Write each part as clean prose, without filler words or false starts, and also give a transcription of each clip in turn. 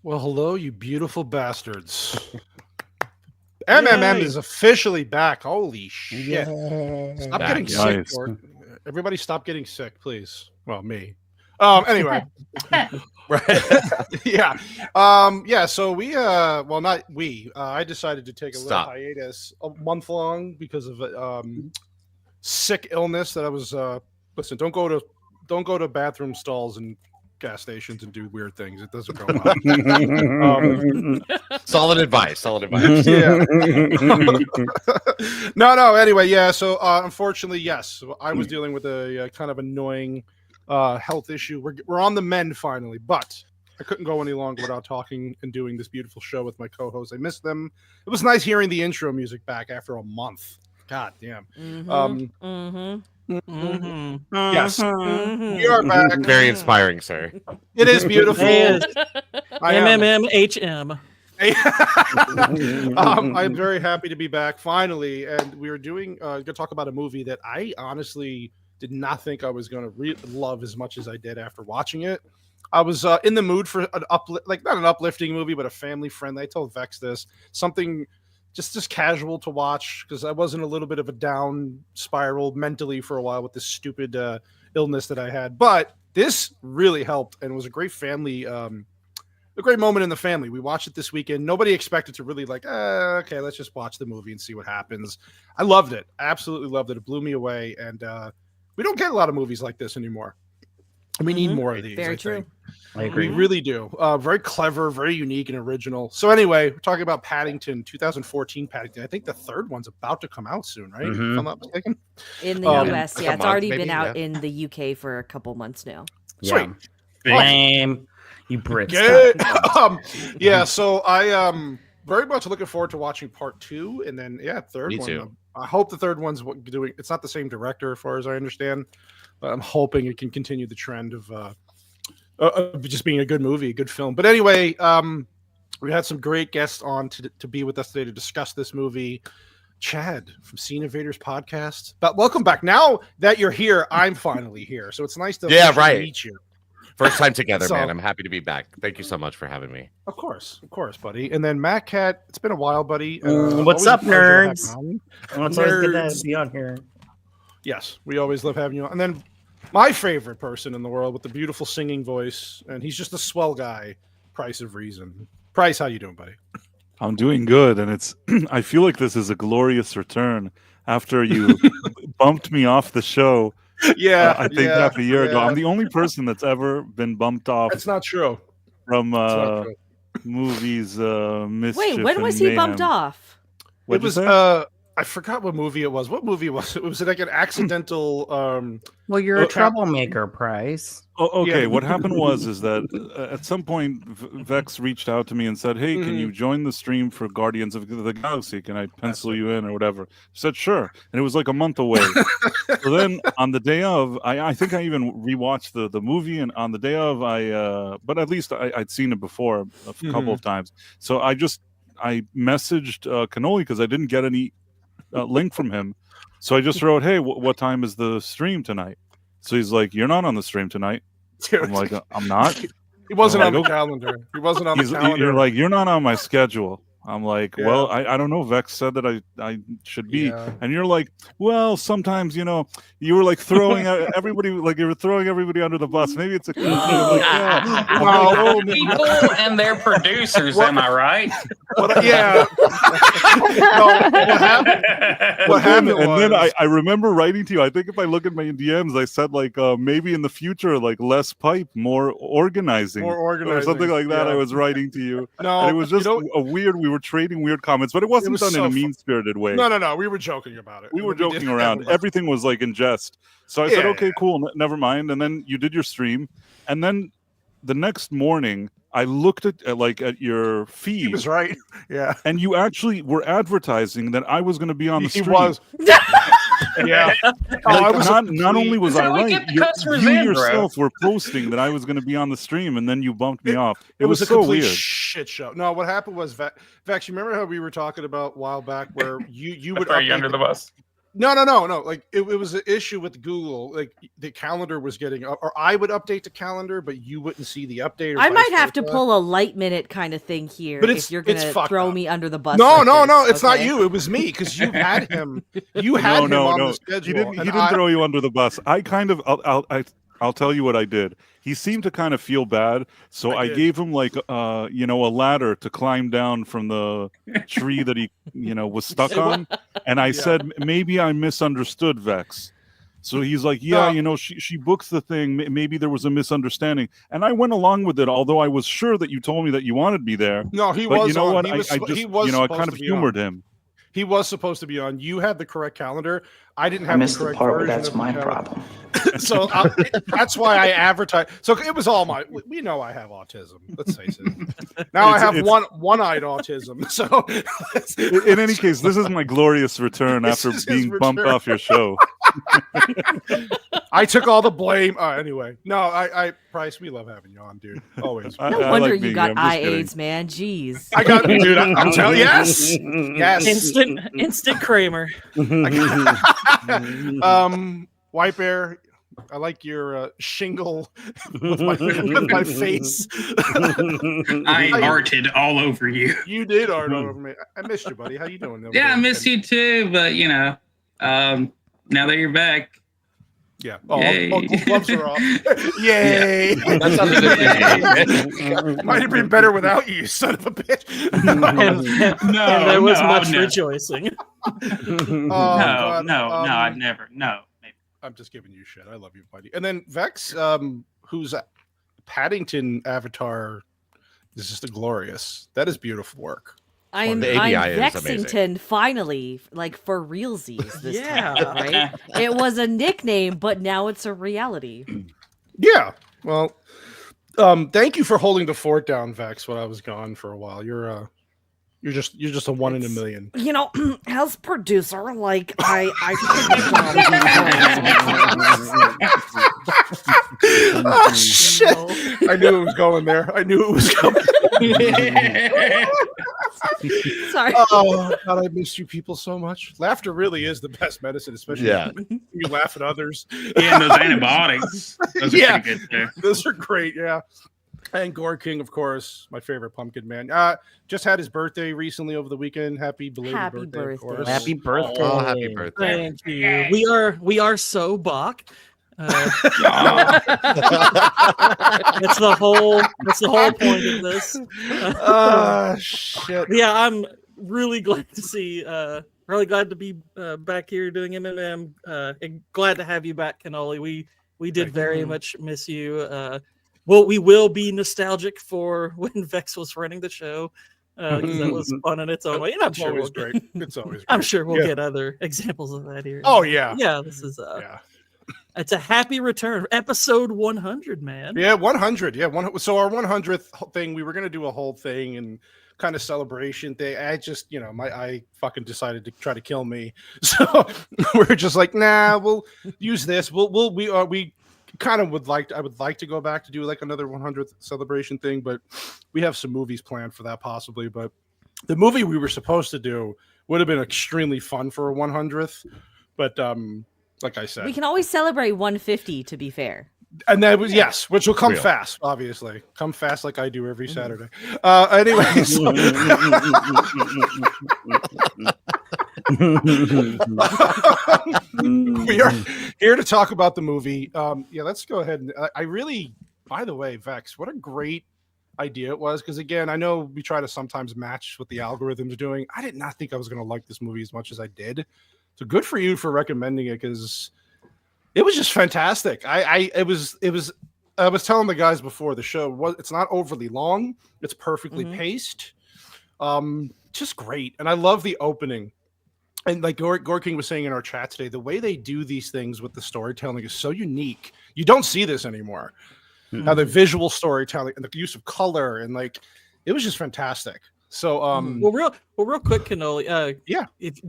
Well, hello, you beautiful bastards. MMM is officially back. Holy shit. Stop getting sick. Or everybody stop getting sick, please. Well, me. Anyway. Yeah. So we well, not we. I decided to take a little hiatus a month long because of sick illness that I was listen, don't go to bathroom stalls and gas stations and do weird things. It doesn't go well. Solid advice. Yeah. No. Anyway, yeah. So unfortunately, yes, I was dealing with a kind of annoying health issue. We're on the mend finally, but I couldn't go any longer without talking and doing this beautiful show with my co-hosts. I missed them. It was nice hearing the intro music back after a month. God damn. Yes, we are back. Very inspiring, sir. It is beautiful. MMMHM. I'm very happy to be back finally, and we were going to talk about a movie that I honestly did not think I was going to love as much as I did after watching it. I was in the mood for an not an uplifting movie, but a family friendly. I told Vex this, something just casual to watch, because I was in a little bit of a down spiral mentally for a while with this stupid illness that I had. But this really helped, and was a great family, a great moment in the family. We watched it this weekend. Nobody expected to really okay, let's just watch the movie and see what happens. I loved it. I absolutely loved it. It blew me away, and we don't get a lot of movies like this anymore. And we need more of these. Very true. I agree. We really do. Very clever, very unique and original. So anyway, we're talking about Paddington, 2014 Paddington. I think the third one's about to come out soon, right? If I'm not mistaken. In the US, yeah. It's already been out in the UK for a couple months now. Sweet. Lame. You Brits. Yeah, so I very much looking forward to watching part 2, and then third Me one. too. I hope the third one's doing. It's not the same director, as far as I understand. But I'm hoping it can continue the trend of just being a good movie, a good film. But anyway, we had some great guests on to be with us today to discuss this movie. Chad from Scene Invaders podcast. But welcome back. Now that you're here, I'm finally here, so it's nice to meet you. First time together, man. I'm happy to be back. Thank you so much for having me. Of course, buddy. And then Matt Cat, it's been a while, buddy. What's up, nerds? It's always good to be on here. Yes, we always love having you on. And then my favorite person in the world with the beautiful singing voice, and he's just a swell guy, Price of Reason. Price, how you doing, buddy? I'm doing good, and I feel like this is a glorious return after you bumped me off the show. I think half a year ago. I'm the only person that's ever been bumped off. That's not true. From movies, Mischief. Wait, when was he bumped off? It was I forgot what movie it was. What movie was it? Was it like an accidental? Well, you're a troublemaker, Price. Oh, okay. What happened is that at some point Vex reached out to me and said, "Hey, can you join the stream for Guardians of the Galaxy? Can I pencil you in or whatever?" I said, "Sure." And it was like a month away. So then on the day of, I think I even rewatched the movie, and on the day of, but at least I'd seen it before a couple of times. So I messaged Cannoli because I didn't get any link from him, so I just wrote, "Hey, what time is the stream tonight?" So he's like, "You're not on the stream tonight." I'm like, "I'm not." He wasn't on the calendar. He wasn't on the calendar. You're like, "You're not on my schedule." I'm like, "Well, I don't know. Vex said that I should be," and you're like, "Well, sometimes you were like throwing everybody, like you were throwing everybody under the bus. Maybe it's a people and their producers. Am I right? What happened? And then I remember writing to you. I think if I look at my DMs, I said like maybe in the future, like less pipe, more organizing, or something like that. I was writing to you. No, and it was just a weird. We were trading weird comments, but it wasn't done in a mean-spirited way. No. We were joking about it. We were joking around. Everything was like in jest. So I said, okay, cool, never mind. And then you did your stream, and then the next morning I looked at your feed. He was right. Yeah. And you actually were advertising that I was going to be on the stream. He was. Yeah. Not only was I right, you yourself were posting that I was going to be on the stream, and then you bumped me off. It was a so complete weird. Shit show. No, what happened was, Vex, you remember how we were talking about a while back where you would throw you under the bus? No. Like it was an issue with Google. Like the calendar was getting up, or I would update the calendar, but you wouldn't see the update. Or I might have to pull a light minute kind of thing here, but if you're gonna throw me under the bus. No, it's not you. It was me because you had him. You had him on the schedule. He didn't throw you under the bus. I kind of. I'll tell you what I did. He seemed to kind of feel bad, so I gave him like a ladder to climb down from the tree that he was stuck on, and I said maybe I misunderstood Vex. So he's like, she books the thing. Maybe there was a misunderstanding, and I went along with it. Although I was sure that you told me that you wanted me there. No, he was. You know on. what? I kind of humored him. He was supposed to be on. You had the correct calendar. I didn't have I missed the correct part where version that's my problem. So that's why I advertise. So it was all my. We know I have autism. Let's face it. Now I have one-eyed autism. So in any case, this is my glorious return after being bumped off your show. I took all the blame. Anyway, no, I Price. We love having you on, dude. Always. No wonder you got eye AIDS, man. Jeez. I got, dude. I'm telling you, yes. Instant Kramer. White Bear, I like your shingle with my face. I arted all over you. You did art all over me. I missed you, buddy. How you doing? Yeah, I miss you too, but now that you're back. Yeah. Gloves are off. Yay! Yeah. That sounded Might have been better without you, son of a bitch. and there was much rejoicing. I've never. No. I'm just giving you shit. I love you, buddy. And then Vex, who's Paddington avatar, is just glorious. That is beautiful work. I'm Vexington finally, like for realsies this time, right? It was a nickname, but now it's a reality. Yeah. Well, thank you for holding the fort down, Vex, when I was gone for a while. You're just a one in a million. As producer, like I oh shit! I knew it was going there. I knew it was coming. Sorry. Oh God, I miss you people so much. Laughter really is the best medicine, especially when you laugh at others. Yeah, and those antibiotics. Those are pretty good too. Those are great. Yeah. And Gore King, of course, my favorite pumpkin man. Just had his birthday recently over the weekend. Happy belated birthday, of course. Happy birthday. Oh, happy birthday. Thank you. We are so Bach. That's the whole point of this. Shit. Yeah, I'm really glad to see really glad to be back here doing MMM. And glad to have you back, Cannoli. We did very much miss you. Well, we will be nostalgic for when Vex was running the show. Because that was fun in its own way. And I'm sure always great. It's always great. I'm sure we'll get other examples of that here. Oh yeah. Yeah, this is it's a happy return. Episode 100, man. Yeah, 100. Yeah, so our 100th thing, we were gonna do a whole thing and kind of celebration thing. I just, my eye fucking decided to try to kill me. So we're just like, nah, we'll use this. We kind of I would like to go back to do like another 100th celebration thing, but we have some movies planned for that possibly. But the movie we were supposed to do would have been extremely fun for a 100th, but like I said, we can always celebrate 150 to be fair. And that was which will come fast, obviously. Come fast like I do every Saturday. Anyways. We are here to talk about the movie. Let's go ahead and I really, by the way, Vex, what a great idea it was, because again, I know we try to sometimes match what the algorithm's doing. I did not think I was going to like this movie as much as I did. So good for you for recommending it, because it was just fantastic. I was telling the guys before the show, it's not overly long. It's perfectly paced. Just great. And I love the opening. And like Gore King was saying in our chat today, the way they do these things with the storytelling is so unique. You don't see this anymore. Now the visual storytelling and the use of color, and like it was just fantastic. So real quick, Cannoli.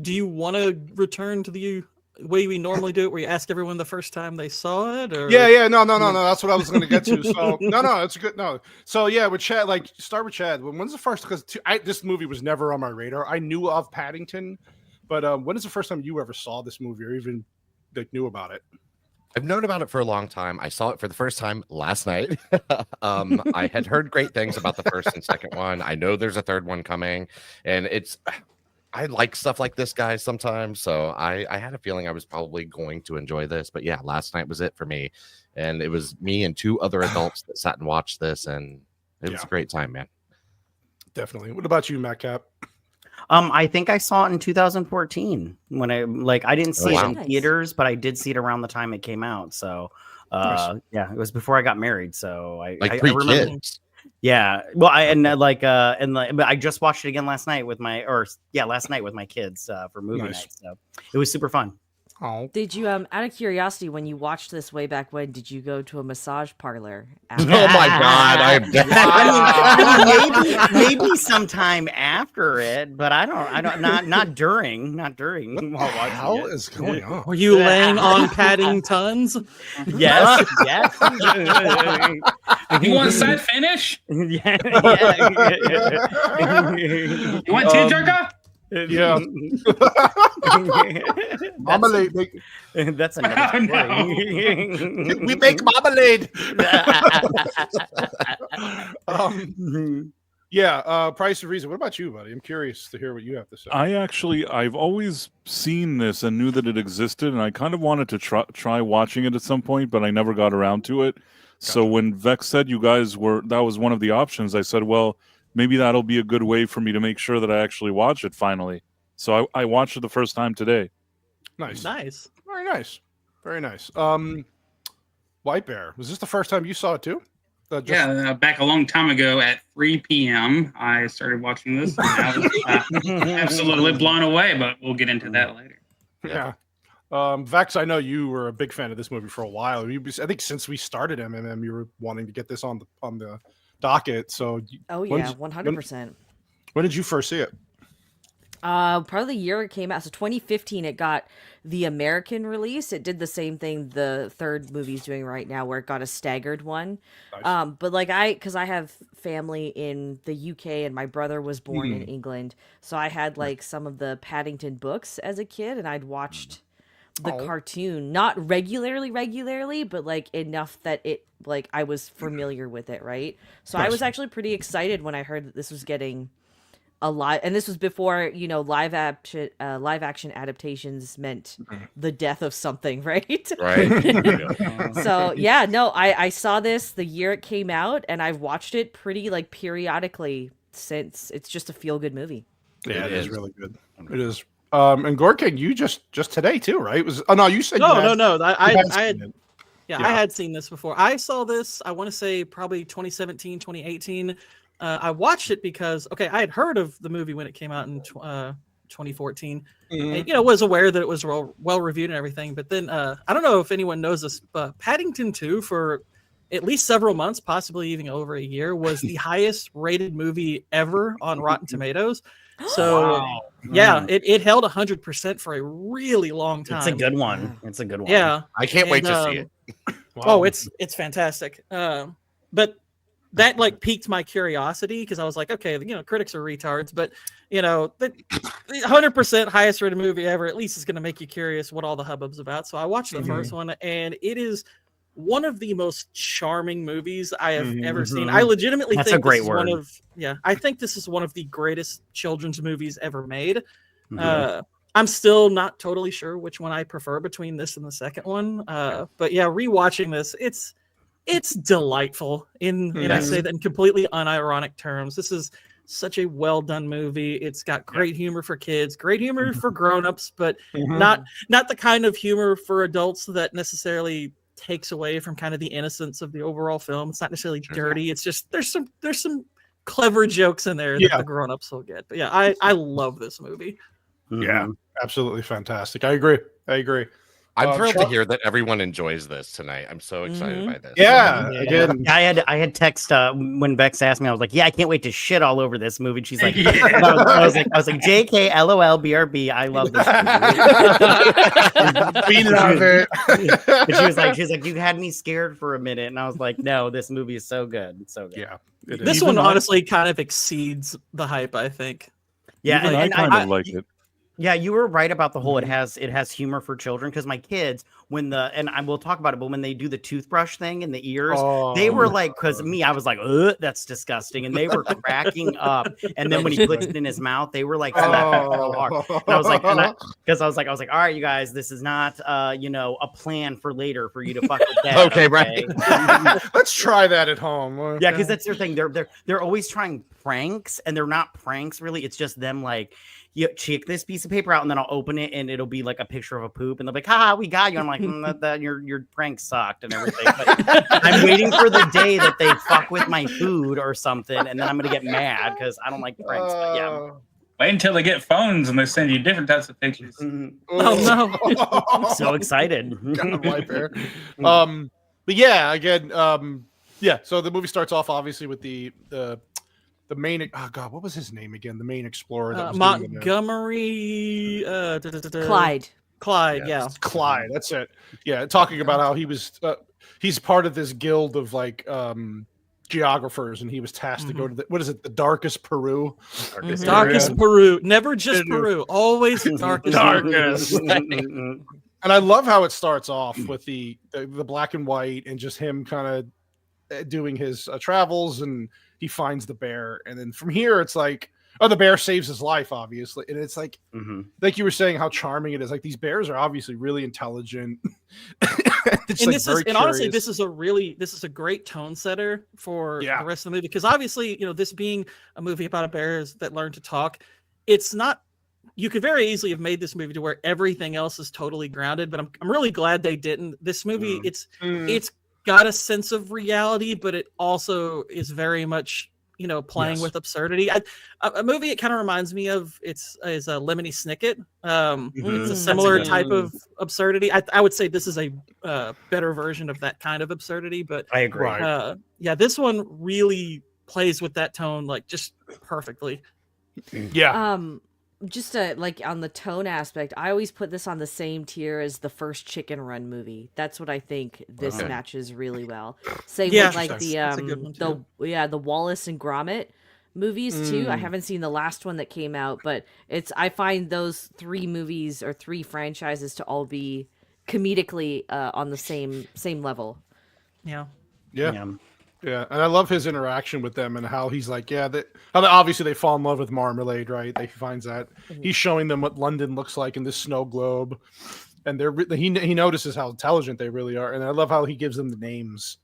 Do you want to return to the way we normally do it, where you ask everyone the first time they saw it? Or no, that's what I was going to get to. So no, it's good. No, so with Chad, start with Chad. When's the first? Because this movie was never on my radar. I knew of Paddington, But when is the first time you ever saw this movie or even like knew about it? I've known about it for a long time. I saw it for the first time last night. I had heard great things about the first and second one. I know there's a third one coming, and I like stuff like this, guys, sometimes. So I had a feeling I was probably going to enjoy this. But yeah, last night was it for me. And it was me and 2 other adults that sat and watched this, and it was a great time, man. Definitely. What about you, Matt Cap? I think I saw it in 2014 when I didn't see it in theaters, but I did see it around the time it came out. So yeah, it was before I got married. So I remember. Kids. Yeah. Well, but I just watched it again last night with my kids for movie night. So it was super fun. Oh. Did you out of curiosity, when you watched this way back when, did you go to a massage parlor? Oh my God! I mean, maybe sometime after it, but I don't not during while watching. What the hell is going on? Were you laying on Paddingtons? Yes. You want side finish? Yeah. You want tearjerker? Yeah. Marmalade. That's another story. We make marmalade. Price of Reason. What about you, buddy? I'm curious to hear what you have to say. I've always seen this and knew that it existed, and I kind of wanted to try watching it at some point, but I never got around to it. Gotcha. So when Vex said you guys that was one of the options, I said, well, maybe that'll be a good way for me to make sure that I actually watch it finally. So I watched it the first time today. Nice. Very nice. White Bear, was this the first time you saw it too? Back a long time ago at 3 p.m. I started watching this. And I was absolutely blown away, but we'll get into that later. Yeah. Vex, I know you were a big fan of this movie for a while. I think since we started MMM, you were wanting to get this on the docket. So 100%. When did you first see it? Probably the year it came out. So 2015, it got the American release. It did the same thing the third movie's doing right now, where it got a staggered one. Nice. But because I have family in the UK and my brother was born in England, so I had some of the Paddington books as a kid, and I'd watched the cartoon, not regularly, but enough that it I was familiar with it, right? So I was actually pretty excited when I heard that this was getting a live, and this was before live action adaptations meant the death of something, right? Right. So yeah, no, I saw this the year it came out, and I've watched it pretty periodically since. It's just a feel good movie. Yeah, it is really good. It is. And Gorking, you just today too, right? You said no. I had seen this before. I saw this, I want to say probably 2017, 2018. I watched it because I had heard of the movie when it came out in 2014. And, was aware that it was well reviewed and everything. But then I don't know if anyone knows this, but Paddington 2 for at least several months, possibly even over a year, was the highest rated movie ever on Rotten Tomatoes. So it held 100% for a really long time. It's a good one. Yeah, I can't wait to see it. Wow. Oh, it's fantastic. But that piqued my curiosity because I was like, okay, critics are retards, but the 100% highest rated movie ever, at least is going to make you curious what all the hubbub's about. So I watched the first one, and it is one of the most charming movies I have ever seen. I legitimately think a great this word. Is I think this is one of the greatest children's movies ever made. I'm still not totally sure which one I prefer between this and the second one. But yeah, rewatching this, it's delightful and I say that in completely unironic terms. This is such a well done movie. It's got great humor for kids, great humor for grown-ups, but not the kind of humor for adults that necessarily takes away from kind of the innocence of the overall film. It's not necessarily dirty. It's just there's some clever jokes in there that the grown-ups will get. But yeah, I love this movie. Yeah, absolutely fantastic. I agree. I'm thrilled to hear that everyone enjoys this tonight. I'm so excited by this. Yeah, again, I had text when Bex asked me. I was like, "Yeah, I can't wait to shit all over this movie." And she's like, I was like, "JK, LOL, BRB, I love this movie." We love it. And she was like, "You had me scared for a minute," and I was like, "No, this movie is so good, it's so good." Yeah, this one honestly kind of exceeds the hype, I think. Yeah, and I kind of like it. Yeah, you were right about the whole. It has humor for children because my kids, and I will talk about it, but when they do the toothbrush thing in the ears, they were like, because I was like, ugh, that's disgusting, and they were cracking up. And then when he puts it in his mouth, they were like, laughing so hard. And I was like, because I was like, all right, you guys, this is not, a plan for later for you to fuck with that. Okay, right. Let's try that at home. Yeah, because that's their thing. They're always trying pranks, and they're not pranks really. It's just them like, you check this piece of paper out, and then I'll open it, and it'll be like a picture of a poop, and they'll be like, "Ha, we got you." I'm like, your prank sucked and everything. But I'm waiting for the day that they fuck with my food or something, and then I'm gonna get mad because I don't like pranks. But yeah. Wait until they get phones and they send you different types of pictures. Oh no! I'm so excited. But yeah, again, So the movie starts off obviously with the main. Oh God, what was his name again? The main explorer. That was Montgomery. Clyde. Yeah. Clyde. That's it. Yeah, talking about how he was. He's part of this guild of like geographers, and he was tasked to go to the darkest Peru. Darkest Peru. Never just Peru. Always darkest. And I love how it starts off with the black and white and just him kind of doing his travels, and he finds the bear, and then from here it's like, the bear saves his life, obviously, and it's like, like you were saying, how charming it is. Like these bears are obviously really intelligent. Honestly, this is a great tone setter for the rest of the movie, because obviously, this being a movie about bears that learn to talk, it's not. You could very easily have made this movie to where everything else is totally grounded, but I'm really glad they didn't. This movie, it's got a sense of reality, but it also is very much playing with absurdity. A movie it kind of reminds me of is a Lemony Snicket. It's a similar type of absurdity. I would say this is a better version of that kind of absurdity, but I agree. This one really plays with that tone like just perfectly. Just like on the tone aspect, I always put this on the same tier as the first Chicken Run movie. That's what I think this matches really well. Same with like the Wallace and Gromit movies too. I haven't seen the last one that came out, but I find those three movies or three franchises to all be comedically on the same level. Yeah, and I love his interaction with them and how he's like, obviously they fall in love with marmalade, right? He finds that he's showing them what London looks like in this snow globe, and he notices how intelligent they really are, and I love how he gives them the names,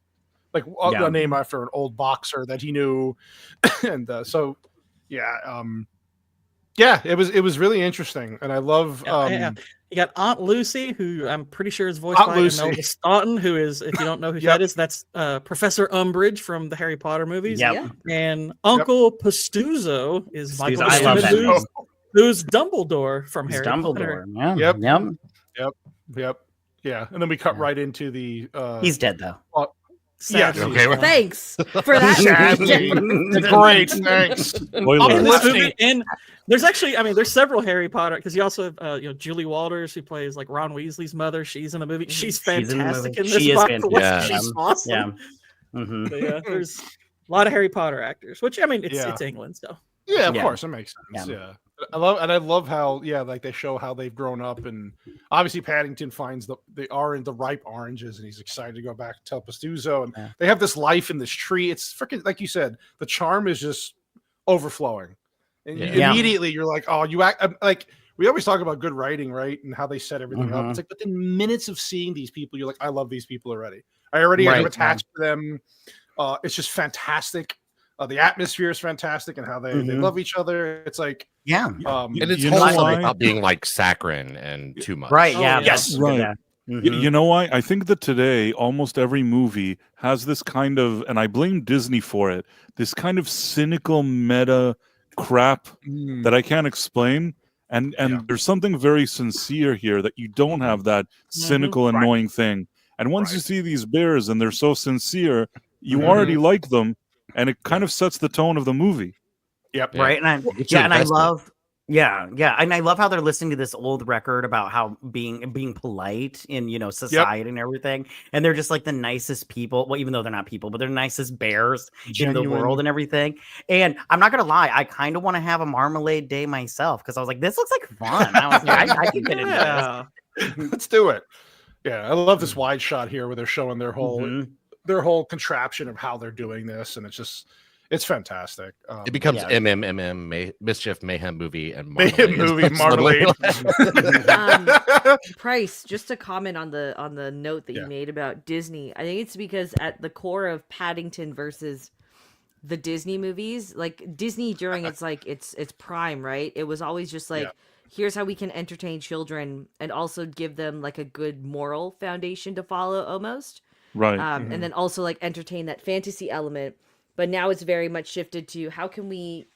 like a name after an old boxer that he knew, and it was really interesting, and I love. You got Aunt Lucy, who I'm pretty sure is voiced by Imelda Staunton, who is, if you don't know who that is, that's Professor Umbridge from the Harry Potter movies. And Uncle Pastuzo is Michael Smith, who's Dumbledore from Harry Potter. Yeah. And then we cut right into the. He's dead though. Thanks for that. Great, thanks. And there's actually, there's several Harry Potter, because you also have, Julie Walters, who plays like Ron Weasley's mother. She's in the movie. She's fantastic in this. She is fantastic. She's awesome. Yeah. There's a lot of Harry Potter actors, which it's England, so. Yeah, of course, it makes sense. Yeah. I love how like they show how they've grown up, and obviously Paddington finds the ripe oranges, and he's excited to go back to tell Pastuzo, and they have this life in this tree. It's freaking, like you said, the charm is just overflowing, and immediately you're like, oh, you act like, we always talk about good writing, right, and how they set everything up. It's like within minutes of seeing these people, you're like, I love these people already. I already am attached to them. It's just fantastic. The atmosphere is fantastic, and how they love each other. It's like, and it's wholesome about being like saccharine and too much, right? You know why? I think that today almost every movie has this kind of, and I blame Disney for it, this kind of cynical meta crap that I can't explain. And there's something very sincere here that you don't have that cynical, annoying thing. And once you see these bears and they're so sincere, you already like them. And it kind of sets the tone of the movie. Right. And I love Yeah, and I love how they're listening to this old record about how being polite in society and everything, and they're just like the nicest people. Well, even though they're not people, but they're the nicest bears in the world and everything. And I'm not gonna lie, I kind of want to have a marmalade day myself because I was like, this looks like fun. I was like, I can get into this. Let's do it. Yeah, I love this wide shot here where they're showing their whole contraption of how they're doing this, and it's fantastic. It becomes mischief, mayhem movie, and marmalade. Price, just to comment on the note that you made about Disney, I think it's because at the core of Paddington versus the Disney movies, like Disney during its prime, right? It was always just like, here's how we can entertain children and also give them like a good moral foundation to follow, almost. Right. And then also like entertain that fantasy element. But now it's very much shifted to how can we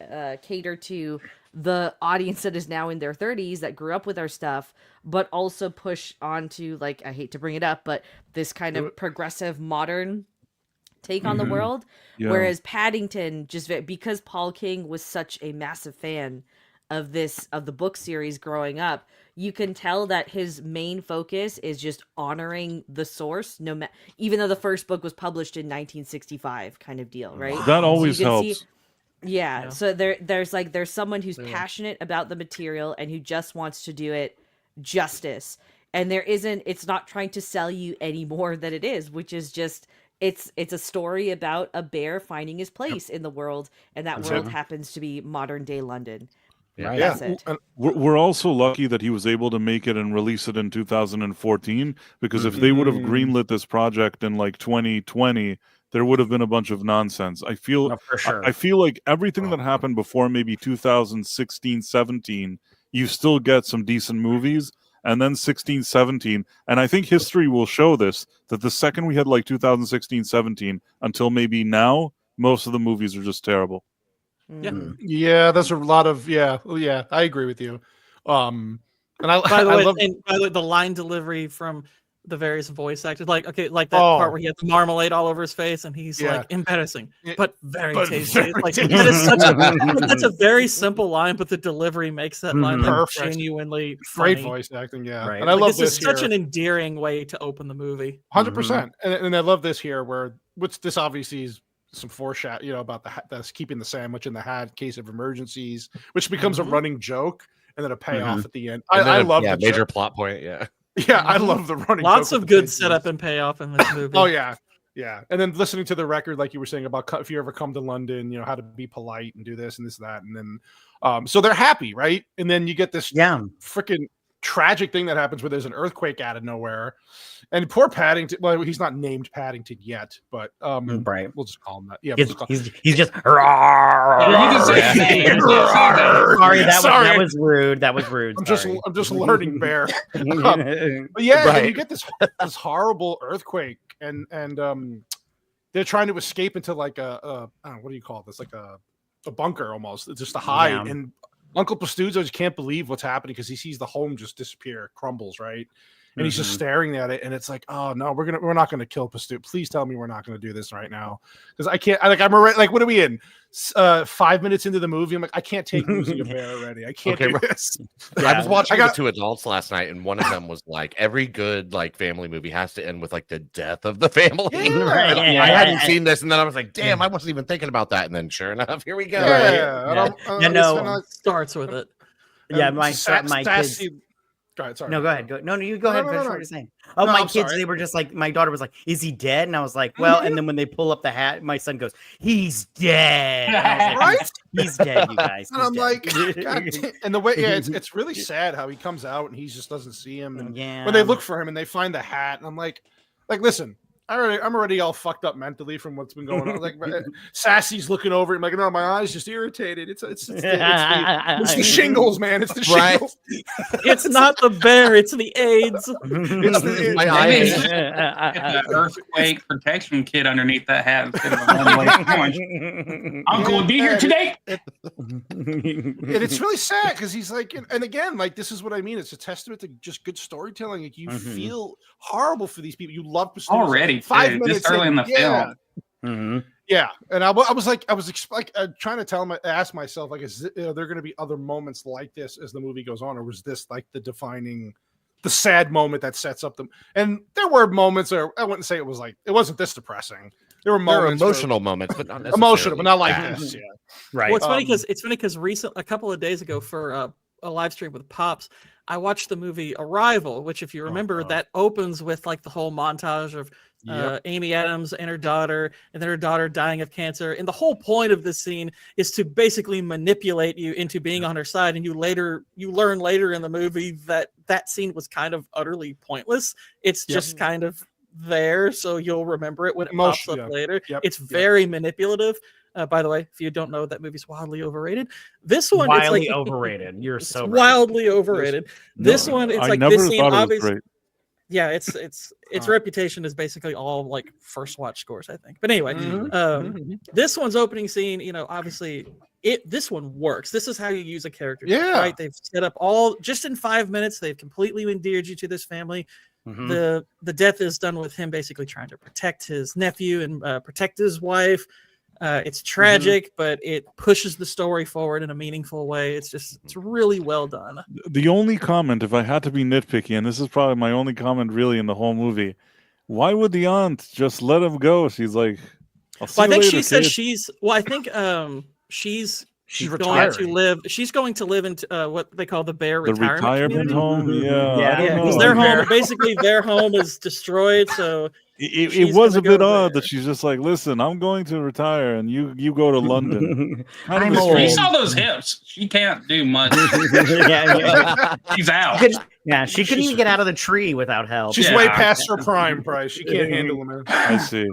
cater to the audience that is now in their 30s that grew up with our stuff, but also push on to, like, I hate to bring it up, but this kind of progressive modern take on the world. Yeah. Whereas Paddington, because Paul King was such a massive fan of the book series growing up, you can tell that his main focus is just honoring the source, even though the first book was published in 1965, kind of deal, right? That always helps. So there's someone who's passionate about the material and who just wants to do it justice, and it's not trying to sell you any more than it is, which is just it's a story about a bear finding his place in the world, and that world happens to be modern day London. Right. That's it. We're also lucky that he was able to make it and release it in 2014, because if they would have greenlit this project in like 2020, there would have been a bunch of nonsense. I feel I feel like everything that happened before maybe 2016, 17, you still get some decent movies. And then 16, 17, and I think history will show this, that the second we had like 2016, 17 until maybe now, most of the movies are just terrible. Yeah, there's a lot of I agree with you. And by the way, the line delivery from the various voice actors, like that part where he had the marmalade all over his face, and he's like, embarrassing, but very tasty. Like that's a very simple line, but the delivery makes that line genuinely funny. Great voice acting, right. And I love this is such an endearing way to open the movie. 100%, and I love this here, where this obviously is some foreshadow, about that's keeping the sandwich in the hat in case of emergencies, which becomes a running joke, and then a payoff at the end. I love the major joke. Plot point. Yeah, I love the running. Lots of good setup and payoff in this movie. Oh yeah. And then listening to the record, like you were saying about if you ever come to London, how to be polite and do this and this and that, and then so they're happy, right? And then you get this freaking tragic thing that happens where there's an earthquake out of nowhere, and poor Paddington. Well, he's not named Paddington yet, but we'll just call him that. Yeah, he's just. That was rude. That was rude. I'm just learning, Bear. But and you get this horrible earthquake, and they're trying to escape into like a what do you call this? Like a bunker almost. It's just a hide and. Uncle Pastuzzo just can't believe what's happening because he sees the home just disappear, crumbles, right? And he's just staring at it, and it's like, oh no, we're not gonna kill Pastuzzo. Please tell me we're not gonna do this right now, because I can't. I'm already like, what are we in? 5 minutes into the movie, I'm like, I can't take losing a bear already. I can't do this. I was watching with two adults last night, and one of them was like, every good like family movie has to end with like the death of the family. I hadn't seen this, and then I was like, damn, I wasn't even thinking about that. And then sure enough, here we go. Starts with it. Yeah, my kids. Sorry. No, go ahead. You go ahead. Finish what you're saying. Oh, my kids, they were just like, my daughter was like, is he dead? And I was like, well, and then when they pull up the hat, my son goes, he's dead. Like, right? He's dead, you guys. And I'm like, God. And the way, it's really sad how he comes out and he just doesn't see him. And when they look for him and they find the hat, and I'm like, listen, I'm already all fucked up mentally from what's been going on. Like Sassy's looking over. I'm like, no, my eyes just irritated. It's the shingles, man. It's the shingles. It's not the bear. It's the AIDS. It's my eyes. An earthquake protection kit underneath that hat instead of a Uncle will be here today. And it's really sad because he's like, and again, like this is what I mean. It's a testament to just good storytelling. Like you feel horrible for these people. You love Pastuzzo. Already. 5 minutes just early in the film. Yeah, and I was like, trying to ask myself, like, is there going to be other moments like this as the movie goes on, or was this like the sad moment that sets up them? And there were moments where I wouldn't say it wasn't this depressing. There were moments, emotional moments, but not necessarily emotional, but not like this. Yeah, Right. Well, it's funny because a couple of days ago for a live stream with Pops, I watched the movie Arrival, which, if you remember, that opens with like the whole montage of Amy Adams and her daughter, and then her daughter dying of cancer. And the whole point of this scene is to basically manipulate you into being on her side. And you learn later in the movie that scene was kind of utterly pointless. It's just kind of there, so you'll remember it when it pops up later. It's very manipulative. By the way, if you don't know, that movie's wildly overrated. This one, wildly it's like overrated. You're so right. wildly overrated. This one, it's like this scene. Obviously, yeah, its reputation is basically all like first watch scores, I think. But anyway, this one's opening scene, obviously this one works. This is how you use a character. Yeah, right. They've set up all just in 5 minutes. They've completely endeared you to this family. The death is done with him basically trying to protect his nephew and protect his wife. It's tragic, but it pushes the story forward in a meaningful way. It's really well done. The only comment, if I had to be nitpicky, and this is probably my only comment really in the whole movie, why would the aunt just let him go? She's like, I think she said I think she's going to live. She's going to live in what they call the Bear retirement home. Yeah, because their home, basically, their home is destroyed. So it was a bit odd that she's just like, listen, I'm going to retire, and you go to London. I'm old. You saw those hips. She can't do much. She's out. She couldn't even get out of the tree without help. She's way past her prime, Bryce. She can't handle him. I see.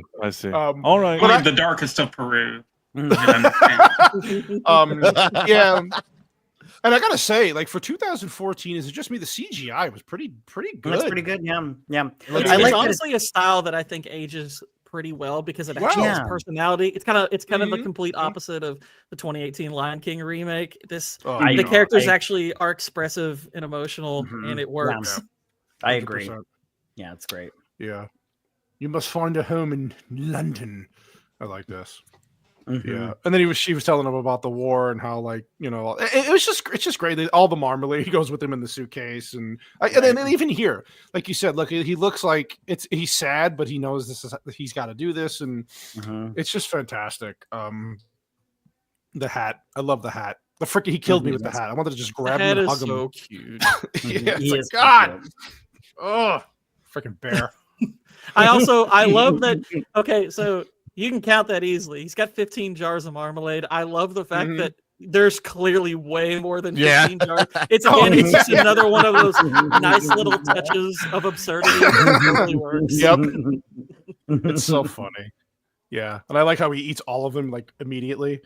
All right. But the darkest of Peru. Yeah. And I gotta say, like, for 2014, is it just me? The CGI was pretty good. That's pretty good. Yeah. It's honestly a style that I think ages pretty well because it actually has personality. It's kind of the complete opposite of the 2018 Lion King remake. The characters actually are expressive and emotional, and it works. I agree. Yeah, it's great. Yeah, you must find a home in London. I like this. Yeah, and then she was telling him about the war and how, like, it's just great that all the marmalade, he goes with him in the suitcase, and then even here, like you said, look, he looks like he's sad, but he knows he's got to do this, and it's just fantastic. The hat, I love the hat. He killed me with the hat. I wanted to just grab him and hug him. So cute. It's like, God, oh, freaking bear. I love that. Okay, so you can count that easily. He's got 15 jars of marmalade. I love the fact that there's clearly way more than 15 jars. It's just another one of those nice little touches of absurdity. It really works. Yep. It's so funny. Yeah. And I like how he eats all of them, like, immediately.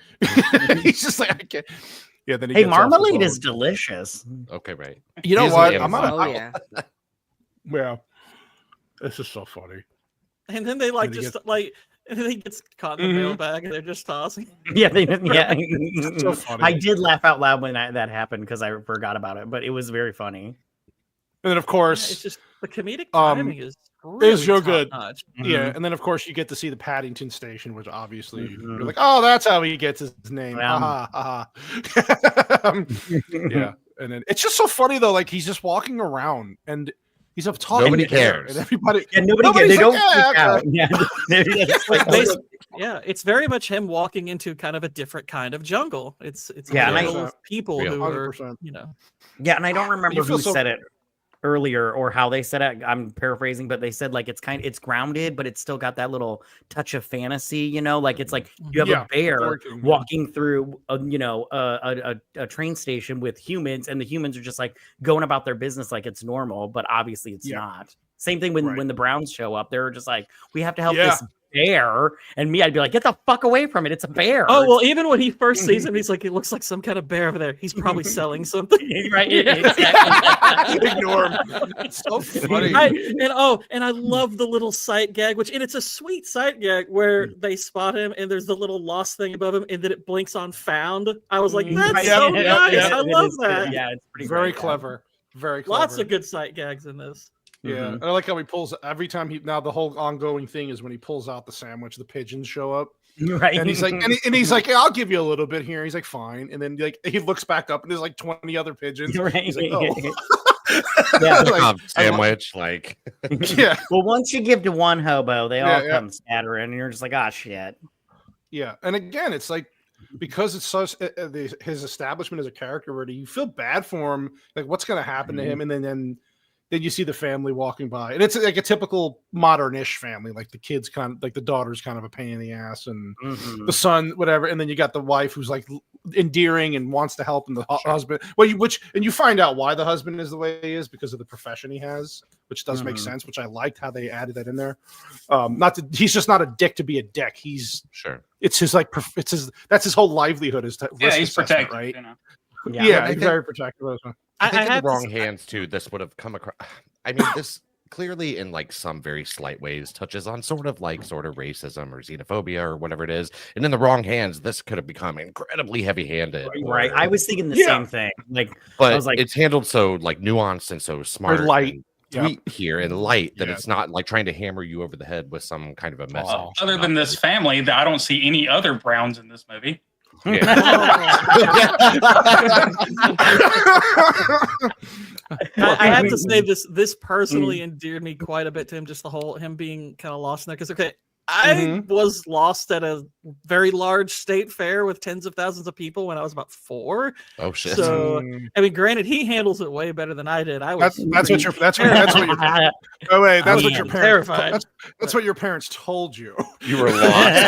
He's just like, I can't. Yeah, then marmalade is delicious. Okay, right. You know what? Yeah. This is so funny. And then they and then he gets caught in the mailbag, and they're just tossing. Yeah. So funny. I did laugh out loud when that happened because I forgot about it, but it was very funny. And then, of course, it's just the comedic timing is really good. Yeah, and then, of course, you get to see the Paddington station, which obviously you're like, oh, that's how he gets his name. Yeah, and then it's just so funny though. Like, he's just walking around and he's up talking. Nobody cares. And everybody. Yeah, nobody cares. They don't freak out. It's very much him walking into kind of a different kind of jungle. It's people who 100%. Yeah, and I don't remember who said it earlier or how they said it. I'm paraphrasing, but they said like it's grounded, but it's still got that little touch of fantasy. Like it's like you have a bear walking through a train station with humans, and the humans are just like going about their business like it's normal, but obviously it's not. Same thing when the Browns show up. They're just like, we have to help this bear, and I'd be like, get the fuck away from it, it's a bear. Oh, well, even when he first sees him, he's like, it looks like some kind of bear over there. He's probably selling something. Right. Exactly. Ignore him. It's so funny. And I love the little sight gag, and it's a sweet sight gag where they spot him and there's the little lost thing above him, and then it blinks on found. I was like, that's so nice. I love that. Yeah, it's pretty very clever. Very clever. Lots of good sight gags in this. Yeah, and I like how he pulls every time now the whole ongoing thing is when he pulls out the sandwich, the pigeons show up. Right. And he's like, and he's like, yeah, I'll give you a little bit here. He's like, fine. And then like he looks back up and there's like 20 other pigeons. Right. He's like, oh. Yeah. Sandwich, like Yeah. Well, once you give to one hobo, they all Yeah. come scattering, and you're just like, ah, shit. Yeah. And again, it's like because it's such his establishment as a character where you feel bad for him, like what's going to happen to him, and then you see the family walking by, and it's like a typical modern-ish family. Like the kids kind of like the daughter's kind of a pain in the ass, and the son, whatever. And then you got the wife who's like endearing and wants to help, and the husband. Well, you find out why the husband is the way he is because of the profession he has, which does make sense. Which I liked how they added that in there. He's just not a dick to be a dick. He's sure. It's his like that's his whole livelihood is to he's protected, right? You know? Yeah, he's very protective. I think in the wrong hands too, this would have come across. I mean, this clearly, in like some very slight ways, touches on sort of racism or xenophobia or whatever it is. And in the wrong hands, this could have become incredibly heavy-handed. Right. I was thinking the same thing. But I was like, it's handled so like nuanced and so smart, light. and sweet here and light that it's not like trying to hammer you over the head with some kind of a message. Other than this family, I don't see any other Browns in this movie. Yeah. I have to say this personally endeared me quite a bit to him, just the whole him being kind of lost in there. Because I was lost at a very large state fair with tens of thousands of people when I was about 4. Oh shit! So I mean, granted, he handles it way better than I did. That's what your parents. That's what your parents told you. You were lost.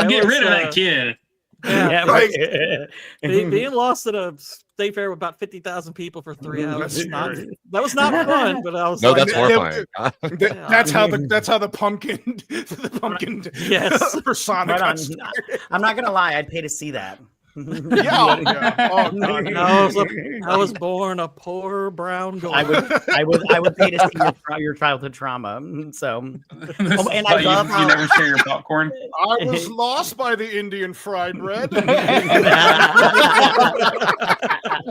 Get rid of that kid. Yeah, right. Being lost at a state fair with about 50,000 people for 3 hours. That was not fun, but I was that's horrifying. That's how the pumpkin yes persona. I'm not gonna lie, I'd pay to see that. Yeah. Oh, God. I was born a poor brown girl. I would pay to see your childhood trauma. So, and I love how you never share your popcorn. I was lost by the Indian fried bread.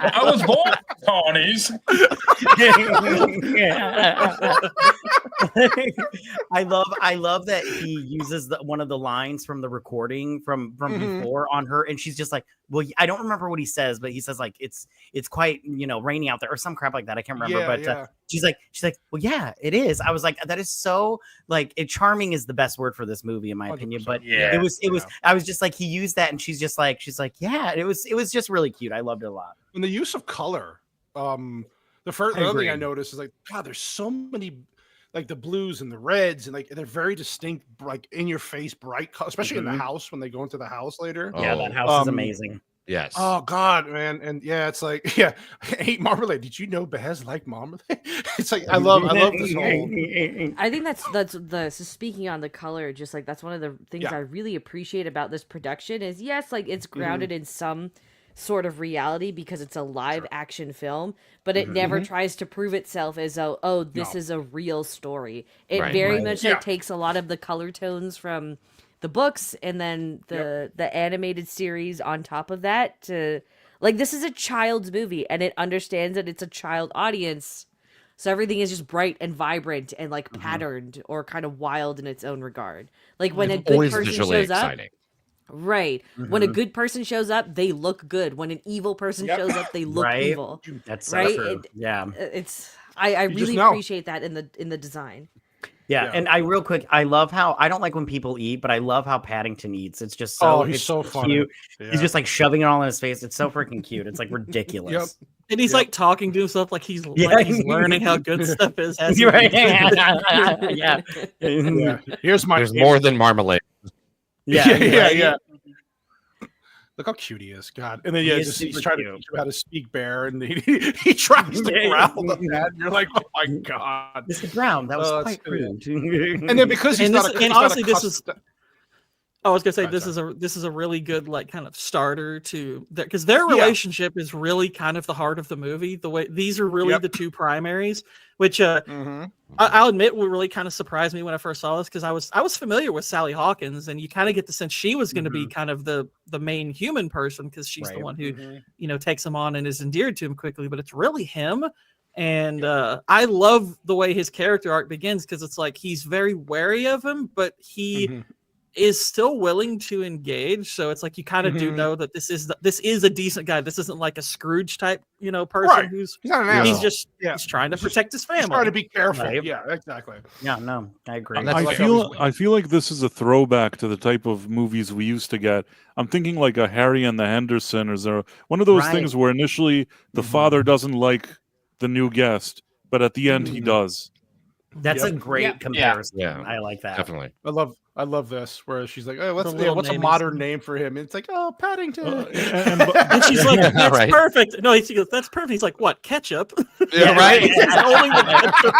I was born with Tawnies. I love that he uses one of the lines from the recording from before on her, and she's just like, well, I don't remember what he says, but he says like it's quite rainy out there or some crap like that. I can't remember, she's like, well, yeah, it is. I was like, that is so charming is the best word for this movie in my opinion. But it was I was just like, he used that, and she's like, yeah, it was just really cute. I loved it a lot. And the use of color. The other thing I noticed is like, God, there's so many. Like the blues and the reds, and like they're very distinct, like in your face, bright, especially in the house when they go into the house later. Yeah, that house is amazing. Yes. Oh God, man, and yeah, it's like I hate marmalade. Did you know Baz like marmalade? It's like I love this whole. I think that's speaking on the color. Just like that's one of the things I really appreciate about this production is yes, like it's grounded in some sort of reality because it's a live action film, but it never tries to prove itself as this is a real story. It very much takes a lot of the color tones from the books and then the animated series on top of that to like this is a child's movie and it understands that it's a child audience. So everything is just bright and vibrant and like patterned or kind of wild in its own regard. Like when a good person shows exciting. up. Right. When a good person shows up, they look good. When an evil person shows up, they look evil. That's so true. It's I really appreciate that in the design. Yeah, and I real quick, I love how I don't like when people eat, but I love how Paddington eats. It's just so he's so funny. Cute. Yeah. He's just like shoving it all in his face. It's so freaking cute. It's like ridiculous. And he's like talking to himself like he's learning how good stuff is. Yeah. There's more than marmalade. Yeah. Look how cute he is, God! And then he's trying to teach you how to speak bear, and he tries to growl at that. And you're like, oh my God, Mr. Brown, that was quite rude. And then because he's not, honestly, this is. I was gonna say this is a really good like kind of starter to that because their relationship is really kind of the heart of the movie. The way these are really the two primaries, which I'll admit will really kind of surprised me when I first saw this because I was familiar with Sally Hawkins and you kind of get the sense she was going to be kind of the main human person because she's the one who takes him on and is endeared to him quickly. But it's really him And I love the way his character arc begins because it's like he's very wary of him, but he is still willing to engage. So it's like you kind of do know that this is a decent guy. This isn't like a Scrooge type, person who's he's not an asshole. he's just he's trying to protect his family. He's trying to be careful. Right. Yeah, exactly. Yeah, no, I agree. I feel like this is a throwback to the type of movies we used to get. I'm thinking like a Harry and the Hendersons, or one of those things where initially the father doesn't like the new guest, but at the end he does. That's a great comparison. Yeah, I like that. Definitely. I love this where she's like, oh, what's a name modern name for him? And it's like, oh, Paddington. And she's like, that's Right. perfect. No, she goes, that's perfect. He's like, what, ketchup? Yeah, right. Only the ketchup.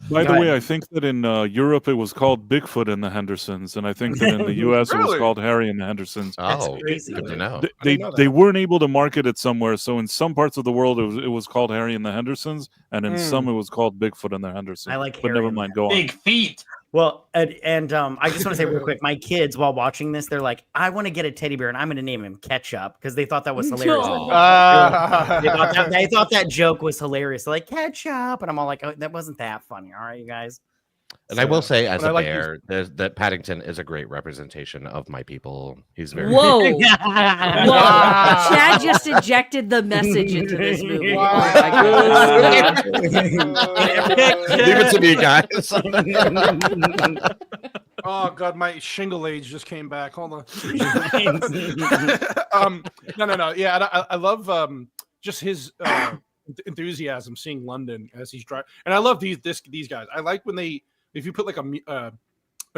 By the way, I think that in Europe it was called Bigfoot and the Hendersons, and I think that in the U.S. it was called Harry and the Hendersons. Oh, crazy. good to know. They weren't able to market it somewhere, so in some parts of the world it was called Harry and the Hendersons, and in some it was called Bigfoot and the Hendersons. I like but Harry never and mind. Go on. Big feet. Well, and I just want to say real quick, my kids, while watching this, they're like, I want to get a teddy bear, and I'm going to name him Ketchup, because they thought that was hilarious. They thought that joke was hilarious. They're like, Ketchup, and I'm all like, oh, that wasn't that funny. All right, you guys. And I will say, as a like bear, that Paddington is a great representation of my people. He's very Whoa. Whoa. Chad just injected the message into this movie. Wow. Oh my goodness. Leave it to me, guys. Oh god, my shingle age just came back. Hold on. No. Yeah, and I love just his enthusiasm seeing London as he's driving. And I love these guys. I like when if you put like a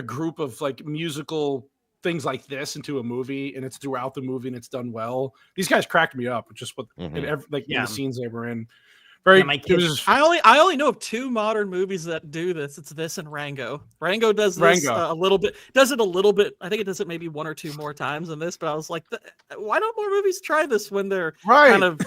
group of like musical things like this into a movie, and it's throughout the movie and it's done well. These guys cracked me up with just what in the scenes they were in. My kids. I only know of two modern movies that do this. It's this and Rango. Rango does this a little bit. Does it a little bit. I think it does it maybe one or two more times than this. But I was like, why don't more movies try this when they're kind of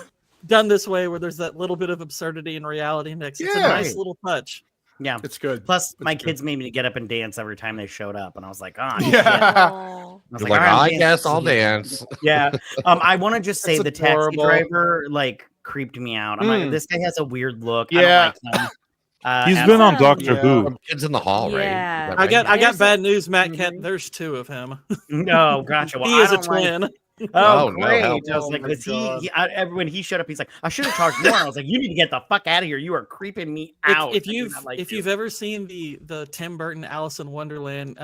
done this way, where there's that little bit of absurdity and reality mix? It's a nice little touch. Yeah, it's good. Plus, my kids made me get up and dance every time they showed up, and I was like, "Oh, Oh. You're like, I guess I'll dance." Yeah. I want to just say the taxi adorable. driver creeped me out. I'm like, this guy has a weird look. Yeah. I don't like him. He's been on Doctor Who. Kids in the Hall, right? Yeah. Is that right? I got bad news, Matt Kent. There's two of him. No, gotcha. Well, He is I a don't like- twin. Oh, Oh, no, great! help. I was like, when he showed up, he's like, I should have charged more. I was like, you need to get the fuck out of here. You are creeping me out. If you've ever seen the Tim Burton Alice in Wonderland,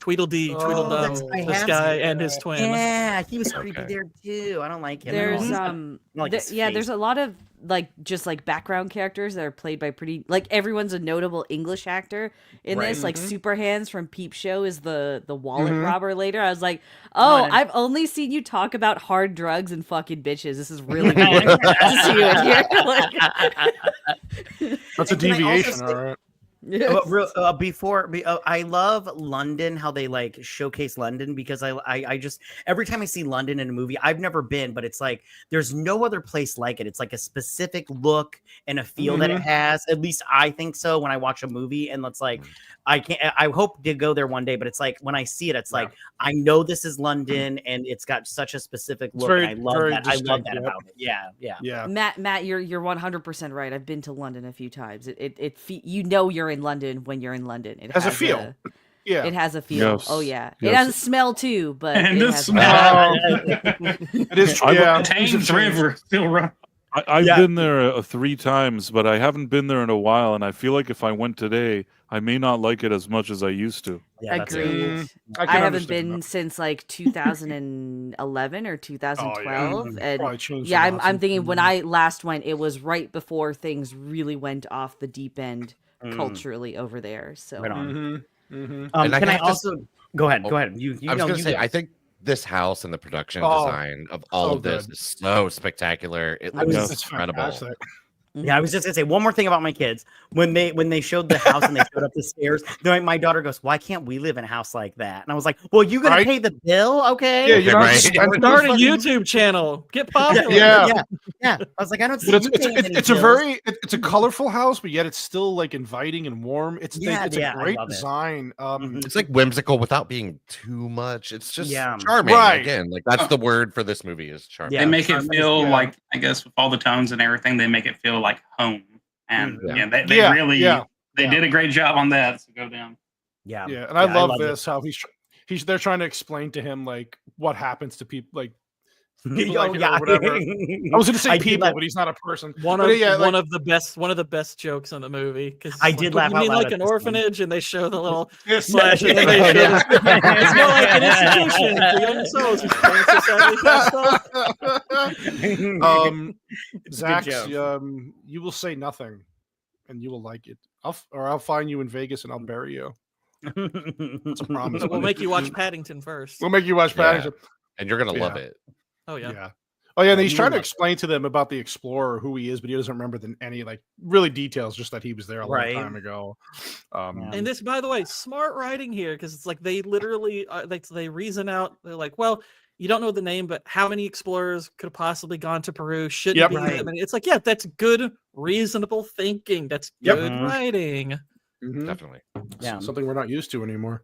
Tweedledee, Tweedledum, this guy and his twin. Yeah, he was creepy there too. I don't like him. There's at all. there's a lot of just background characters that are played by everyone's a notable English actor in this. Like Super Hands from Peep Show is the wallet robber later. I was like, oh, I've only seen you talk about hard drugs and fucking bitches. This is really good to see you in here. That's a deviation, all right. I love London, how they showcase London, because I just every time I see London in a movie, I've never been, but it's like there's no other place like it. It's like a specific look and a feel that it has. At least I think so when I watch a movie, and it's like I hope to go there one day, but it's like when I see it, it's like I know this is London, and it's got such a specific look. And I love that. I love that about it. Yeah. Matt, you're 100% right. I've been to London a few times. You're in London when you're in London. It has a feel. It has a feel. Yes. Oh yeah. Yes. It has a smell too, but And it the has smell. It is true. Yeah. Thames River still run. I've been there 3 times, but I haven't been there in a while, and I feel like if I went today, I may not like it as much as I used to. Agreed. I I can haven't understand been that. since 2011 or 2012, and Probably changed yeah, a lot I'm since thinking then. when I last went, it was right before things really went off the deep end culturally over there. So Right on. And Can I have to- also go ahead? Go ahead. I was going to say, I think this house and the production design of all of this is so spectacular. It looks It's incredible. fantastic. Yeah, I was just gonna say one more thing about my kids. When they showed the house and they showed up the stairs, my daughter goes, "Why can't we live in a house like that?" And I was like, "Well, you gonna pay the bill, okay?" Yeah, you're right. Start a YouTube channel. Get popular. Yeah. I was like, I don't see. But you paying any it's a bills. very it's a colorful house, but yet it's still like inviting and warm. It's Yeah, it's yeah, a I great love it. design. It's like whimsical without being too much. It's just Yeah. charming. Right. Again, like that's the word for this movie is charming. Yeah. They make it Charming, feel yeah. like, I guess, with all the tones and everything, they make it feel like home. And Yeah. they Yeah, really yeah, they yeah. did a great job on that. So go down. Yeah, Yeah, and I love it. this how they're trying to explain to him like what happens to people like people Oh, like, or whatever. I was going to say I did people, laugh- but he's not a person. One But of yeah, one like- of the best jokes in the movie. Because I did laugh You out mean loud like at an this one. orphanage, and they show the little Yes, slash, and then they show it's more like an institution for young souls whose parents are sadly passed off. Zach, joke. you will say nothing, and you will like it. I'll find you in Vegas and I'll bury you. That's a promise. But we'll buddy. make you watch Paddington first. We'll make you watch Yeah. Paddington. And you're gonna love Yeah. it. Oh yeah. Yeah. Oh yeah, and he's you trying will to love explain to them about the explorer, who he is, but he doesn't remember any like really details, just that he was there a Right. long time ago. Yeah. And this, by the way, smart writing here, because it's like they literally they reason out. They're like, well, you don't know the name, but how many explorers could have possibly gone to Peru? Shouldn't Yep. be Right. that many. It's like, yeah, that's good, reasonable thinking. That's Yep. good Mhm. writing. Mhm. Definitely. Yeah. Something we're not used to anymore,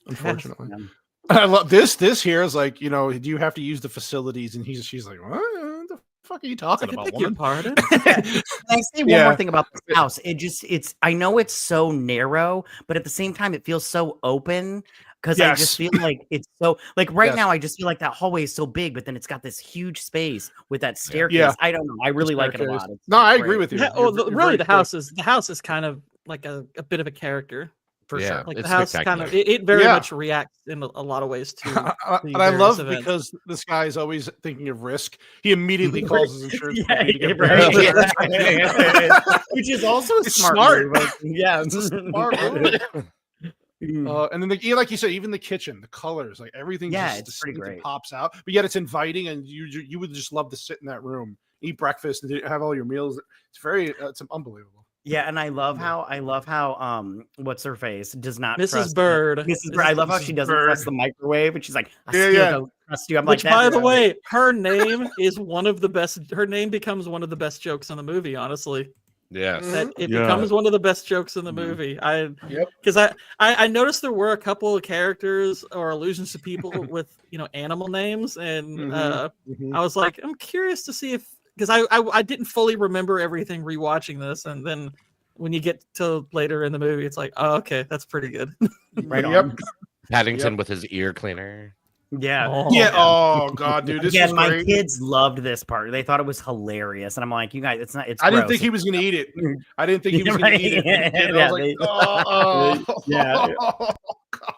unfortunately. Yeah. I love this here is like, do you have to use the facilities? And she's like, what the fuck are you It's talking like, I about, beg your woman? pardon. Can I say one Yeah. more thing about this house? It's I know it's so narrow, but at the same time, it feels so open because I just Yes. feel like it's so like right Yes. now, I just feel like that hallway is so big, but then it's got this huge space with that staircase. Yeah. I don't know. I really like it a lot. Staircase. It's No, I great. agree with you. Yeah, You're- oh, you're really, very the correct. house is kind of like a bit of a character. For Yeah. sure. Like It's the house kind of spectacular. it very Yeah. much reacts in a lot of ways to the And I various love events. because this guy is always thinking of risk. He immediately calls his insurance Yeah, company to get right. buried. Which is also a It's smart. smart. move. Yeah, It's a smart move. And then, like you said, even the kitchen, the colors, like everything, Yeah, just it's pretty distinct and great. pops out. But yet it's inviting, and you would just love to sit in that room, eat breakfast, and have all your meals. It's it's unbelievable. Yeah, and I love how what's her face does not Mrs. trust Bird. Mrs. Bird. I love how she doesn't Bird. trust the microwave, and she's like, I Yeah, still yeah. don't trust you. I'm Which, like, by that's the right. way, her name is one of the best. Her name becomes one of the best jokes in the movie. Honestly, Yes. that it Yeah. becomes one of the best jokes in the Mhm. movie. Yep. Because I noticed there were a couple of characters or allusions to people with animal names, and Mhm. I was like, I'm curious to see if because I didn't fully remember everything rewatching this, and then when you get to later in the movie, it's like, oh, okay, that's pretty good. Right Yep. on. Paddington with his ear cleaner. Yeah. Oh, Yeah. Oh god, dude, this Again, is my great. kids loved this part. They thought it was hilarious, and I'm like, you guys, it's not. It's. I didn't gross. think he was going to eat it. I didn't think he was going Right. to eat it. And I Yeah, was like, they- oh, Yeah. God.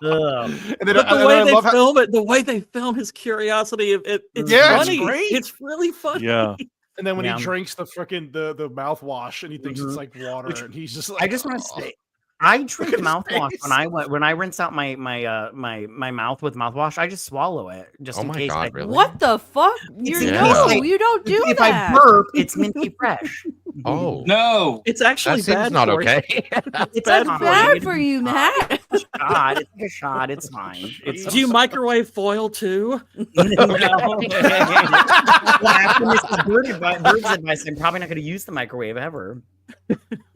Ugh. And then But and the then way I they love how- film it, the way they film his curiosity, it's Yeah, it's funny. great. It's really funny. Yeah. And then when Yeah. he drinks the freaking the mouthwash and he thinks it's like water, Which- and he's just like, I just want to "Oh." say, I drink at his mouthwash face. when I rinse out my mouth with mouthwash. I just swallow it just Oh in my case. God, really? What the fuck? It's in No, case I- you don't do if that. I burp, it's minty fresh. Oh. No. It's actually That seems bad not for you. okay. It's bad not for Bad for you, Matt. shot. It's like a shot. It's fine. It's Do you microwave foil too? well, after Mrs. Bird's advice, I'm probably not going to use the microwave ever.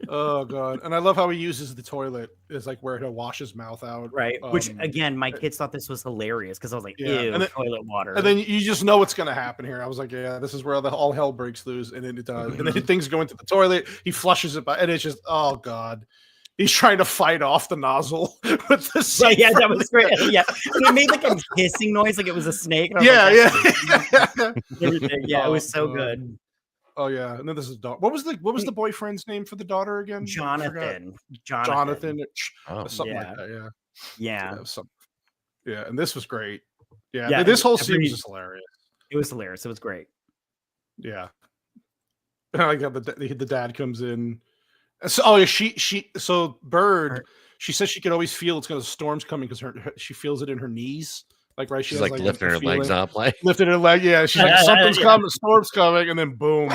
Oh god! And I love how he uses the toilet as like where he'll wash his mouth out, Right. Which Um, again, my kids thought this was hilarious because I was like, Yeah, ew, and then- toilet water. And then you just know what's going to happen here. I was like, yeah, this is where all hell breaks loose, and then it does. And then things go into the toilet. He flushes it, and it's just, oh god, he's trying to fight off the nozzle with the Right, yeah, that was great. Yeah. And it made like a hissing noise like it was a snake. and I was yeah, like, yeah. everything. Yeah, it was so Oh, good. Oh yeah, and then this is what was the boyfriend's name for the daughter again? I forgot. Jonathan. Oh. Something Yeah. like that. Yeah. Yeah. It was something. Yeah, and this was great. Yeah, Yeah, this whole scene every- was just hilarious. It was hilarious. It was great. Yeah. And I like how the dad comes in. So, oh yeah, so Bird, she says she can always feel storm's coming because she feels it in her knees. Like right, She's has, like lifting a her legs feeling. up, like Lifting her leg, yeah. She's like, something's Yeah. coming, storm's coming, and then boom,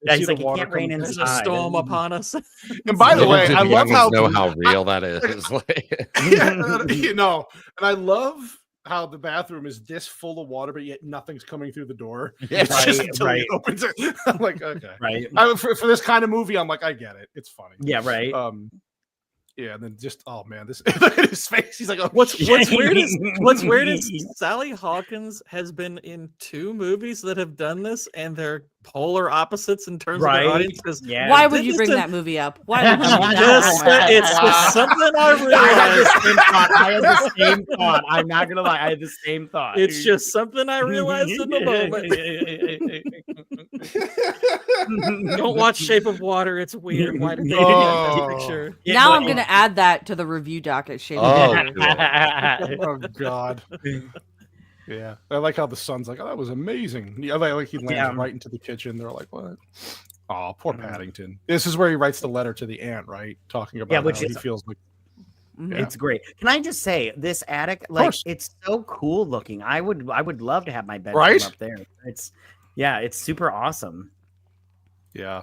Yeah, see he's the like, you water can't rain coming There's through. a inside. storm upon us. And by the way, I love how know how real that is. you know, and I love how the bathroom is this full of water, but yet nothing's coming through the door. Yeah. It's just Right, until he opens it. I'm like, okay. Right. For this kind of movie, I'm like, I get it. It's funny. Yeah, right. Yeah, and then just oh man, this look at his face. He's like, oh, What's weird is Sally Hawkins has been in 2 movies that have done this, and they're polar opposites in terms of their audience. Yeah. Why would you bring that movie up? Why would you? It's just something I I had realized. the same thought. I'm not gonna lie. I had the same thought. It's just something I realized in the moment. Don't watch Shape of Water. It's weird. Why did they do that picture? Now I'm gonna add that to the review docket. Shade Oh, oh god. Yeah, I like how the son's like, oh, that was amazing. Yeah, like he lands right into the kitchen. They're like, what? Oh, poor Paddington. This is where he writes the letter to the aunt, right? Talking about which how is, he feels like. Yeah. It's great. Can I just say this attic, like it's so cool looking. I would love to have my bedroom up there. It's super awesome. Yeah.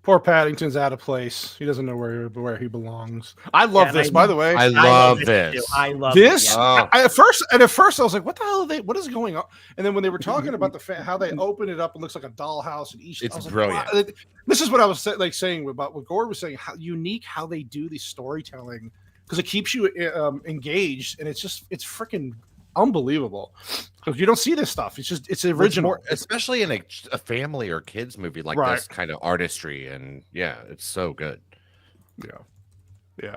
Poor Paddington's out of place. He doesn't know where he belongs. I love this, by the way. I love this. I love this. Oh. At first, I was like, "What the hell? What is going on?" And then when they were talking about how they open it up, it looks like a dollhouse, and each. It's I was brilliant. Like, wow. This is what I was saying about what Gore was saying. How unique how they do the storytelling, because it keeps you engaged, and it's freaking unbelievable. Because you don't see this stuff. It's original, more, especially in a family or kids movie like this kind of artistry, and it's so good. Yeah,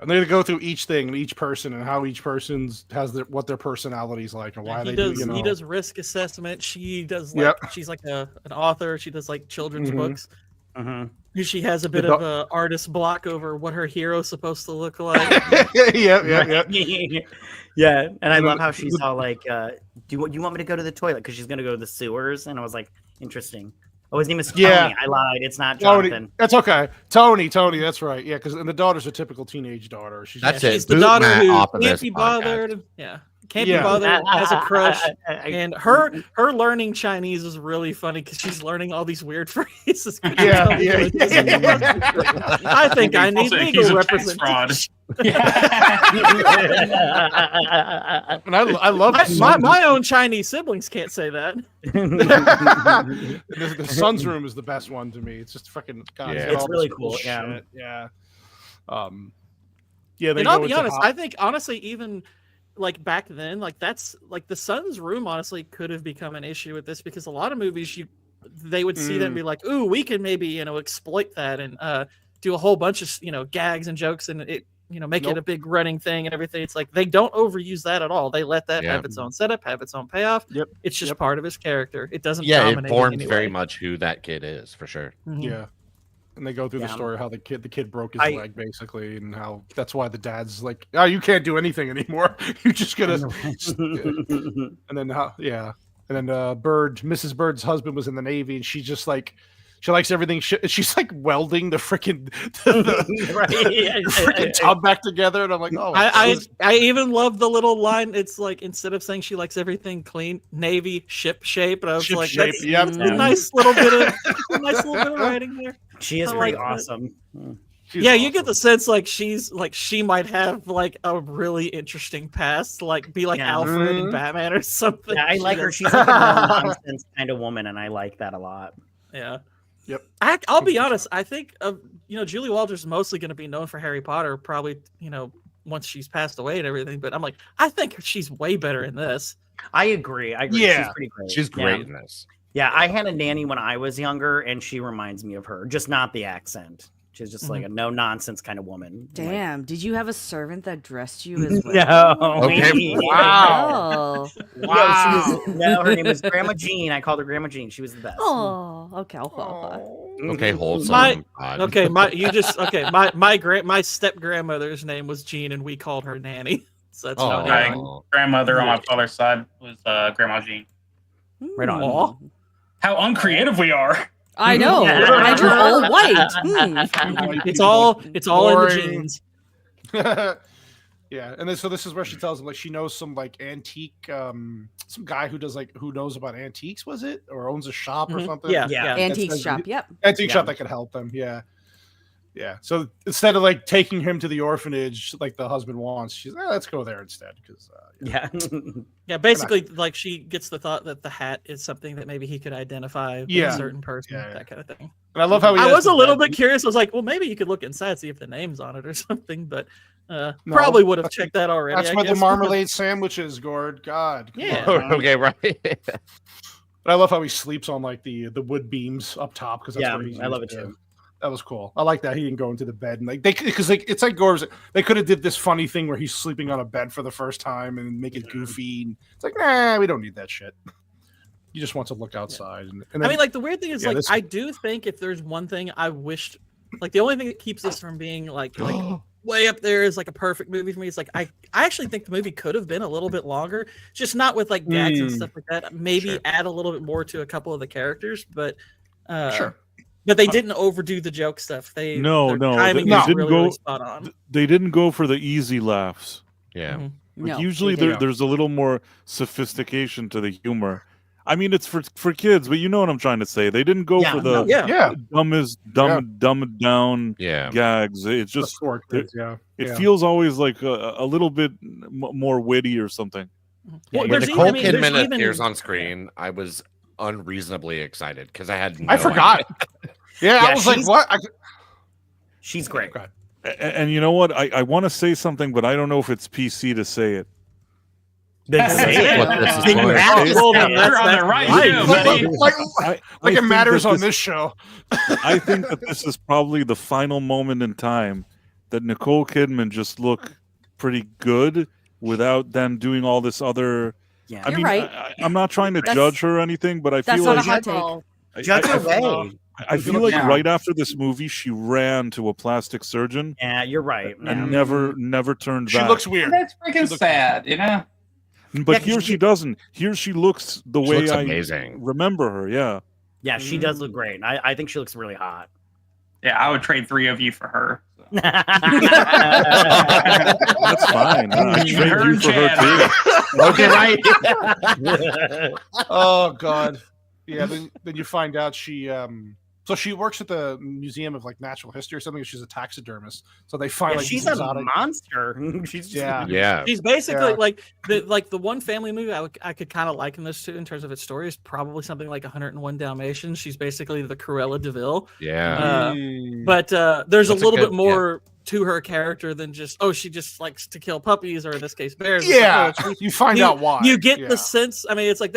and they go through each thing and each person and how each person's has what their personality's like and why he they does. do. He does risk assessment. She does like she's like an author. She does like children's books. She has a bit of an artist block over what her hero's supposed to look like. Yeah, and I love how she's all like, "Do you want me to go to the toilet?" Because she's gonna go to the sewers, and I was like, "Interesting." Oh, his name is Tony. I lied. It's not Jonathan. Tony. That's okay. Tony. That's right. Yeah, because the daughter's a typical teenage daughter. She's the daughter who can't be bothered. Can't be bothered, has a crush, and her learning Chinese is really funny because she's learning all these weird phrases. I think I need legal representation. And I love my own Chinese siblings can't say that. The son's room is the best one to me. It's just fucking it's really cool. And I'll be honest. I think honestly, even like back then, like that's like the son's room honestly could have become an issue with this because a lot of movies they would see that and be like, ooh, we can maybe exploit that and do a whole bunch of gags and jokes and it make it a big running thing and everything. It's like they don't overuse that at all. They let that have its own setup, have its own payoff. It's just part of his character. It doesn't dominate it forms anyway. very much who that kid is for sure. Yeah. And they go through the story of how the kid broke his leg basically, and how that's why the dad's like, "Oh, you can't do anything anymore. You're just gonna." And then Mrs. Bird's husband was in the Navy, and she just like. She likes everything. She's like welding the freaking tub back together, and I'm like, oh. I even love the little line. It's like instead of saying she likes everything clean, Navy ship shape, and I was like, that's a nice little bit of writing there. She is pretty awesome. You get the sense like she might have like a really interesting past, like be like Alfred and Batman or something. Yeah, I like her. She's like a nonsense kind of woman, and I like that a lot. Yeah. Yep. I'll be honest. I think Julie Walters is mostly going to be known for Harry Potter, probably once she's passed away and everything. But I'm like, I think she's way better in this. I agree. Yeah. She's pretty great. She's great in this. Yeah, I had a nanny when I was younger, and she reminds me of her, just not the accent. She's just like a no nonsense kind of woman. Damn! Did you have a servant that dressed you as well? No. Okay. Wow. Wow. No, her name was Grandma Jean. I called her Grandma Jean. She was the best. Oh, okay. Okay, wholesome. My step grandmother's name was Jean, and we called her Nanny. So that's how my grandmother on my father's side was Grandma Jean. Right on. Aww. How uncreative we are. I know. And you're all white. It's all in the genes. Yeah, and then so this is where she tells him like she knows some like antique, some guy who knows about antiques, was it, or owns a shop or something? Yeah, Yeah. Antique shop. Yep. Antique shop that could help them. Yeah, yeah. So instead of like taking him to the orphanage like the husband wants, she's let's go there instead because Yeah, basically, like she gets the thought that the hat is something that maybe he could identify with a certain person, that kind of thing. And I love how I was a little bit curious. I was like, well, maybe you could look inside, see if the name's on it or something, but probably would have checked that already. That's what the marmalade sandwich is, Gord. God. Yeah. Okay, right. But I love how he sleeps on like the wood beams up top because that's where he's I love it used to. too. That was cool. I like that he didn't go into the bed and like because like it's like Gord's. They could have did this funny thing where he's sleeping on a bed for the first time and make it goofy. And it's like, nah, we don't need that shit. You just want to look outside. And then, I mean, like the weird thing is, like I do think if there's one thing I wished, like the only thing that keeps this from being like way up there is like a perfect movie for me. It's like I actually think the movie could have been a little bit longer, just not with like gags and stuff like that. Maybe add a little bit more to a couple of the characters, but but they didn't overdo the joke stuff. They didn't go spot on. They didn't go for the easy laughs. Yeah. Like usually there's a little more sophistication to the humor. I mean, it's for kids, but you know what I'm trying to say. They didn't go for the dumbed down gags. It's just it feels always like a little bit more witty or something. Well, when Nicole Kidman appears on screen, I was unreasonably excited because I forgot. I was like, what? She's great. And you know what? I want to say something, but I don't know if it's PC to say it. You're on the right show, buddy. Like it matters on this show. I think that this is probably the final moment in time that Nicole Kidman just looked pretty good without them doing all this other. Yeah, I mean, I'm not trying to judge her or anything, but I feel like that's not a hot take. Judge away. I feel like right after this movie, she ran to a plastic surgeon. Yeah, you're right. And never turned back. She looks weird. That's freaking sad, you know? But here she doesn't. Here she looks the way I amazing. Remember her. Yeah. Yeah, she does look great. I think she looks really hot. Yeah, I would trade 3 of you for her. That's fine. I trade you for her too. Okay, right. Oh God. Yeah. Then you find out she so she works at the Museum of like Natural History or something. She's a taxidermist. So they find she's a monster. She's She's basically like the one family movie I could kind of liken this to in terms of its story is probably something like 101 Dalmatians. She's basically the Cruella de Vil. Yeah. But there's a little bit more to her character than just she just likes to kill puppies or in this case bears. Yeah. You find out why. You get the sense. I mean, it's like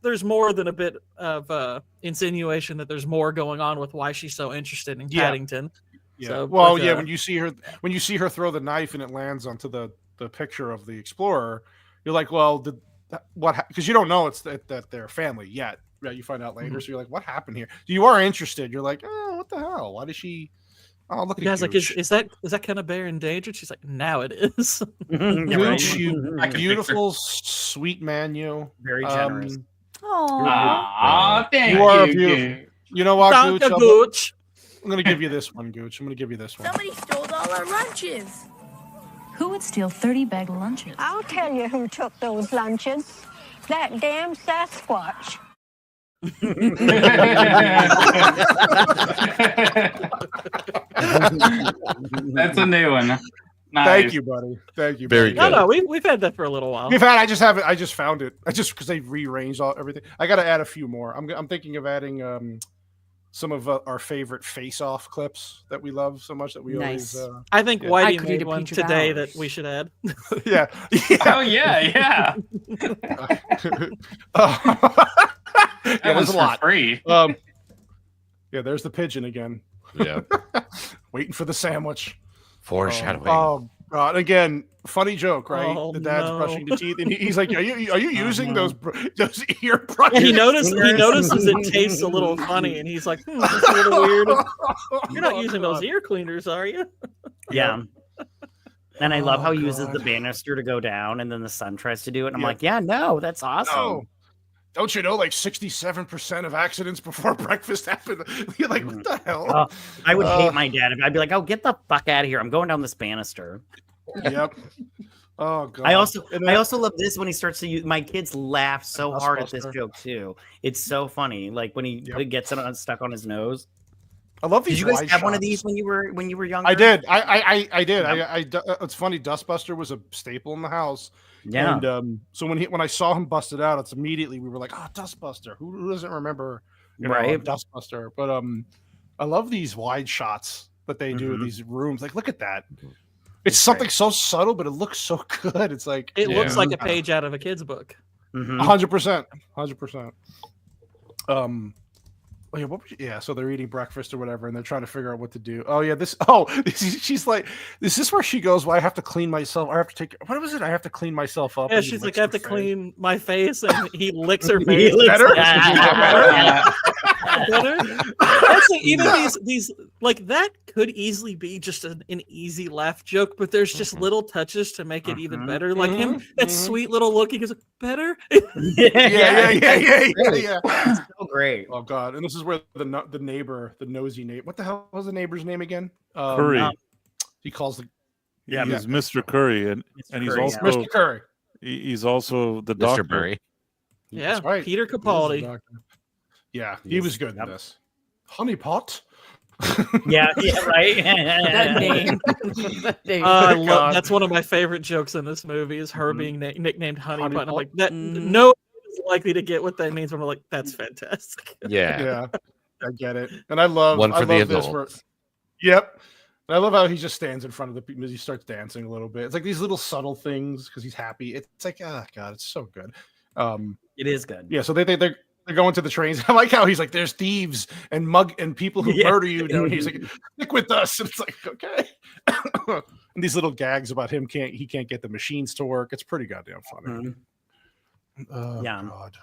there's more than a bit of insinuation that there's more going on with why she's so interested in Paddington. Yeah. So, when you see her throw the knife and it lands onto the picture of the explorer, you're like, well, what? Because you don't know it's that they're family yet. Right? You find out later, so you're like, what happened here? You are interested. You're like, oh, what the hell? Why does she? Oh, look at you guys. Gooch. Like, is that kind of bear endangered? She's like, now it is. Gooch, you beautiful, sweet man, you very generous. Thank you. Are beautiful. You know what, Gooch? I'm gonna give you this one, Gooch. I'm gonna give you this one. Somebody stole all our lunches. Who would steal 30 bag lunches? I'll tell you who took those lunches. That damn Sasquatch. That's a new one. Nice. Thank you, buddy. Thank you. Very good. No, we've had that for a little while. I just found it. Because they rearranged everything. I got to add a few more. I'm thinking of adding some of our favorite face-off clips that we love so much that we always. I think Whitey made one today that we should add. Yeah. Oh yeah. There's a lot. Free. Yeah, there's the pigeon again. Yeah. Waiting for the sandwich. Foreshadowing. Oh God! Again, funny joke, right? Oh, the dad's brushing the teeth, and he's like, "Are you using those ear And brushes?" he notices it tastes a little funny, and he's like, "That's a little weird." You're not using those ear cleaners, are you? Yeah. And I love how he uses the banister to go down, and then the son tries to do it. And I'm like, "Yeah, no, that's awesome." No. Don't you know, like 67% of accidents before breakfast happen? You're like, what the hell? I would hate my dad. I'd be like, "Oh, get the fuck out of here! I'm going down this banister." Yep. Oh god. I also love this when he starts to use. My kids laugh so hard at this Dustbuster. joke too. It's so funny. Like when he gets it stuck on his nose. I love these. Did you guys wide have one of shots. these when you were younger? I did. I did. It's funny. Dustbuster was a staple in the house. Yeah. And so when I saw him bust it out, it's immediately we were like, oh, Dustbuster. Who doesn't remember? Right. Dustbuster. But I love these wide shots that they do in these rooms. Like, look at that. It's something so subtle, but it looks so good. It's like It looks like a page out of a kid's book. 100%. 100%. Oh, yeah, what was so they're eating breakfast or whatever, and they're trying to figure out what to do. Oh yeah, she's like, is this where she goes? Well, I have to clean myself. I have to take. What was it? I have to clean myself up. Yeah, and she's he like, licks I have her to face. clean my face, and he licks her face. Better? Better? That's like, even these like that could easily be just an easy laugh joke, but there's just little touches to make it even better. Like him, that sweet little look. He goes, better. Yeah. It's so great. Oh god, and this is where the neighbor, the nosy neighbor. What the hell was the neighbor's name again? Curry. He calls the he's Mr. Curry, and he's Curry, also Mr. Curry. He's also the Mr. doctor. Burry. Yeah, That's right. Peter He is the Capaldi. doctor. Yeah, he was good in this. Honey pot. Yeah, right. That name. That name. I love, that's one of my favorite jokes in this movie is her being nicknamed Honey Pot. I'm like, that no one is likely to get what that means. But I'm like, that's fantastic. Yeah. I get it, and I love One for I the love this adults. Yep. And I love how he just stands in front of the people as he starts dancing a little bit. It's like these little subtle things because he's happy. It's like, oh god, it's so good. It is good. Yeah, so they're going to the trains. I like how he's like, there's thieves and people who murder you. And he's like, stick with us. And it's like, okay. And these little gags about him he can't get the machines to work. It's pretty goddamn funny. Oh, God.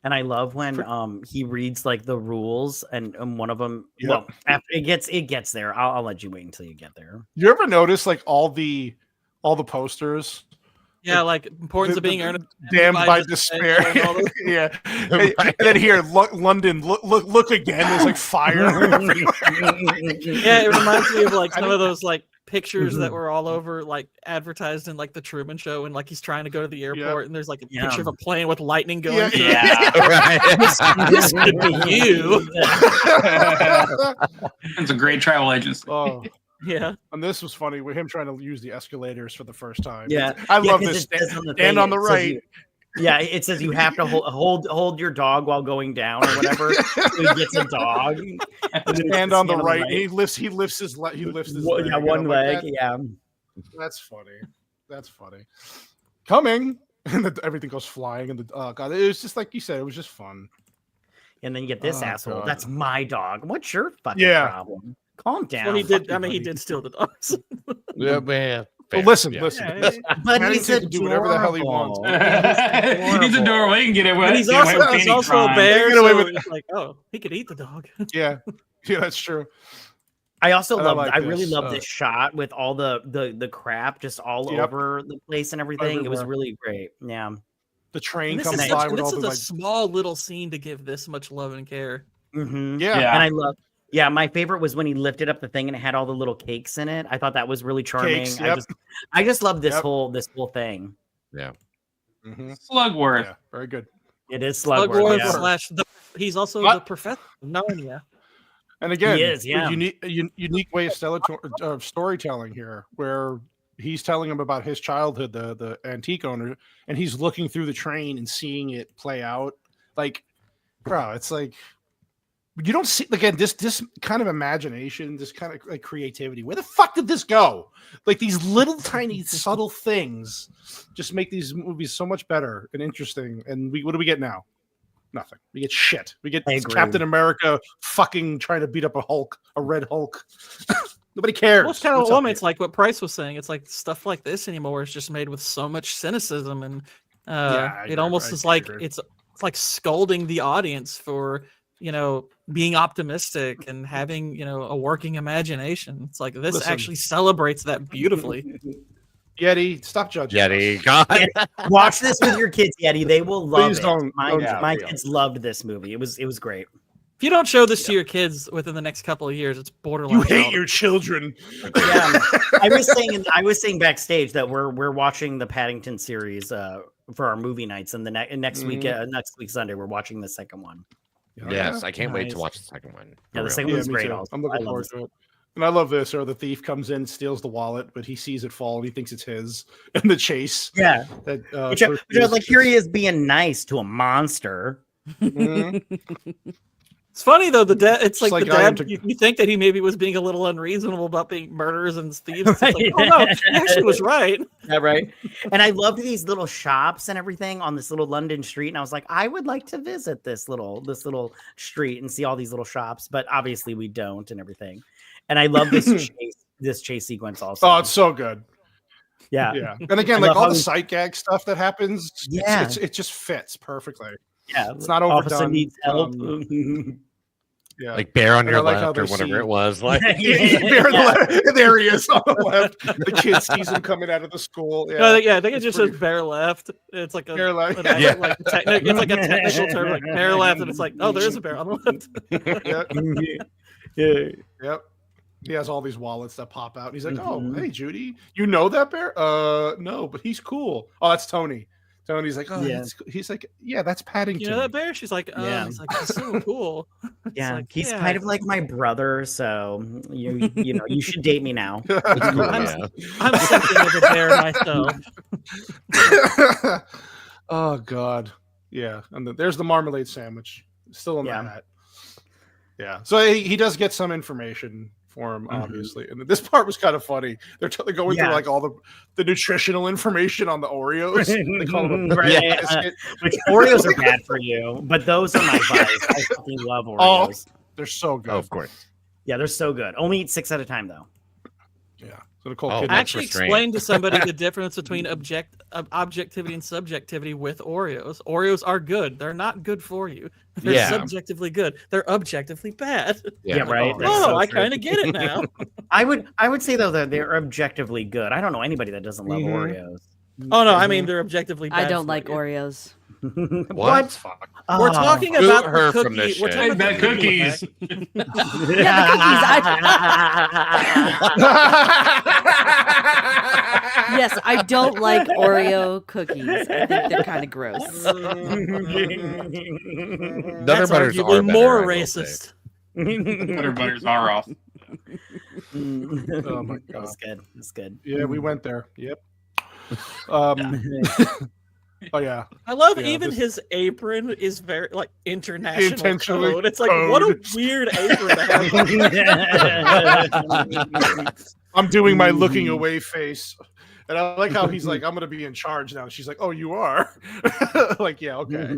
And I love when he reads like the rules and one of them. Well, after it gets there. I'll let you wait until you get there. You ever notice like all the posters? Yeah, like importance of being earned. Damned by despair. Yeah. And then here, London, look again. There's like fire. Yeah, it reminds me of like some of those like pictures that were all over like advertised in like the Truman Show, and like he's trying to go to the airport, and there's like a picture of a plane with lightning going through. This could be you. It's a great travel agency. Oh. Yeah, and this was funny with him trying to use the escalators for the first time. Yeah, I love this. Stand on the right. It says you have to hold your dog while going down or whatever. So he gets a dog. Stand on the right. He lifts his leg. Yeah, one leg. Yeah, that's funny. That's funny. Coming, and everything goes flying, and oh god, it was just like you said. It was just fun. And then you get this asshole. God. That's my dog. What's your fucking problem? Calm down. Well, he did. I mean, he did steal the dogs. Yeah, man. Well, listen. But he's can do whatever the hell he wants. He's adorable. He can get away. He's also a bear. So it's like, oh, he could eat the dog. Yeah, that's true. I also love. I really love this shot with all the crap just all over the place and everything. Everywhere. It was really great. Yeah. The train comes by with all the. This is a small little scene to give this much love and care. Mm-hmm. Yeah, and I love. Yeah, my favorite was when he lifted up the thing and it had all the little cakes in it. I thought that was really charming. Cakes, yep. I just love this whole thing. Yeah. Mm-hmm. Slugworth. Yeah, very good. It is Slugworth. He's also the professor of Narnia. And again, he is, a unique way of storytelling here, where he's telling him about his childhood, the antique owner, and he's looking through the train and seeing it play out. Like, bro, it's like. You don't see again this kind of imagination, this kind of like creativity. Where the fuck did this go? Like these little tiny subtle things just make these movies so much better and interesting. And what do we get now? Nothing. We get shit. We get Captain America fucking trying to beat up a red Hulk. Nobody cares. Well, it's kind of it's like what Price was saying. It's like stuff like this anymore is just made with so much cynicism, and it almost is like it's like scolding the audience for. Being optimistic and having, a working imagination. It's like this actually celebrates that beautifully. Yeti, stop judging. Yeti, God. Watch this with your kids, Yeti. They will love Please it. Don't my kids loved this movie. It was great. If you don't show this to your kids within the next couple of years, it's borderline. You hate child your children. Yeah, I was saying backstage that we're watching the Paddington series for our movie nights, and the next week Sunday we're watching the second one. Yes, I can't wait to watch the second one. Yeah, the For second real. one's great. Too. Also, I'm looking forward to it. And I love this, or the thief comes in, steals the wallet, but he sees it fall and he thinks it's his in the chase. Yeah. That, which I was like, here he is being nice to a monster. It's funny though, the dad. It's like like the dad. You think that he maybe was being a little unreasonable about being murderers and thieves. It's like, oh no, he actually was right. Yeah, right. And I loved these little shops and everything on this little London street. And I was like, I would like to visit this little street and see all these little shops, but obviously we don't and everything. And I love this chase sequence also. Oh, it's so good. Yeah. Yeah. And again, like all the sight gag stuff that happens, it just fits perfectly. Yeah. It's not Officer overdone. needs help. Yeah. Like bear on your like left or whatever it was. Like Bear on the left. There he is on the left. The kid sees him coming out of the school. Yeah, I think it just says bear left. It's like a bear left. Like it's like a technical term, like bear left, and it's like, oh, there's a bear on the left. Yep. He has all these wallets that pop out. And he's like, "Oh, hey, Judy, you know that bear? No, but he's cool. Oh, that's Tony." Tony's like, "Oh, that's cool." He's like, "Yeah, that's Paddington." You know that bear? She's like, "Oh, he's like, he's so cool." Yeah, like, he's kind of like my brother, so you know you should date me now. I'm something of a bear myself. Oh God, yeah, and there's the marmalade sandwich still in the hat. Yeah, so he does get some information for him, obviously, and this part was kind of funny. They're going through like all the nutritional information on the Oreos. They call them which Oreos are bad for you, but those are my vice. I fucking love Oreos. Oh, they're so good. Oh, of course. Yeah, they're so good. Only eat 6 at a time though. Yeah. So Nicole Kidman. I actually explained to somebody the difference between objectivity and subjectivity with Oreos. Oreos are good. They're not good for you. They're subjectively good. They're objectively bad. Yeah, right. Oh, I kind of get it now. I would say though that they're objectively good. I don't know anybody that doesn't love Oreos. Oh no, I mean they're objectively bad. I don't like Oreos. What? Fuck? We're talking about her the from cookie. this We're shit. talking about the cookies. Yeah, yes, I don't like Oreo cookies. I think they're kind of gross. Nutter butters are better, more I will racist. Nutter butters are off. Oh my God, that's good. That's good. Yeah, we went there. Yep. Oh yeah, I love even his apron is very like international Intentionally code. It's like what a weird apron to have. I'm doing my looking away face, and I like how he's like, "I'm gonna be in charge now." And she's like, "Oh, you are?" Like, yeah, okay.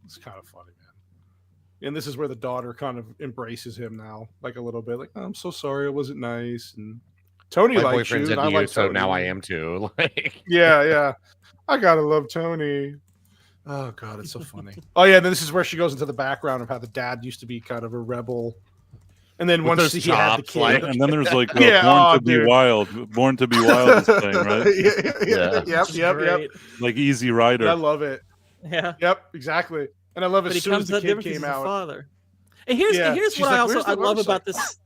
It's kind of funny, man. And this is where the daughter kind of embraces him now, like a little bit, like, oh, "I'm so sorry, it wasn't nice." And Tony My likes boyfriend's you, and I into you, like so Tony. now I am too. Like, Yeah. I gotta love Tony. Oh God, it's so funny. Oh yeah, then this is where she goes into the background of how the dad used to be kind of a rebel, and then once he had the kid, and then there's like Born to Be Wild. Born to Be Wild is playing, right? Yep. Like Easy Rider. I love it. Yeah. Yep, exactly. And I love But as soon as the kid came out. Father. And here's She's what like, I love about this.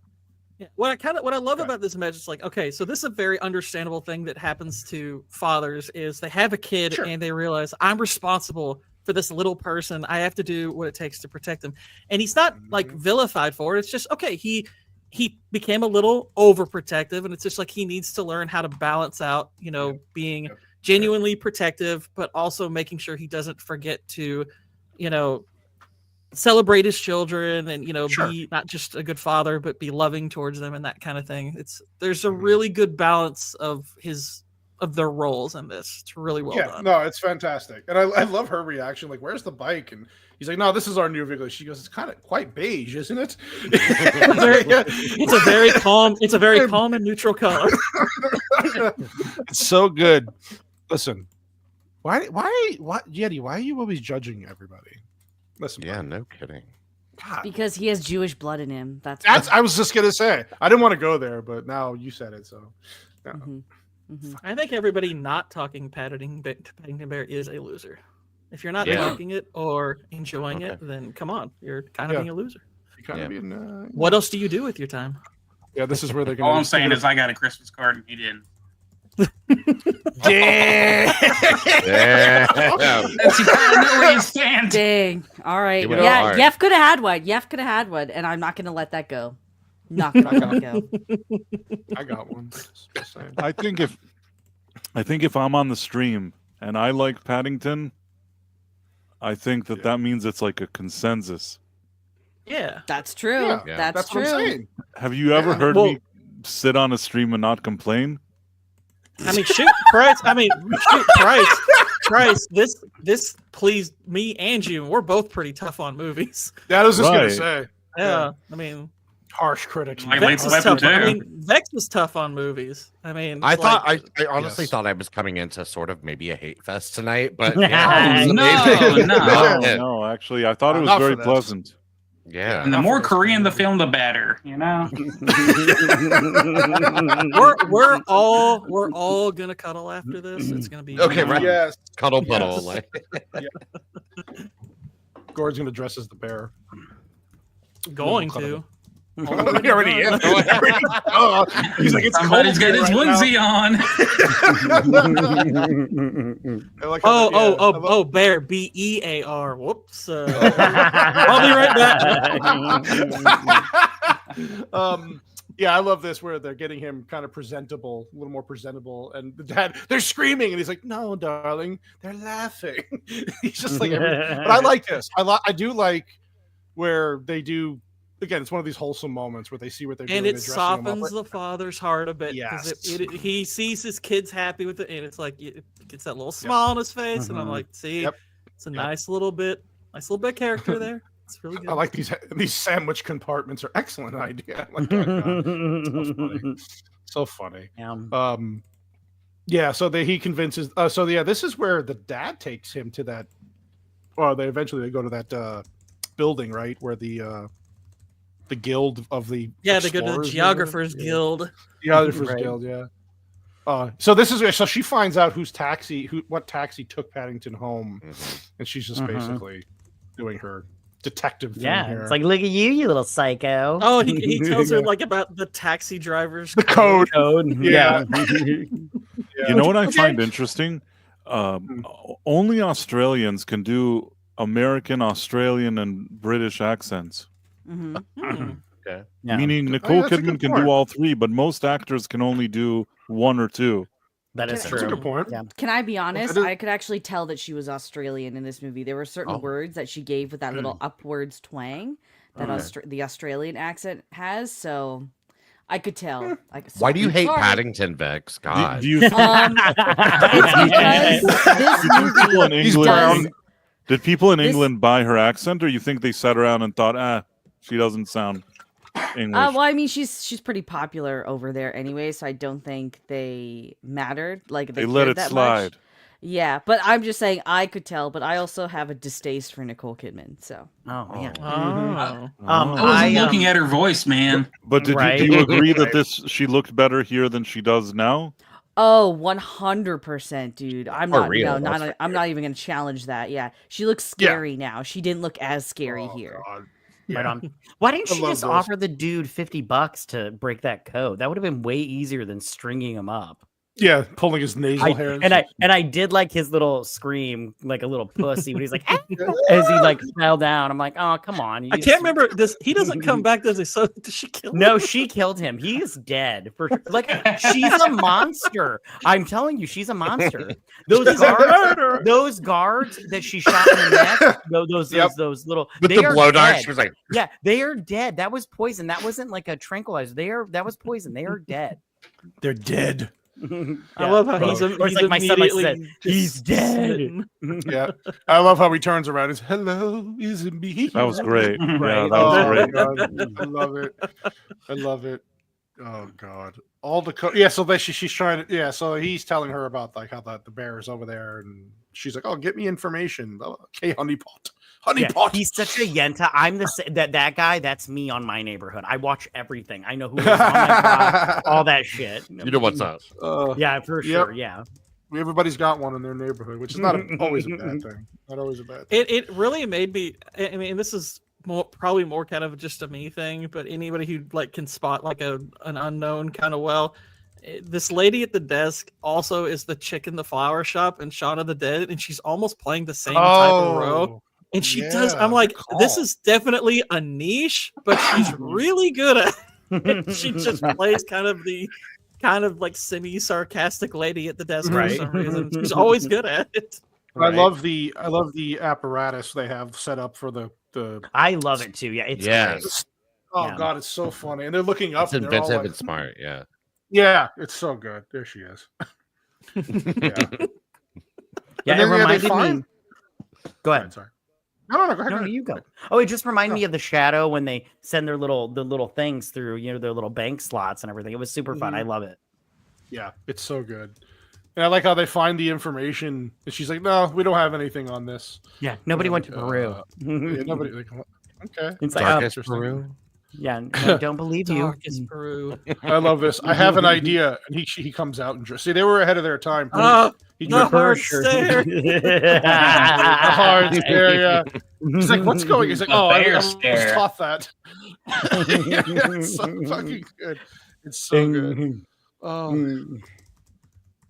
Yeah, what I love about this message is like, okay, so this is a very understandable thing that happens to fathers is they have a kid and they realize I'm responsible for this little person. I have to do what it takes to protect him. And he's not like vilified for it. It's just, okay, he became a little overprotective, and it's just like he needs to learn how to balance out, being genuinely protective, but also making sure he doesn't forget to, celebrate his children and be not just a good father but be loving towards them and that kind of thing. There's a really good balance of their roles in this. It's really well done. No, it's fantastic. And I love her reaction, like, where's the bike? And he's like, no, this is our new vehicle. She goes, it's kind of quite beige, isn't it? It's a very calm and neutral color. It's so good. Listen, why Yeti, why are you always judging everybody? Listen, yeah, no kidding. God. Because he has Jewish blood in him. That's I was just gonna say. I didn't want to go there, but now you said it, so. Yeah. I think everybody not talking Paddington Bear is a loser. If you're not Yeah. liking it or enjoying it, then come on, you're kind of Yeah. being a loser. You kind of being, What else do you do with your time? Yeah, this is where they're going. All I'm saying is I got a Christmas card and he didn't. Yeah. That's, you kind of know where you stand. Dang. All right. You went Yeah, hard. Yef could have had one. Yef could have had one, and I'm not going to let that go. Not going to let it go. I got one. Just saying. I think if I'm on the stream and I like Paddington, I think that means it's like a consensus. Yeah. That's true. Yeah, Yeah. That's what true. I'm saying. Have you ever Yeah. heard Well- me sit on a stream and not complain? I mean, shoot, Price. I mean, shoot, Price. This pleased me and you. And we're both pretty tough on movies. That was just gonna Right. say. Yeah. I mean, Harsh critics. Like Vex Lethal is tough. Weapon I 2. mean, Vex was tough on movies. I mean, I thought like, I honestly Yes. thought I was coming into sort of maybe a hate fest tonight, but Oh, yeah, no. No, actually, I thought it was Not very for this. pleasant. yeah. And the Not more for this Korean the movie. film, the better. You know. we're all gonna cuddle after this. It's gonna be Okay, right. Yes. Cuddle puddle. Yes. Like, Gord's gonna dress as the bear. going to. He already is. Oh, he's like, it's Somebody's got cold his right now. onesie on. I like how the- yeah, I love- Bear, BEAR. Whoops. I'll be right back. Yeah, I love this where they're getting him kind of presentable, a little more presentable, and the dad, they're screaming, and he's like, "No, darling, they're laughing." He's just like, but I like this. I do like where they do. Again, it's one of these wholesome moments where they see what they're doing. And it they're dressing him up. softens the father's heart a bit because Yes. he sees his kids happy with it, and it's like it gets that little smile on his face, and I'm like, see, Yep. it's a nice little bit of character there. It's really good. I like these sandwich compartments are excellent idea. I like that. So funny. Yeah. Yeah. So he convinces. This is where the dad takes him to that. Or they eventually go to that building, right, where the guild of the Yeah, they go to the explorers, Geographers Guild. Geographers Right. Guild, yeah. So this is so she finds out what taxi took Paddington home, and she's just basically doing her detective thing Yeah, here. it's like, look at you, you little psycho. Oh, he tells her Yeah. like about the taxi drivers. the code. Yeah. You know what I find interesting? Only Australians can do American, Australian, and British accents. Mhm. Hmm. Yeah. Meaning Nicole that's a Kidman good can point. do all three, but most actors can only do one or two. That is That's That's a true. good point. Yeah. Can I be honest? that is- I could actually tell that she was Australian in this movie. There were certain Oh. words that she gave with that little upwards twang that Okay. the Australian accent has. So I could tell. why do you hate Sorry. Paddington, Vex? God. Do you It's because this people in movie England does. did people in This- England buy her accent, or you think they sat around and thought, she doesn't sound English? Well, I mean, she's pretty popular over there anyway, so I don't think they mattered. Like they let cared it that slide. much. Yeah, but I'm just saying I could tell, but I also have a distaste for Nicole Kidman. So Oh, yeah. Oh. I Oh. wasn't looking at her voice, man. But do Right. you agree that she looked better here than she does now? 100%, dude. I'm For not real, no, that's not for I'm not even gonna challenge that. Yeah, she looks scary now. She didn't look as scary here. God. Right Yeah. on. Why didn't I she love just those. offer the dude $50 to break that code? That would have been way easier than stringing him up. Yeah, pulling his nasal hairs. And I did like his little scream, like a little pussy, when he's like, "Ah," as he like fell down. I'm like, oh, come on. you I just- can't remember. He doesn't come back, does he? So does she kill him? No, she killed him. He is dead. For like, she's a monster. I'm telling you, she's a monster. Those guards that she shot in the neck, those little, With they the are blow dart, dead. she was like, Yeah, they are dead. That was poison. That wasn't like a tranquilizer. That was poison. They are dead. They're dead. I love how he's, Or it's he's like my son immediately said, he's dead. smitten. Yeah, I love how he turns around. It's hello, is it me? That was great. Yeah, Right. that was Oh my great. God. I love it. I love it. Oh God, all the so that she's trying to so he's telling her about like how the bear is over there, and she's like, "Oh, get me information." Okay, honeypot. He's such a yenta. I'm that guy. That's me on My Neighborhood. I watch everything. I know who is on my block, all that shit. you know what's up. Yeah, for Yep. sure. Yeah. Everybody's got one in their neighborhood, which is not always a bad thing. Not always a bad thing. It really made me. I mean, this is probably more kind of just a me thing, but anybody who like can spot like an unknown kind of well. This lady at the desk also is the chick in the flower shop in Shaun of the Dead, and she's almost playing the same type of role. And she does. I'm like, this is definitely a niche, but she's really good at it. She just plays kind of like semi-sarcastic lady at the desk for some reason. She's always good at it. Right. I love the apparatus they have set up for the. I love it too. Yeah, it's Yes. great. Oh God, it's so funny, and they're looking up. It's and they're all inventive like, and smart. Yeah. Yeah, it's so good. There she is. Yeah, it reminded me. Go ahead. Sorry. No, go ahead. No, you go. Oh, it just reminded me of the Shadow when they send their little things through, their little bank slots and everything. It was super fun. I love it. Yeah, it's so good. And I like how they find the information. And she's like, "No, we don't have anything on this." Yeah, nobody went to Peru. Yeah, nobody. Like, okay. It's Darkest Peru. Yeah, I don't believe you. Darkest Peru. I love this. I have an idea, and he comes out and see they were ahead of their time. He the hard stare. The hard stare. Yeah. He's like, "What's going?" He's like, "Oh, I was taught that." It's so fucking good. It's so good. Oh.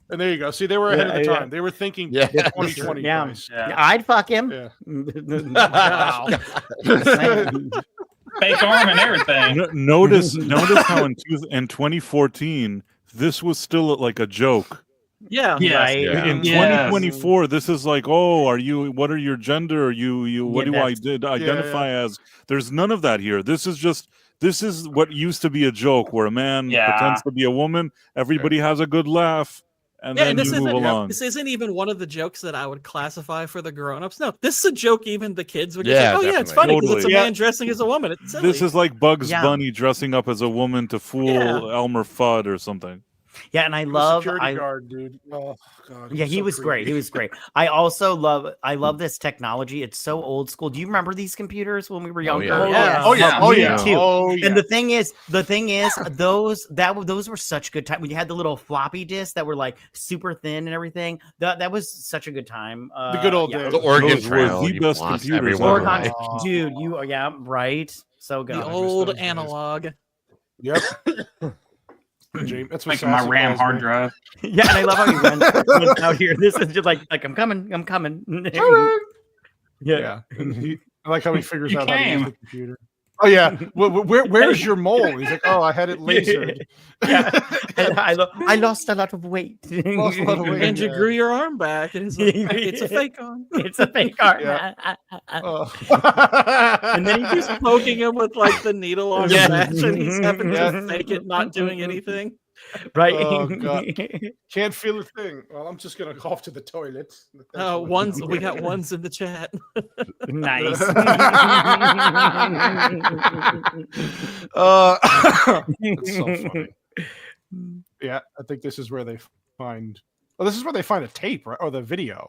And there you go. See, they were ahead of the time. They were thinking 2020. Yeah. I'd fuck him. Yeah. Wow. Fake arm and everything. Notice how in 2014 this was still like a joke. Yeah. Right. Yeah. In 2024, this is like, what are your gender? What do I identify as? There's none of that here. This is what used to be a joke where a man pretends to be a woman. Everybody has a good laugh. And then you move along. This isn't even one of the jokes that I would classify for the grown-ups. No, this is a joke even the kids would get. Like, it's funny because it's a man dressing as a woman. It's silly. This is like Bugs Bunny dressing up as a woman to fool Elmer Fudd or something. Yeah, and I love security guard, dude. Oh God. Yeah, he was great. He was great. I love this technology. It's so old school. Do you remember these computers when we were younger? Oh yeah. And the thing is, those were such good time when you had the little floppy disks that were like super thin and everything. That was such a good time. The good old days. The Oregon Trail. The best computers. Dude, right? So good. The old analog. Yep. James, that's like my RAM hard drive. Yeah, and I love how he runs out here. This is just like I'm coming. Yeah. I like how he figures out how to use the computer. Oh yeah, where's your mole? He's like, oh, I had it lasered. Yeah, I lost a lot of weight. And you grew your arm back, and it's a fake arm. It's a fake arm. Yeah. And then he's poking him with like the needle on his match, and he's having to fake it, not doing anything. Right. Oh, God. Can't feel a thing. Well, I'm just gonna go off to the toilet. We got ones in the chat. Nice. It's so funny. Yeah, I think this is where they find. Well, this is where they find a tape, right, or the video,